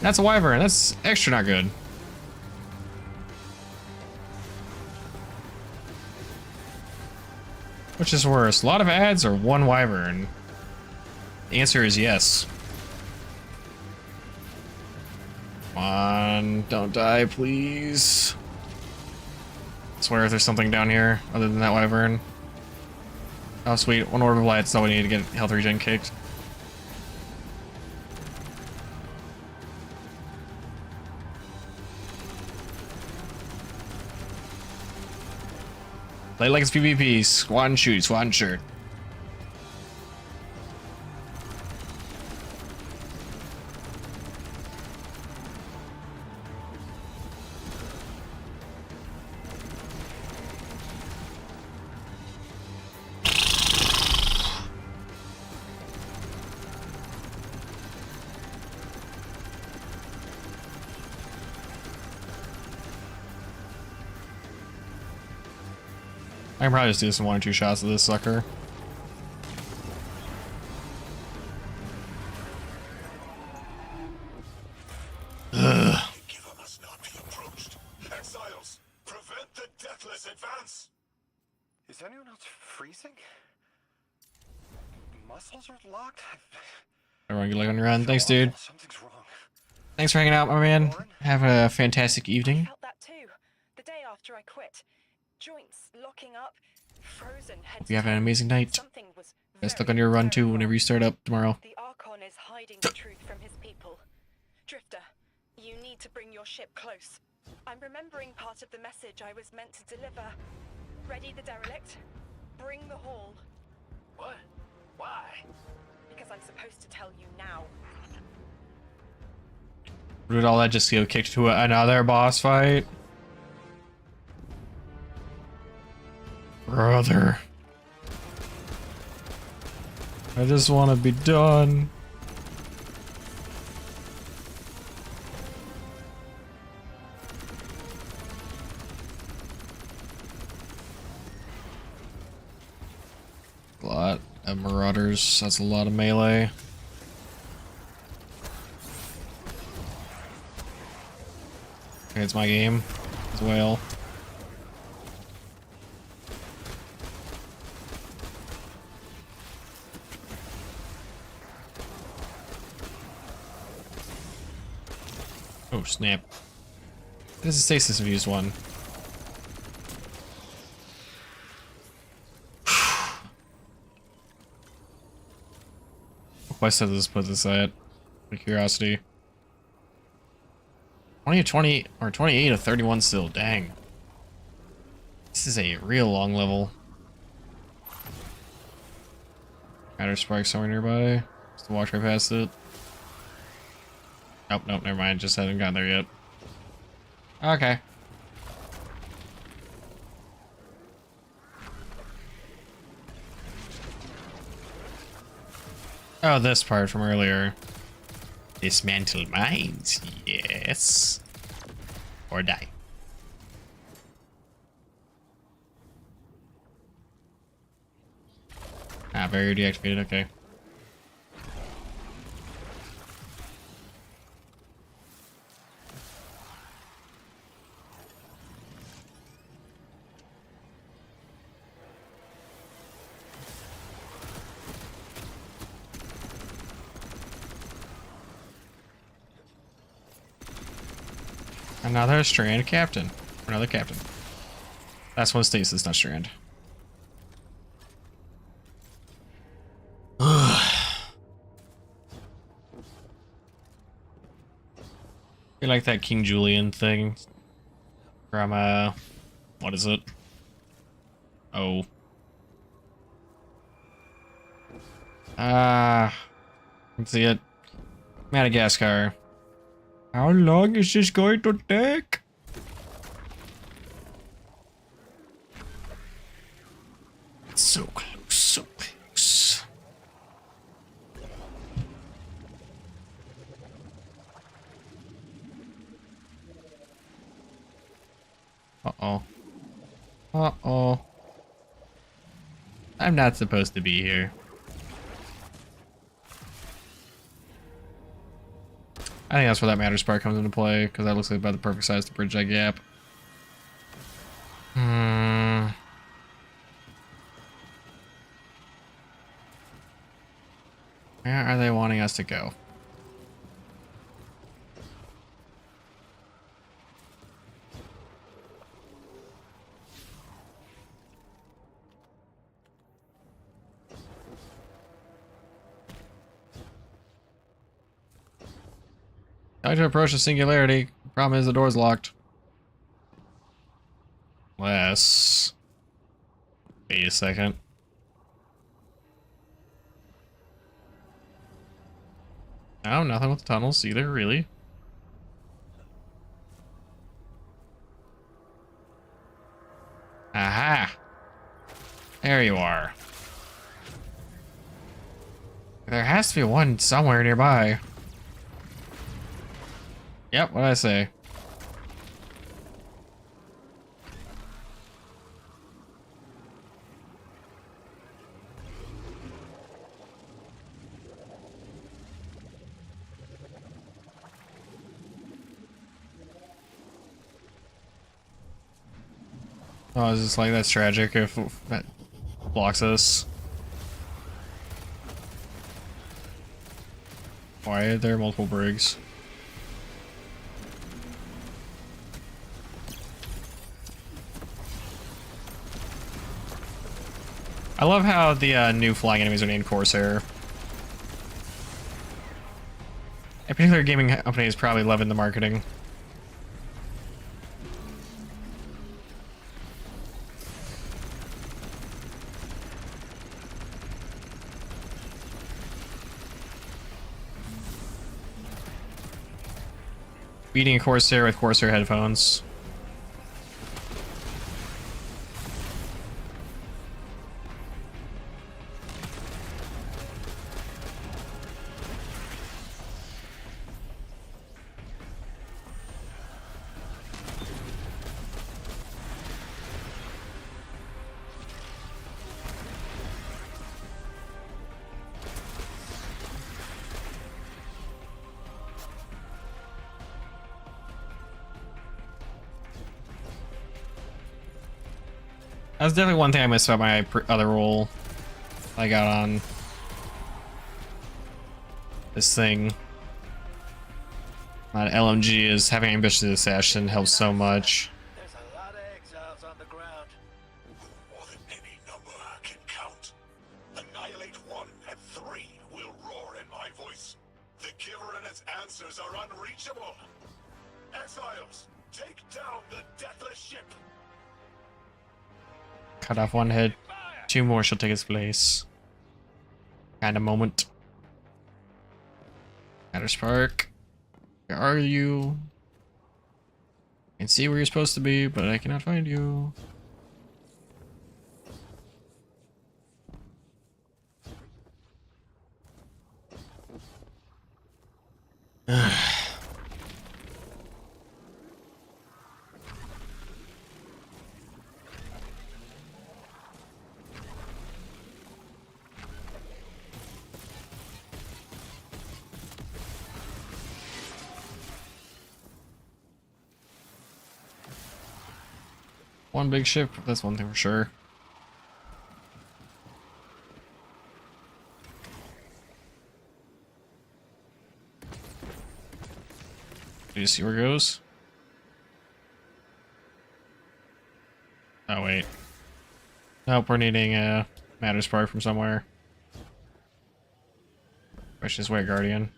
That's a wyvern, that's extra not good. Which is worse, a lot of ads or one wyvern? The answer is yes. Come on, don't die, please. I swear if there's something down here other than that wyvern. Oh sweet, one orb of light, so we need to get health regen kicked. Play like it's PvP, squad and shoot, squad and shirt. I can probably just do this in 1 or 2 shots of this sucker. Ugh. Giver must not be approached. Exiles, prevent the deathless advance. Is anyone else freezing? Muscles are locked? Everyone get like on your run. Thanks, dude. Something's wrong. Thanks for hanging out, my man. Have a fantastic evening. I felt that too. The day after I quit. Joints locking up, frozen head. Hope you have an amazing night. Something was Best luck on your run too whenever you start up tomorrow. The Archon is hiding the truth from his people. Drifter, you need to bring your ship close. I'm remembering part of the message I was meant to deliver. Ready the derelict. Bring the haul. What? Why? Because I'm supposed to tell you now. Did all that just get kicked to another boss fight? Brother. I just want to be done. A lot of marauders. That's a lot of melee. Okay, it's my game as well. Oh snap. This is stasis infused one. What quest does this put this at? For curiosity. 20 of 20 or 28 of 31 still, dang. This is a real long level. Counter spark somewhere nearby. Just to walk right past it. Nope, nope, never mind. Just haven't gotten there yet. Okay. Oh, this part from earlier. Dismantle mines, yes. Or die. Ah, barrier deactivated, okay. Another strand captain. Another captain. That's one stasis, not strand. You like that King Julian thing from what is it? Oh. Let's see it. Madagascar. How long is this going to take? So close, so close. Uh-oh. Uh-oh. I'm not supposed to be here. I think that's where that matter spark comes into play, because that looks like about the perfect size to bridge that gap. Where are they wanting us to go? Trying to approach the singularity. Problem is the door's locked. Wait a second. No, nothing with the tunnels either, really. Aha! There you are. There has to be one somewhere nearby. Yep, what'd I say? Oh, it's just like, that's tragic if that blocks us. Why are there multiple brigs? I love how the new flying enemies are named Corsair. A particular gaming company is probably loving the marketing. Beating a Corsair with Corsair headphones. That's definitely one thing I missed about my other role I got on this thing. LMG is having ambitious assassin helps so much. There's a lot of exiles on the ground. More than any number I can count. Annihilate one and three will roar in my voice. The giver and its answers are unreachable. Exiles, take down the deathless ship. Cut off one head. Two more shall take its place. Kind of moment. Matter Spark. Where are you? I can see where you're supposed to be, but I cannot find you. One big ship, that's one thing for sure. Do you see where it goes? Oh wait. Nope, we're needing a Matter Spark from somewhere. Which is way, Guardian.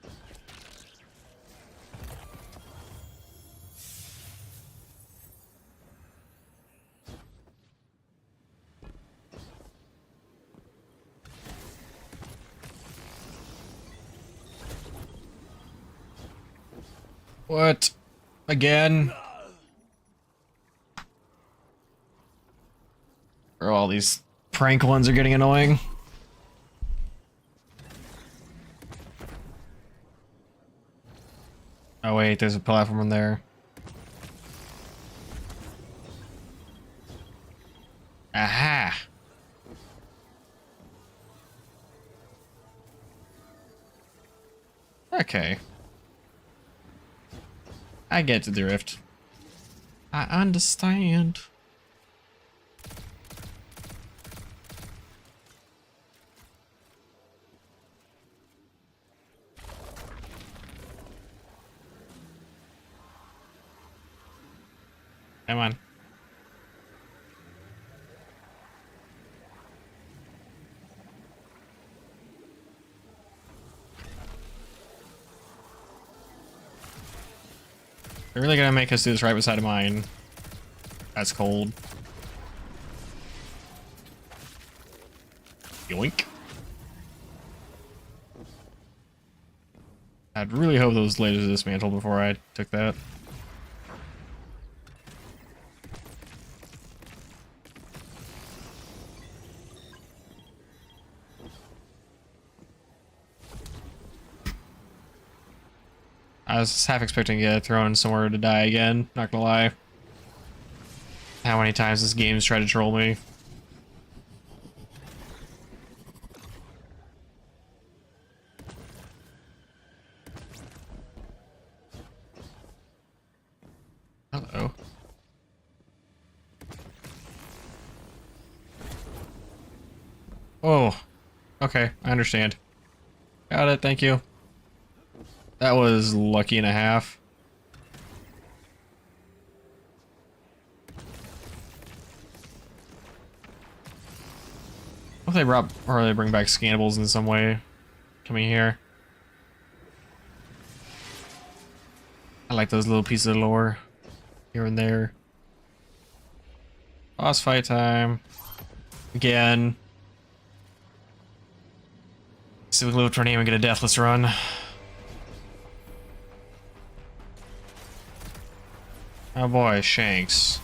What? Again? Or all these prank ones are getting annoying. Oh wait, there's a platform in there. Aha! Okay. I get the drift. I understand. Come on. They're really gonna make us do this right beside of mine. That's cold. Yoink. I'd really hope those lasers dismantled before I took that. I was half expecting to get thrown somewhere to die again, not gonna lie. How many times this game's tried to troll me. Hello. Oh, okay, I understand. Got it, thank you. That was lucky and a half. What if they brought, or they bring back scannables in some way? Coming here. I like those little pieces of lore here and there. Boss fight time. Again. See if we can live tornado and get a deathless run. Oh boy, Shanks.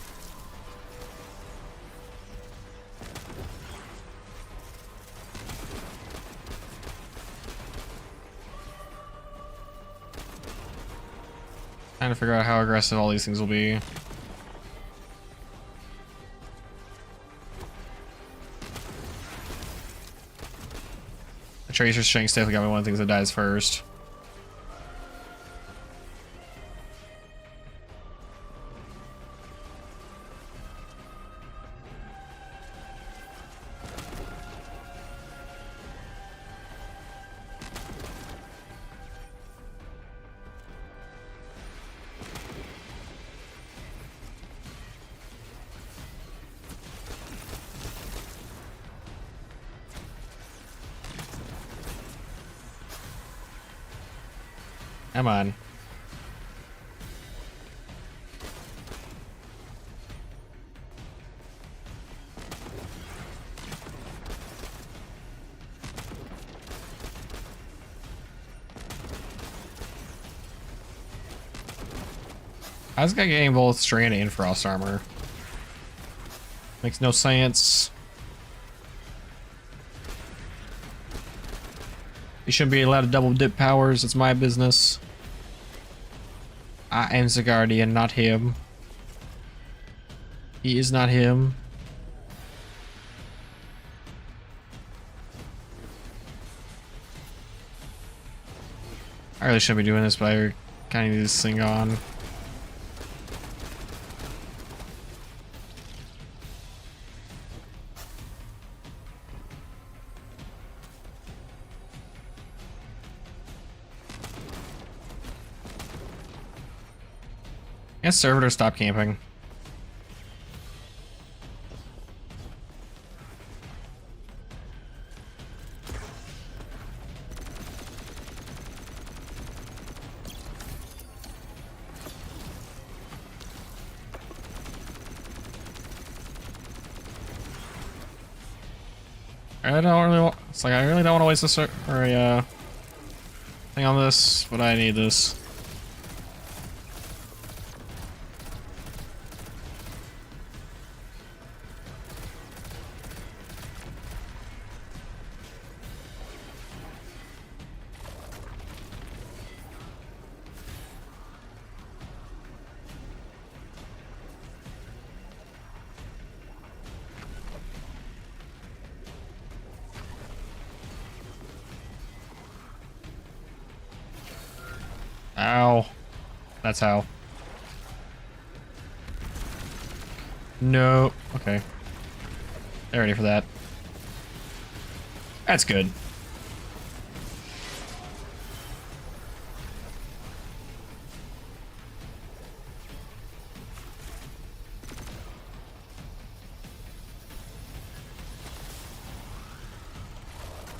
Trying to figure out how aggressive all these things will be. The Tracer's Shanks definitely got me one of the things that dies first. Come on. How's this guy getting both strand and frost armor? Makes no sense. You shouldn't be allowed to double dip powers, it's my business. I am the Guardian, not him. He is not him. I really shouldn't be doing this, but I kind of need this thing on. Yes, servitor, stop camping. I don't really want, it's like I really don't want to waste this thing on this, but I need this. Ow. That's how. No. Okay. They're ready for that. That's good.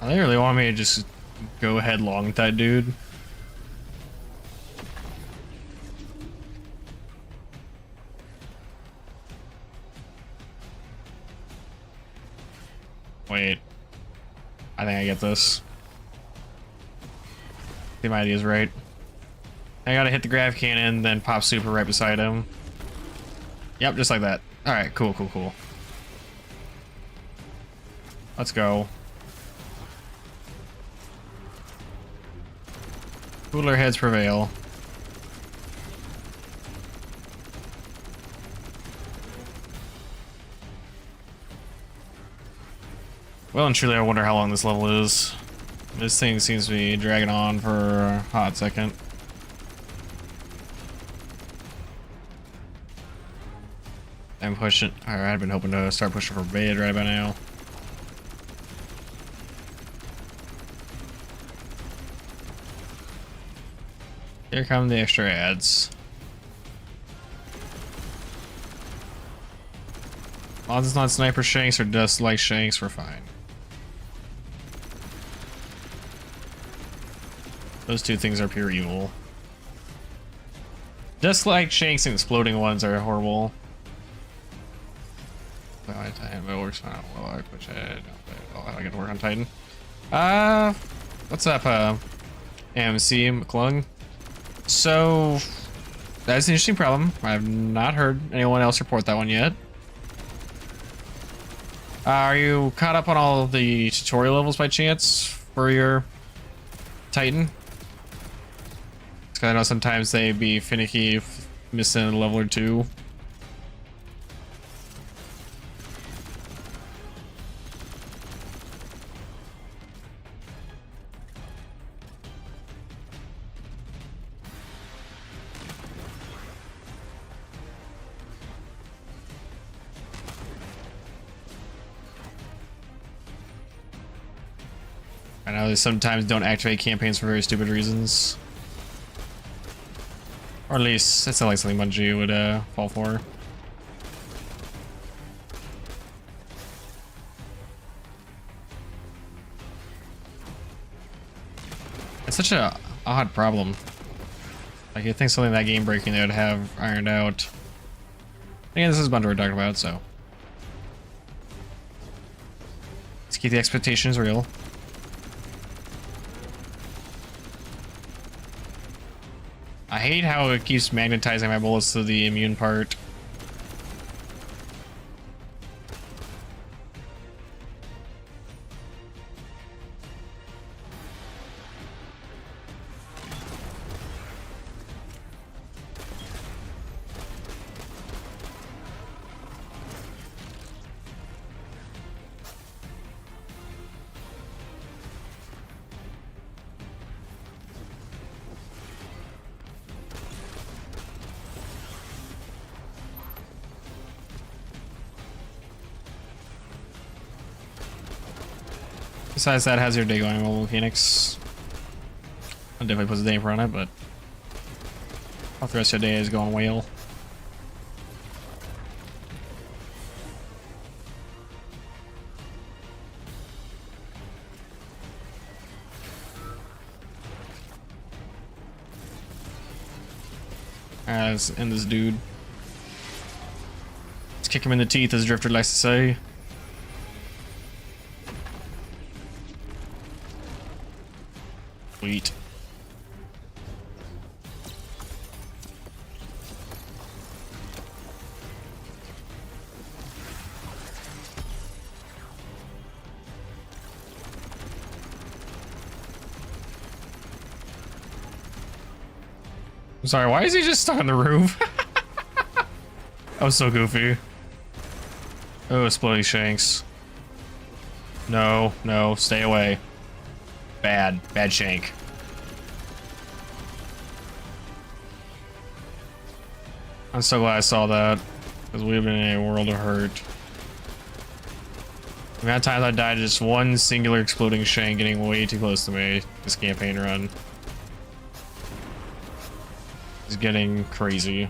They really want me to just go headlong with that dude. Wait. I think I get this. I think my idea is right. I gotta hit the grav cannon, then pop super right beside him. Yep, just like that. Alright, cool, cool, cool. Let's go. Cooler heads prevail. Well and truly, I wonder how long this level is. This thing seems to be dragging on for a hot second. I'm pushing. Alright, I've been hoping to start pushing for bed right by now. Here come the extra ads. As long as it's not sniper shanks or dust like shanks, we're fine. Those two things are pure evil. Dust like shanks and exploding ones are horrible. Well, it works fine. Well, I push it. I gotta work on Titan. What's up, AMC McClung? So, that's an interesting problem. I've not heard anyone else report that one yet. Are you caught up on all of the tutorial levels by chance for your Titan? Because I know sometimes they be finicky missing a level or two. I know they sometimes don't activate campaigns for very stupid reasons. Or at least, that's not like something Bungie would fall for. It's such a odd problem. Like, you'd think something that game breaking they would have ironed out. Again, this is Bungie we're talking about, so. Let's keep the expectations real. I hate how it keeps magnetizing my bullets to the immune part. Besides that, how's your day going, Mobile Phoenix? I'll definitely put a damper on it, but I hope the rest of your day is going well. Alright, let's end this dude. Let's kick him in the teeth, as Drifter likes to say. Sweet. I'm sorry, why is he just stuck on the roof? That was so goofy. Oh, exploding shanks. No, no, stay away. Bad shank. I'm so glad I saw that, because we've been in a world of hurt. The amount of times I died to just one singular exploding shank getting way too close to me this campaign run. It's getting crazy.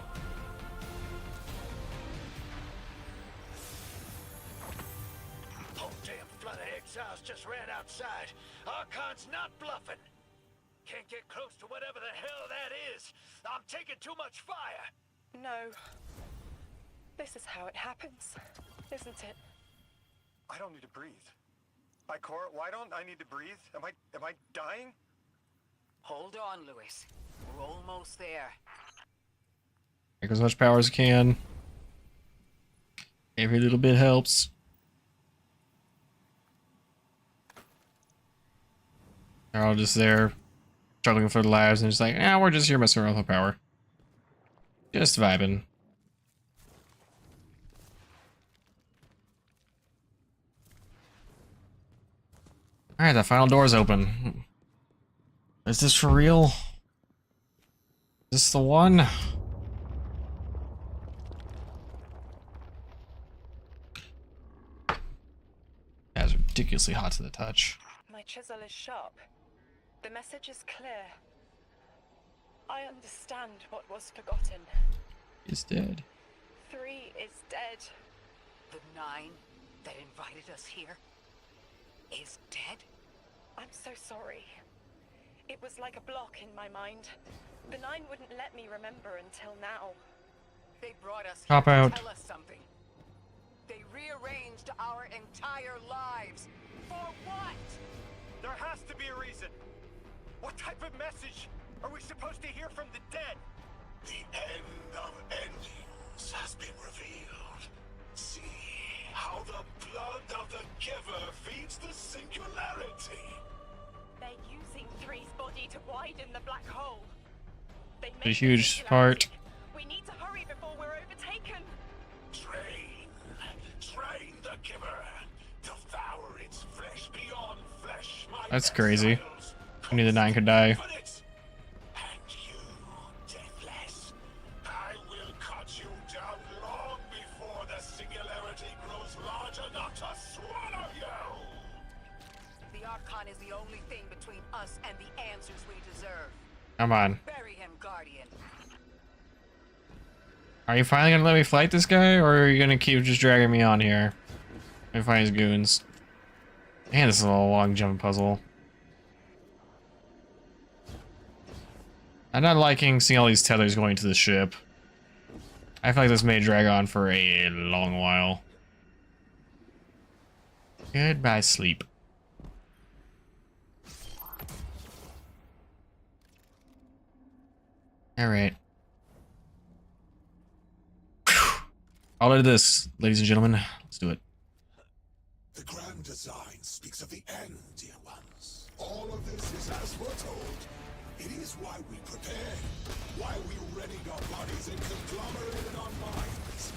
Whole damn flood of exiles just ran outside. Archon's not bluffing. Can't get close to whatever the hell that is. I'm taking too much fire. No. This is how it happens, isn't it? I don't need to breathe. Ikora, why don't I need to breathe? Am I dying? Hold on, Lewis. We're almost there. Take as much power as you can. Every little bit helps. They're all just there, struggling for their lives, and just like, we're just here messing around with power. Just vibing. Alright, the final door's open. Is this for real? Is this the one? That's ridiculously hot to the touch. My chisel is sharp. The message is clear. I understand what was forgotten. He's dead. 3 is dead. The 9 that invited us here is dead? I'm so sorry. It was like a block in my mind. The 9 wouldn't let me remember until now. They brought us Hop here out. to tell us something. They rearranged our entire lives. For what? There has to be a reason. What type of message are we supposed to hear from the dead? The end of endings has been revealed. See how the blood of the giver feeds the singularity. They're using 3's body to widen the black hole. They A huge part. We need to hurry before we're overtaken. Train the giver. Devour its flesh beyond flesh. That's crazy. I knew the 9 could die. And you, deathless, I will cut you down long before the singularity grows large enough to swallow you. The Archon is the only thing between us and the answers we deserve. Come on. Bury him, Guardian. Are you finally gonna let me fight this guy, or are you gonna keep just dragging me on here and find his goons? Man, this is a long jump puzzle. I'm not liking seeing all these tethers going to the ship. I feel like this may drag on for a long while. Goodbye, sleep. Alright. All of this, ladies and gentlemen. Let's do it. The grand design speaks of the end, dear ones. All of this is as foretold. It is why we prepared, why we readied our bodies and conglomerated our minds.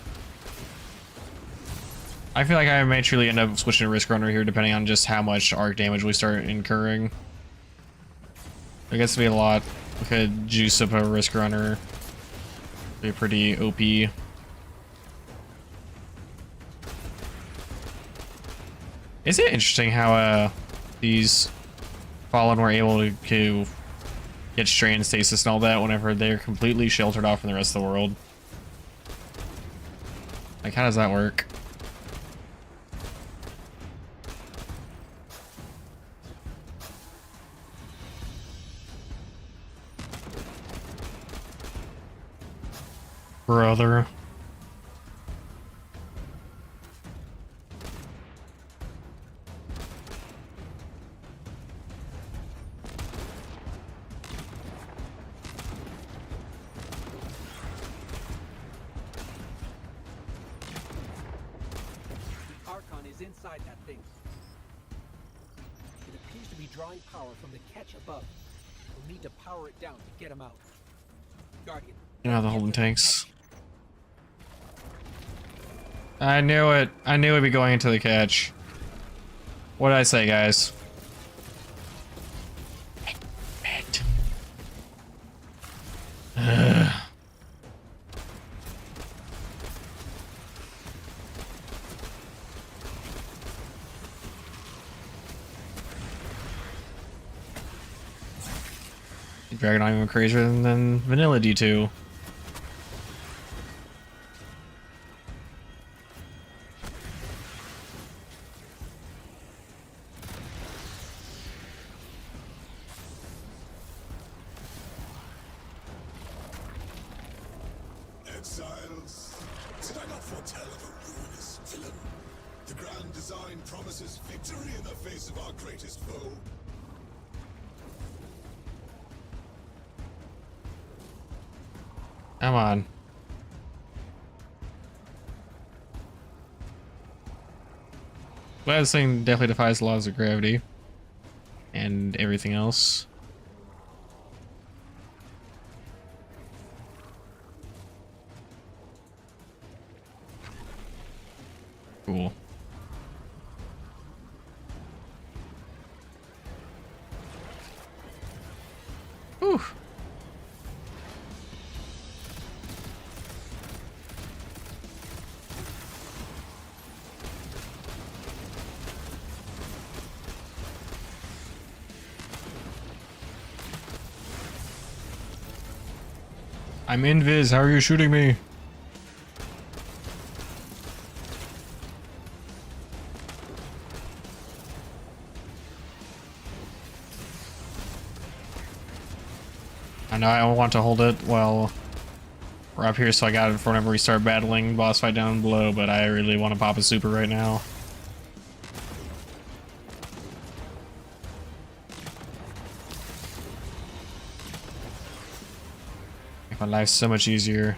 I feel like I may truly end up switching to Risk Runner here, depending on just how much arc damage we start incurring. It gets to be a lot. We could juice up a Risk Runner. Be pretty OP. Is it interesting how these Fallen were able to get strain stasis and all that whenever they're completely sheltered off from the rest of the world? Like, how does that work? Brother. The Archon is inside that thing. It appears to be drawing power from the catch above. We'll need to power it down to get him out. Guardian. You know the holding tanks. I knew it. I knew it'd be going into the catch. What did I say, guys? Dragon on even crazier than vanilla D2. Exiles, did I not foretell of a ruinous villain? The grand design promises victory in the face of our greatest foe. Come on. Well, this thing definitely defies the laws of gravity. And everything else. Cool. Whew. I'm invis, how are you shooting me? I know I want to hold it while we're up here, so I got it for whenever we start battling boss fight down below, but I really want to pop a super right now. Make my life so much easier.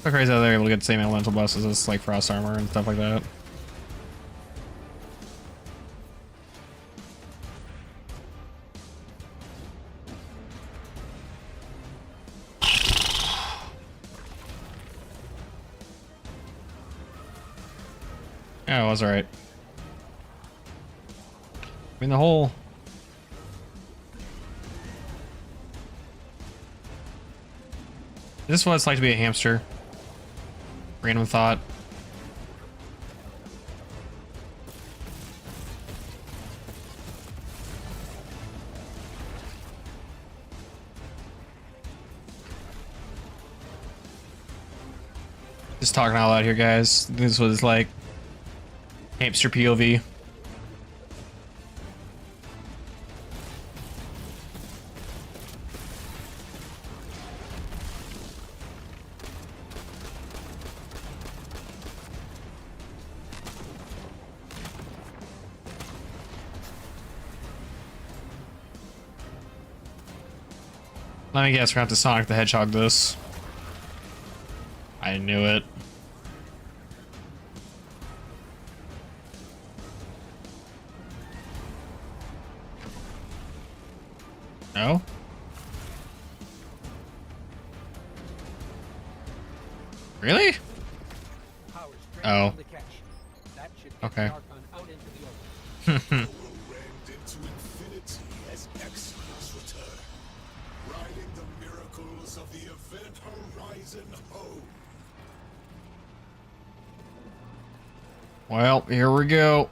So crazy how they're able to get the same elemental buffs as like frost armor and stuff like that. Yeah, it was alright. I mean, the whole... Is this what it's like to be a hamster? Random thought. Just talking out loud here, guys. This was like hamster POV. Let me guess, we're gonna have to Sonic the Hedgehog this. I knew it. No? Really? Oh. Okay. Well, here we go.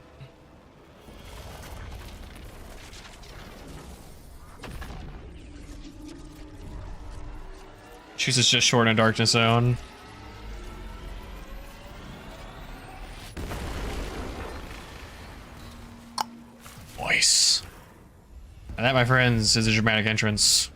Jesus just short in a darkness zone. Voice. And that, my friends, is a dramatic entrance.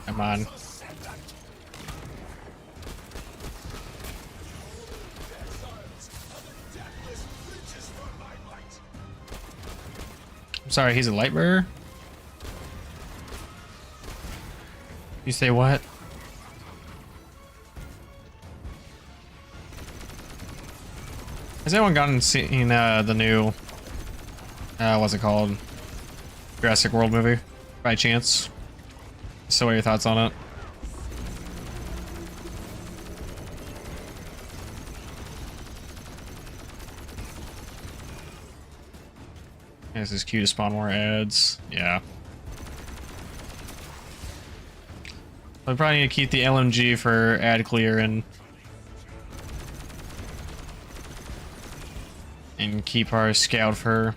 Come on. I'm sorry, he's a light bearer? You say what? Has anyone gotten seen the new what's it called? Jurassic World movie by chance? So what are your thoughts on it? This is cute to spawn more ads. Yeah. I probably need to keep the LMG for ad clear and keep our scout for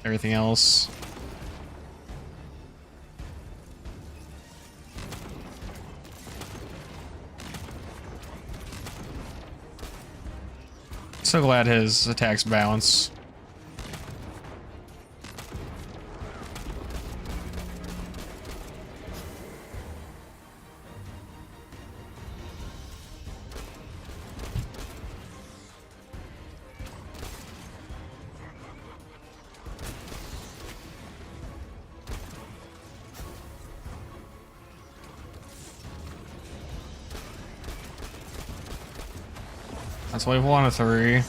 everything else. So glad his attacks balance. That's wave 1 of 3.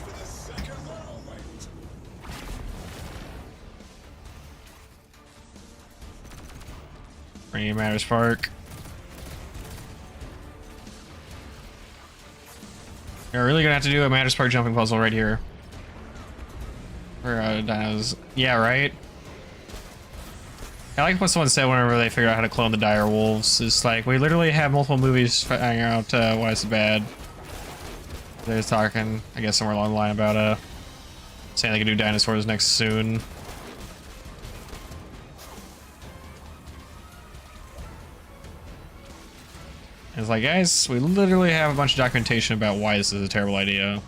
Bring Matter Spark. You're really gonna have to do a Matter Spark jumping puzzle right here. For dinos. Yeah, right? I like what someone said whenever they figured out how to clone the dire wolves. It's like, we literally have multiple movies figuring out why it's bad. They're talking, I guess, somewhere along the line about saying they can do dinosaurs next soon. It's like, guys, we literally have a bunch of documentation about why this is a terrible idea.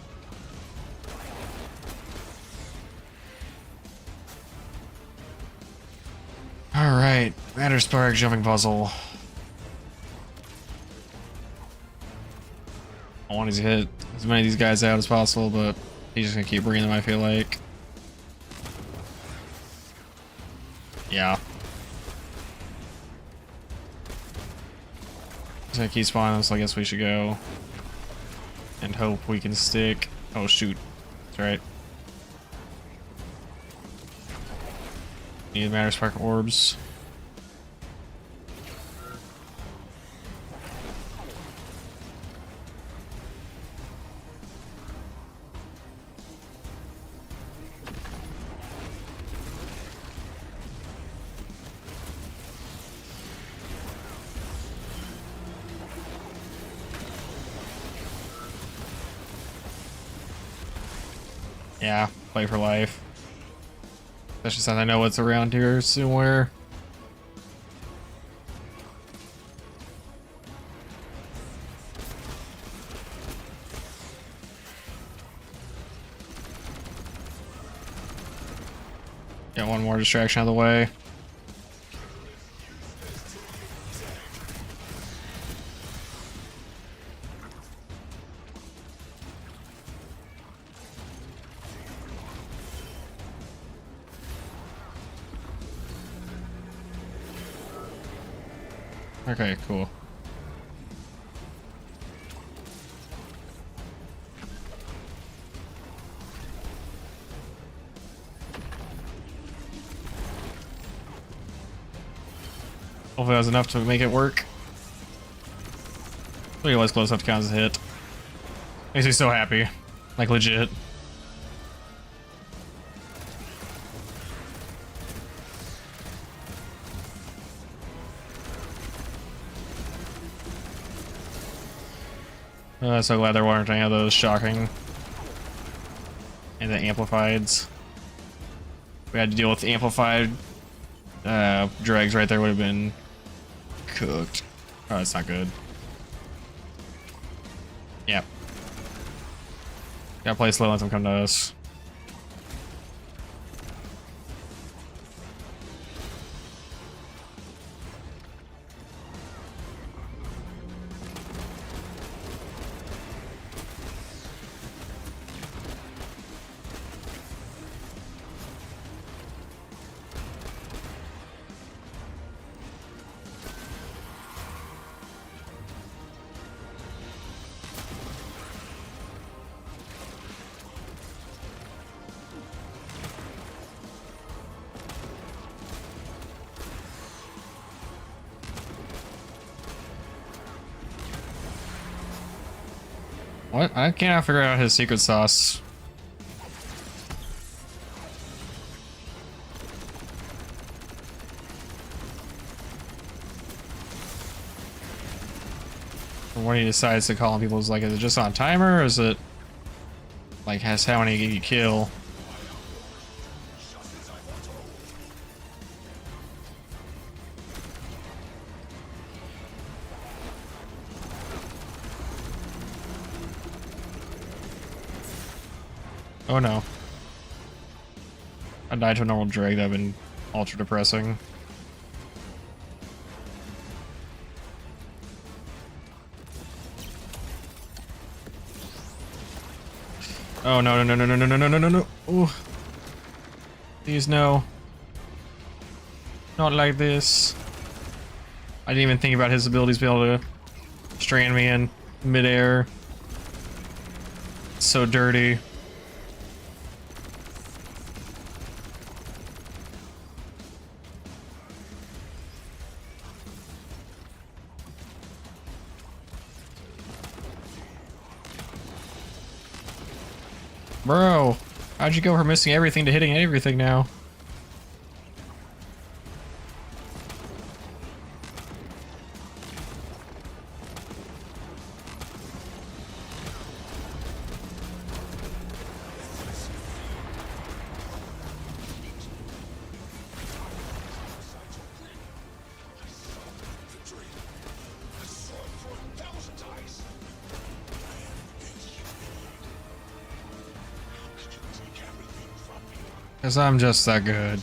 Alright, Matter Spark jumping puzzle. I want to hit as many of these guys out as possible, but he's just gonna keep bringing them, I feel like. Yeah. He's gonna keep spawning them, so I guess we should go. And hope we can stick. Oh shoot. That's right. Need Matter Spark orbs. Yeah, play for life. Especially since I know what's around here somewhere. Get one more distraction out of the way. Okay, cool. Hopefully that was enough to make it work. Look at what's close enough to count as a hit. Makes me so happy. Like, legit. I'm so glad there weren't any of those shocking and the amplifieds. We had to deal with the amplified dregs right there, would have been cooked. Oh, that's not good. Yep. Gotta play slow, let them come to us. What? I cannot figure out his secret sauce. Or when he decides to call on people, is like, is it just on timer, or is it like has how many you kill? Oh no. I died to a normal drag, that would have been ultra depressing. Oh no no no no no no no no no no. Ooh. Please no. Not like this. I didn't even think about his abilities to be able to strand me in midair. so dirty. Bro, how'd you go from missing everything to hitting everything now? Cause I'm just that good.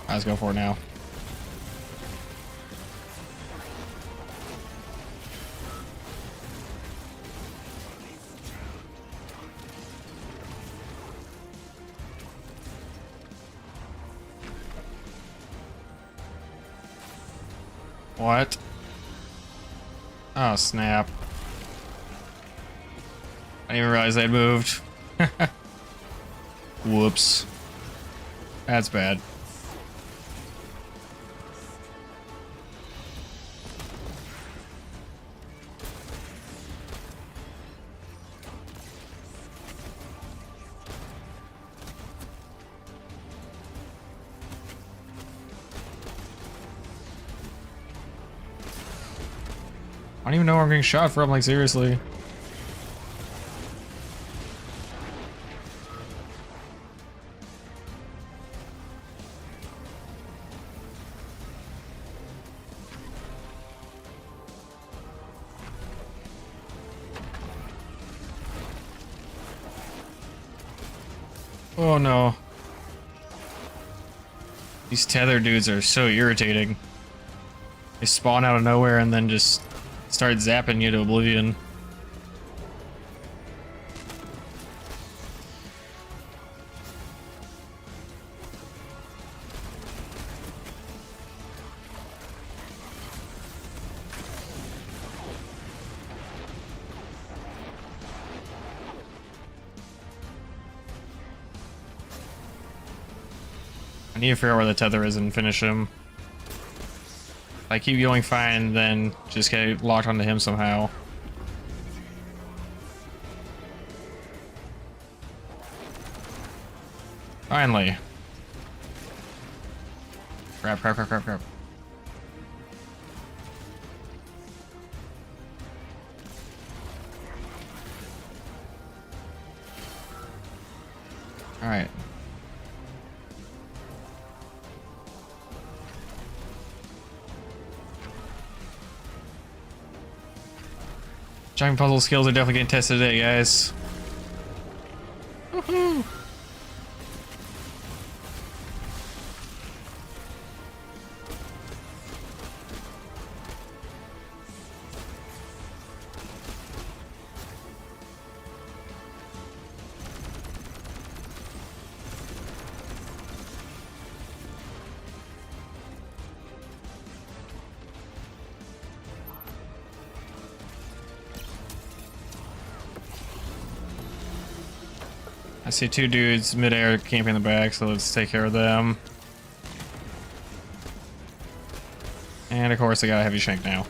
Let's go for it now. What? Oh, snap. I didn't even realize they'd moved. Whoops. That's bad. I don't even know where I'm getting shot from, like, seriously. Oh no. These tether dudes are so irritating. They spawn out of nowhere and then just start zapping you to oblivion. I need to figure out where the tether is and finish him. If I keep going fine, then just get locked onto him somehow. Finally. Crap, crap, crap, crap, crap. Alright. Giant puzzle skills are definitely getting tested today, guys. Woohoo! I see two dudes mid-air camping in the back, so let's take care of them. And of course I got a heavy shank now.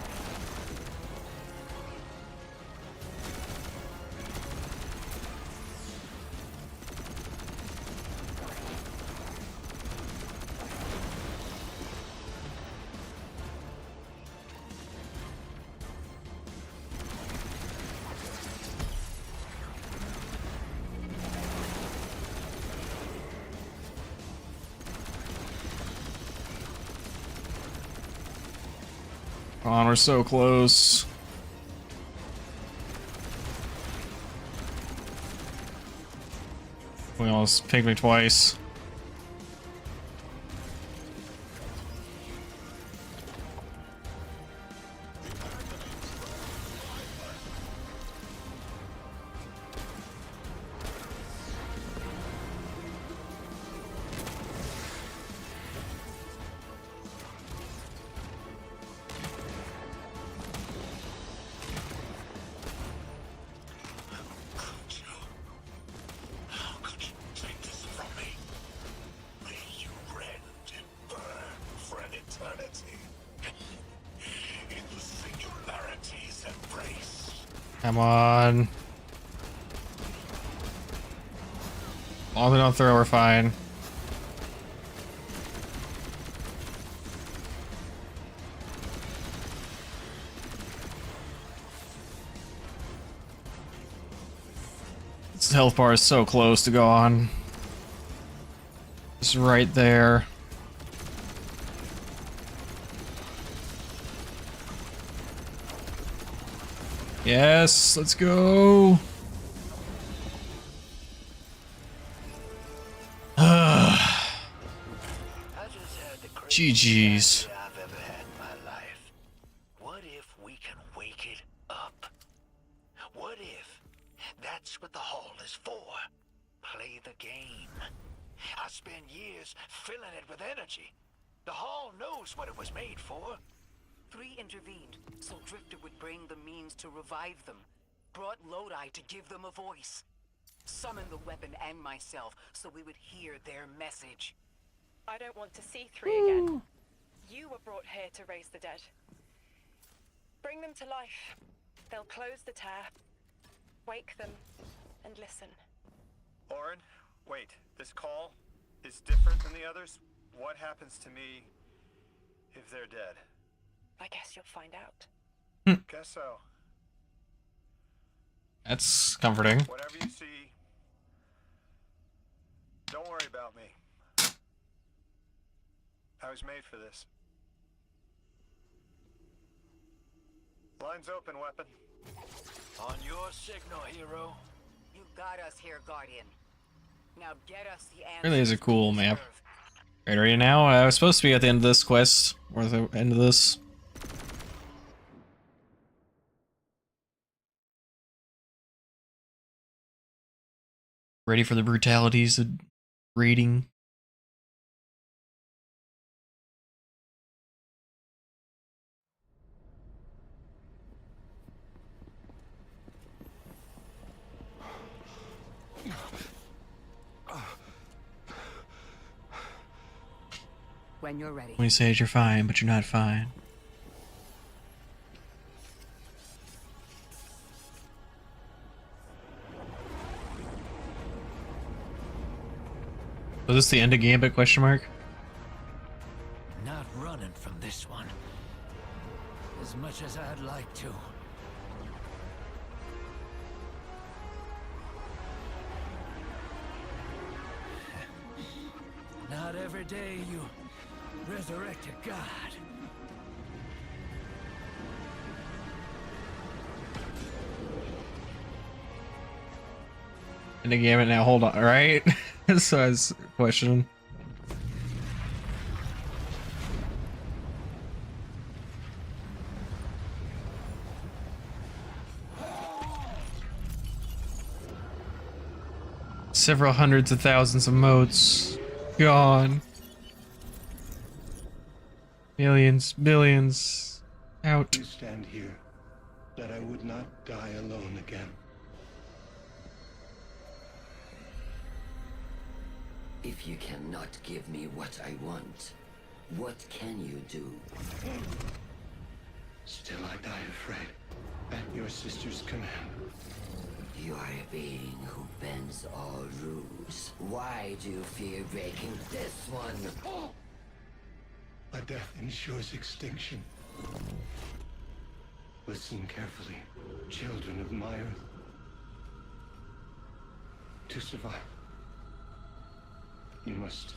Come on, we're so close. We almost pinged me twice. Come on. As long as we don't throw, we're fine. This health bar is so close to go on. It's right there. Yes, let's go. GG's. I've ever had in my life. What if we can wake it up? What if that's what the hall is for? Play the game. I spent years filling it with energy. The hall knows what it was made for. 3 intervened, so Drifter would bring the means to revive them. Brought Lodi to give them a voice. Summoned the weapon and myself, so we would hear their message. I don't want to see 3 again. You were brought here to raise the dead. Bring them to life. They'll close the tear, wake them, and listen. Orin, wait. This call is different than the others? What happens to me if they're dead? I guess you'll find out. Guess so. That's comforting. Whatever you see, don't worry about me. I was made for this. Line's open, weapon. On your signal, hero. You got us here, Guardian. Now get us the answer. Really is a cool map. Right, ready now? I was supposed to be at the end of this quest, or the end of this. Ready for the brutalities of raiding. When you're ready. When you say you're fine, but you're not fine. Was this the end of Gambit, question mark? Not running from this one. As much as I'd like to. Not every day you resurrect a god. End of Gambit now, hold on, right? So I was questioning. Several hundreds of thousands of motes gone. Millions, billions out. You stand here, that I would not die alone again. If you cannot give me what I want, what can you do? Still I die afraid, at your sister's command. You are a being who bends all rules. Why do you fear breaking this one? A death ensures extinction. Listen carefully, children of my earth. To survive, you must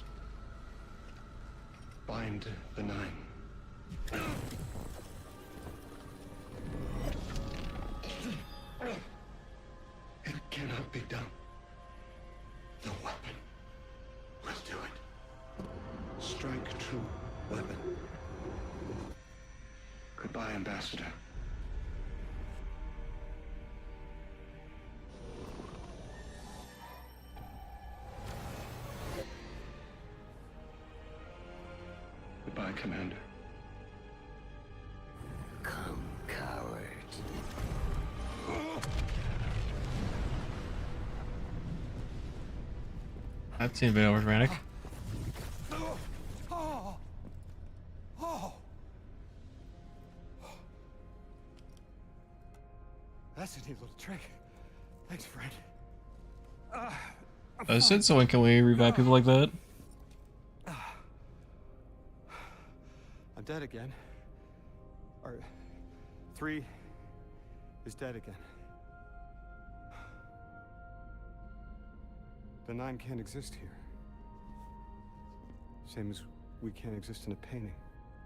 bind the Nine. It cannot be done. The weapon will do it. Strike true, weapon. Goodbye, Ambassador. Goodbye, Commander. Come, coward. That seemed a bit overdramatic. That's a neat little trick. Thanks, friend. I said so. When can we revive people like that? I'm dead again. Or 3 is dead again. The 9 can't exist here. Same as we can't exist in a painting.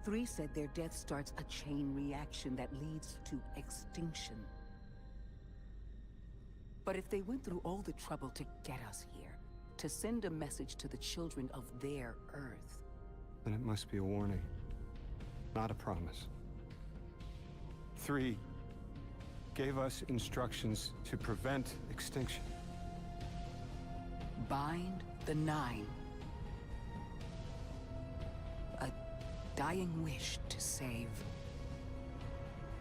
3 said their death starts a chain reaction that leads to extinction. But if they went through all the trouble to get us here, to send a message to the children of their Earth, then it must be a warning, not a promise. 3 gave us instructions to prevent extinction. bind the 9. A dying wish to save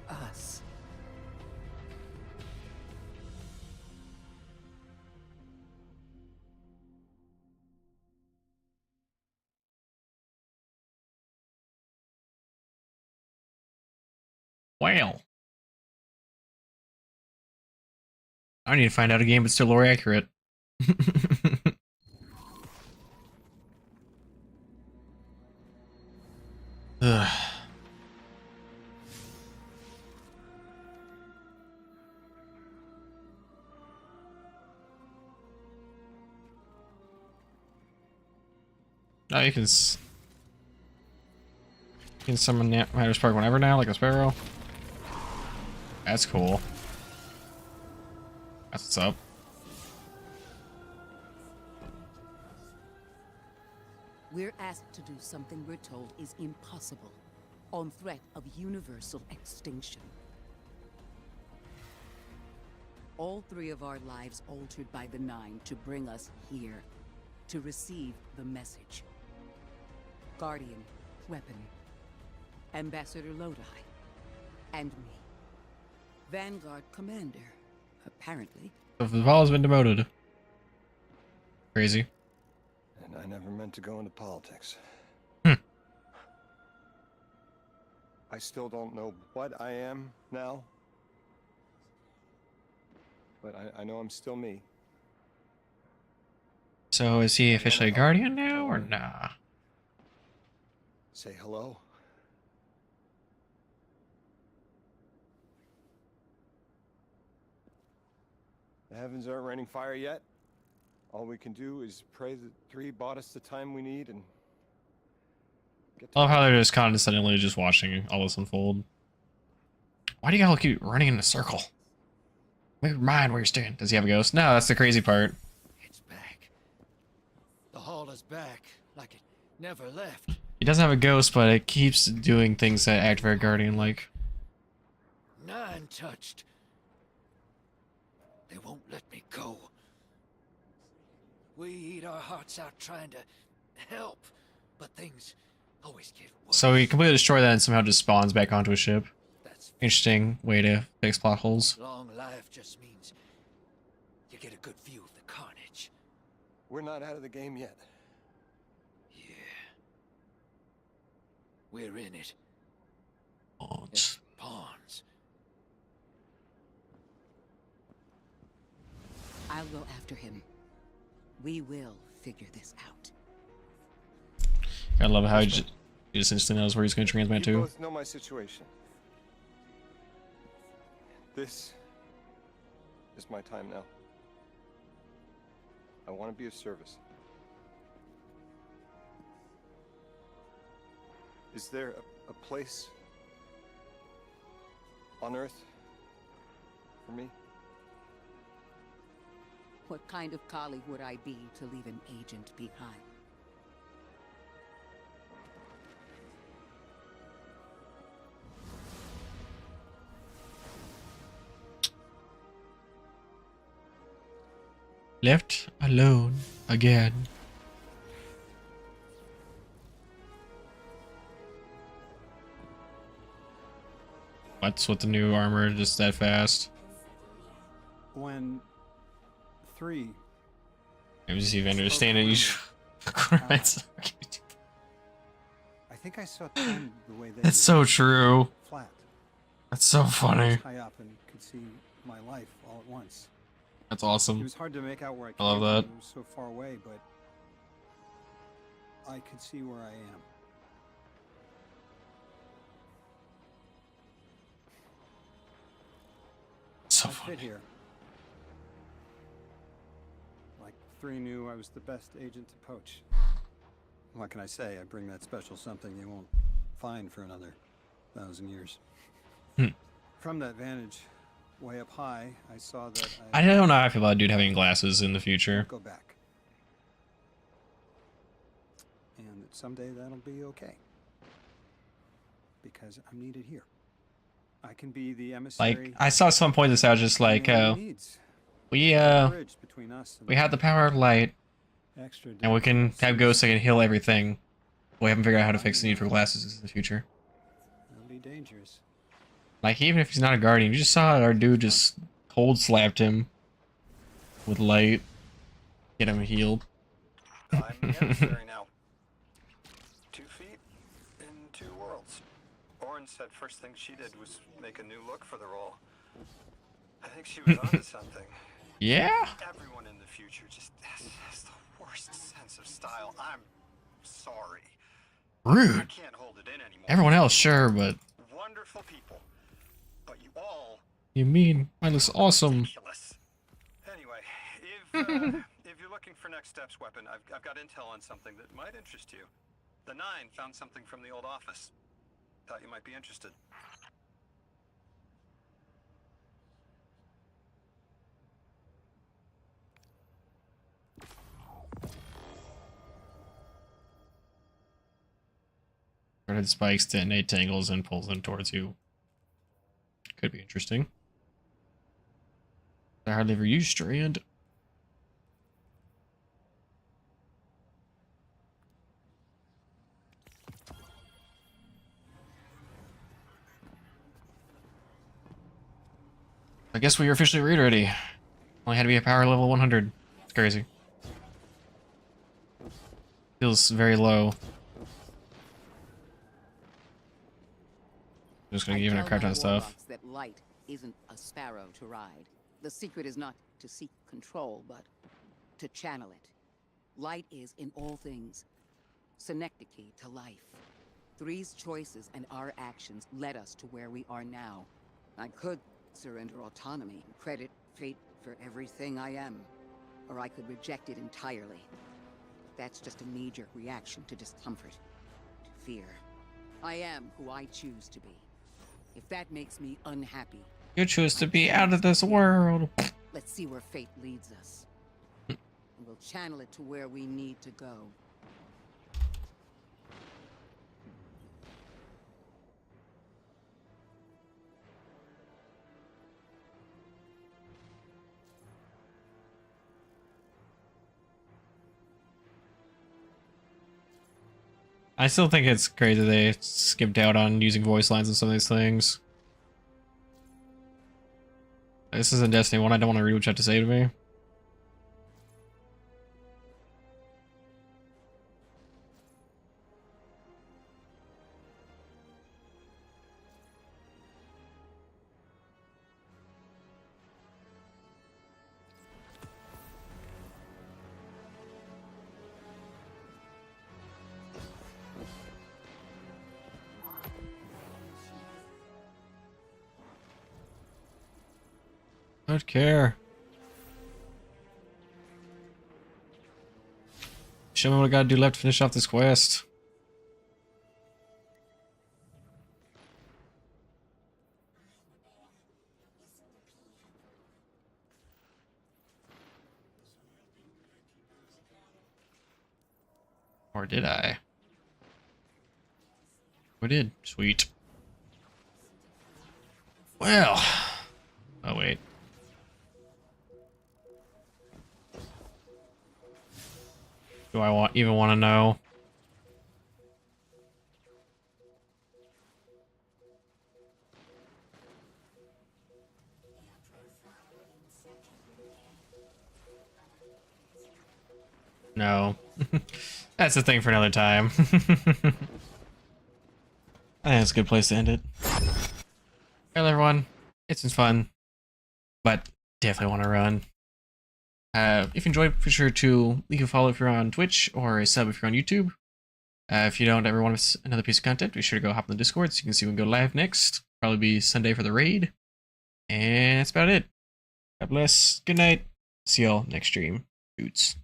us. Well, I need to find out a game that's still lore accurate. Ugh. Now you can summon Matters Park whenever now, like a sparrow. That's cool. That's what's up. We're asked to do something we're told is impossible, on threat of universal extinction. All 3 of our lives altered by the 9 to bring us here, to receive the message. Guardian, Weapon, Ambassador Lodi, and me. Vanguard Commander, apparently. The Val has been demoted. Crazy. And I never meant to go into politics. I still don't know what I am now. But I know I'm still me. So is he officially a Guardian now, or nah? Say hello. The heavens aren't raining fire yet. All we can do is pray that 3 bought us the time we need and get I love how they're just condescendingly just watching all this unfold. Why do you gotta keep running in a circle? Make your mind where you're staying. Does he have a ghost? No, that's the crazy part. It's back. The hall is back, like it never left. He doesn't have a ghost, but it keeps doing things that act very Guardian-like. 9 touched. They won't let me go. We eat our hearts out trying to help, but things always get worse. So he completely destroyed that and somehow just spawns back onto a ship. Interesting way to fix plot holes. Long life just means you get a good view of the carnage. We're not out of the game yet. Yeah. We're in it. Pawns. Pawns. I'll go after him. We will figure this out. I love how he just instantly knows where he's going to transmit You to. both know my situation. This is my time now. I want to be of service. Is there a place on Earth for me? What kind of colleague would I be to leave an agent behind? Left alone again. What's with the new armor just that fast? When 3. I'm just even understanding you. I think I saw time the way they That's so true. flat. That's so funny. High up and could see my life all at once. That's awesome. It was hard to make out where I I love came that. from. It was so far away, but I could see where I am. So I funny. fit here. Like 3 knew I was the best agent to poach. What can I say? I bring that special something you won't find for another 1,000 years. From that vantage, way up high, I saw that I don't know how I feel about a dude having glasses in the future. go back. And that someday that'll be okay. Because I'm needed here. I can be the emissary. Like, I saw some point this out just like, we have the power of light, and we can have ghosts that can heal everything. We haven't figured out how to fix the need for glasses in the future. It'll be dangerous. Like, even if he's not a guardian, you just saw our dude just cold slapped him with light, get him healed. I'm the emissary now. 2 feet in 2 worlds. Oren said first thing she did was make a new look for the role. I think she was onto something. Yeah? Everyone in the future just has the worst sense of style. I'm sorry. Rude. I can't hold it in anymore. Everyone else, sure, but Wonderful people. But you all you mean mine looks awesome. ridiculous. Anyway, if you're looking for next steps, Weapon, I've got intel on something that might interest you. The 9 found something from the old office. Thought you might be interested. Threaded spikes detonate tangles and pulls them towards you. Could be interesting. I hardly ever use Strand. I guess we are officially raid ready. Only had to be a power level 100. It's crazy. Feels very low. I'm just gonna give it a crap ton of stuff. That light isn't a sparrow to ride. The secret is not to seek control, but to channel it. Light is, in all things, synecdoche to life. Three's choices and our actions led us to where we are now. I could surrender autonomy and credit fate for everything I am, or I could reject it entirely. That's just a knee-jerk reaction to discomfort, to fear. I am who I choose to be. If that makes me unhappy, You choose to be out of this world. let's see where fate leads us. And we'll channel it to where we need to go. I still think it's crazy they skipped out on using voice lines and some of these things. This isn't Destiny 1, I don't want to read what you have to say to me. I don't care. Show me what I gotta do left to finish off this quest. Or did I? I did. Sweet. Well. Oh, wait. Do I even want to know? No. That's a thing for another time. I think it's a good place to end it. Well, everyone, it's been fun, but definitely want to run. If you enjoyed, be sure to leave a follow if you're on Twitch or a sub if you're on YouTube. If you don't ever want another piece of content, be sure to go hop on the Discord so you can see when we go live next. Probably be Sunday for the raid. And that's about it. God bless. Good night. See y'all next stream. Boots.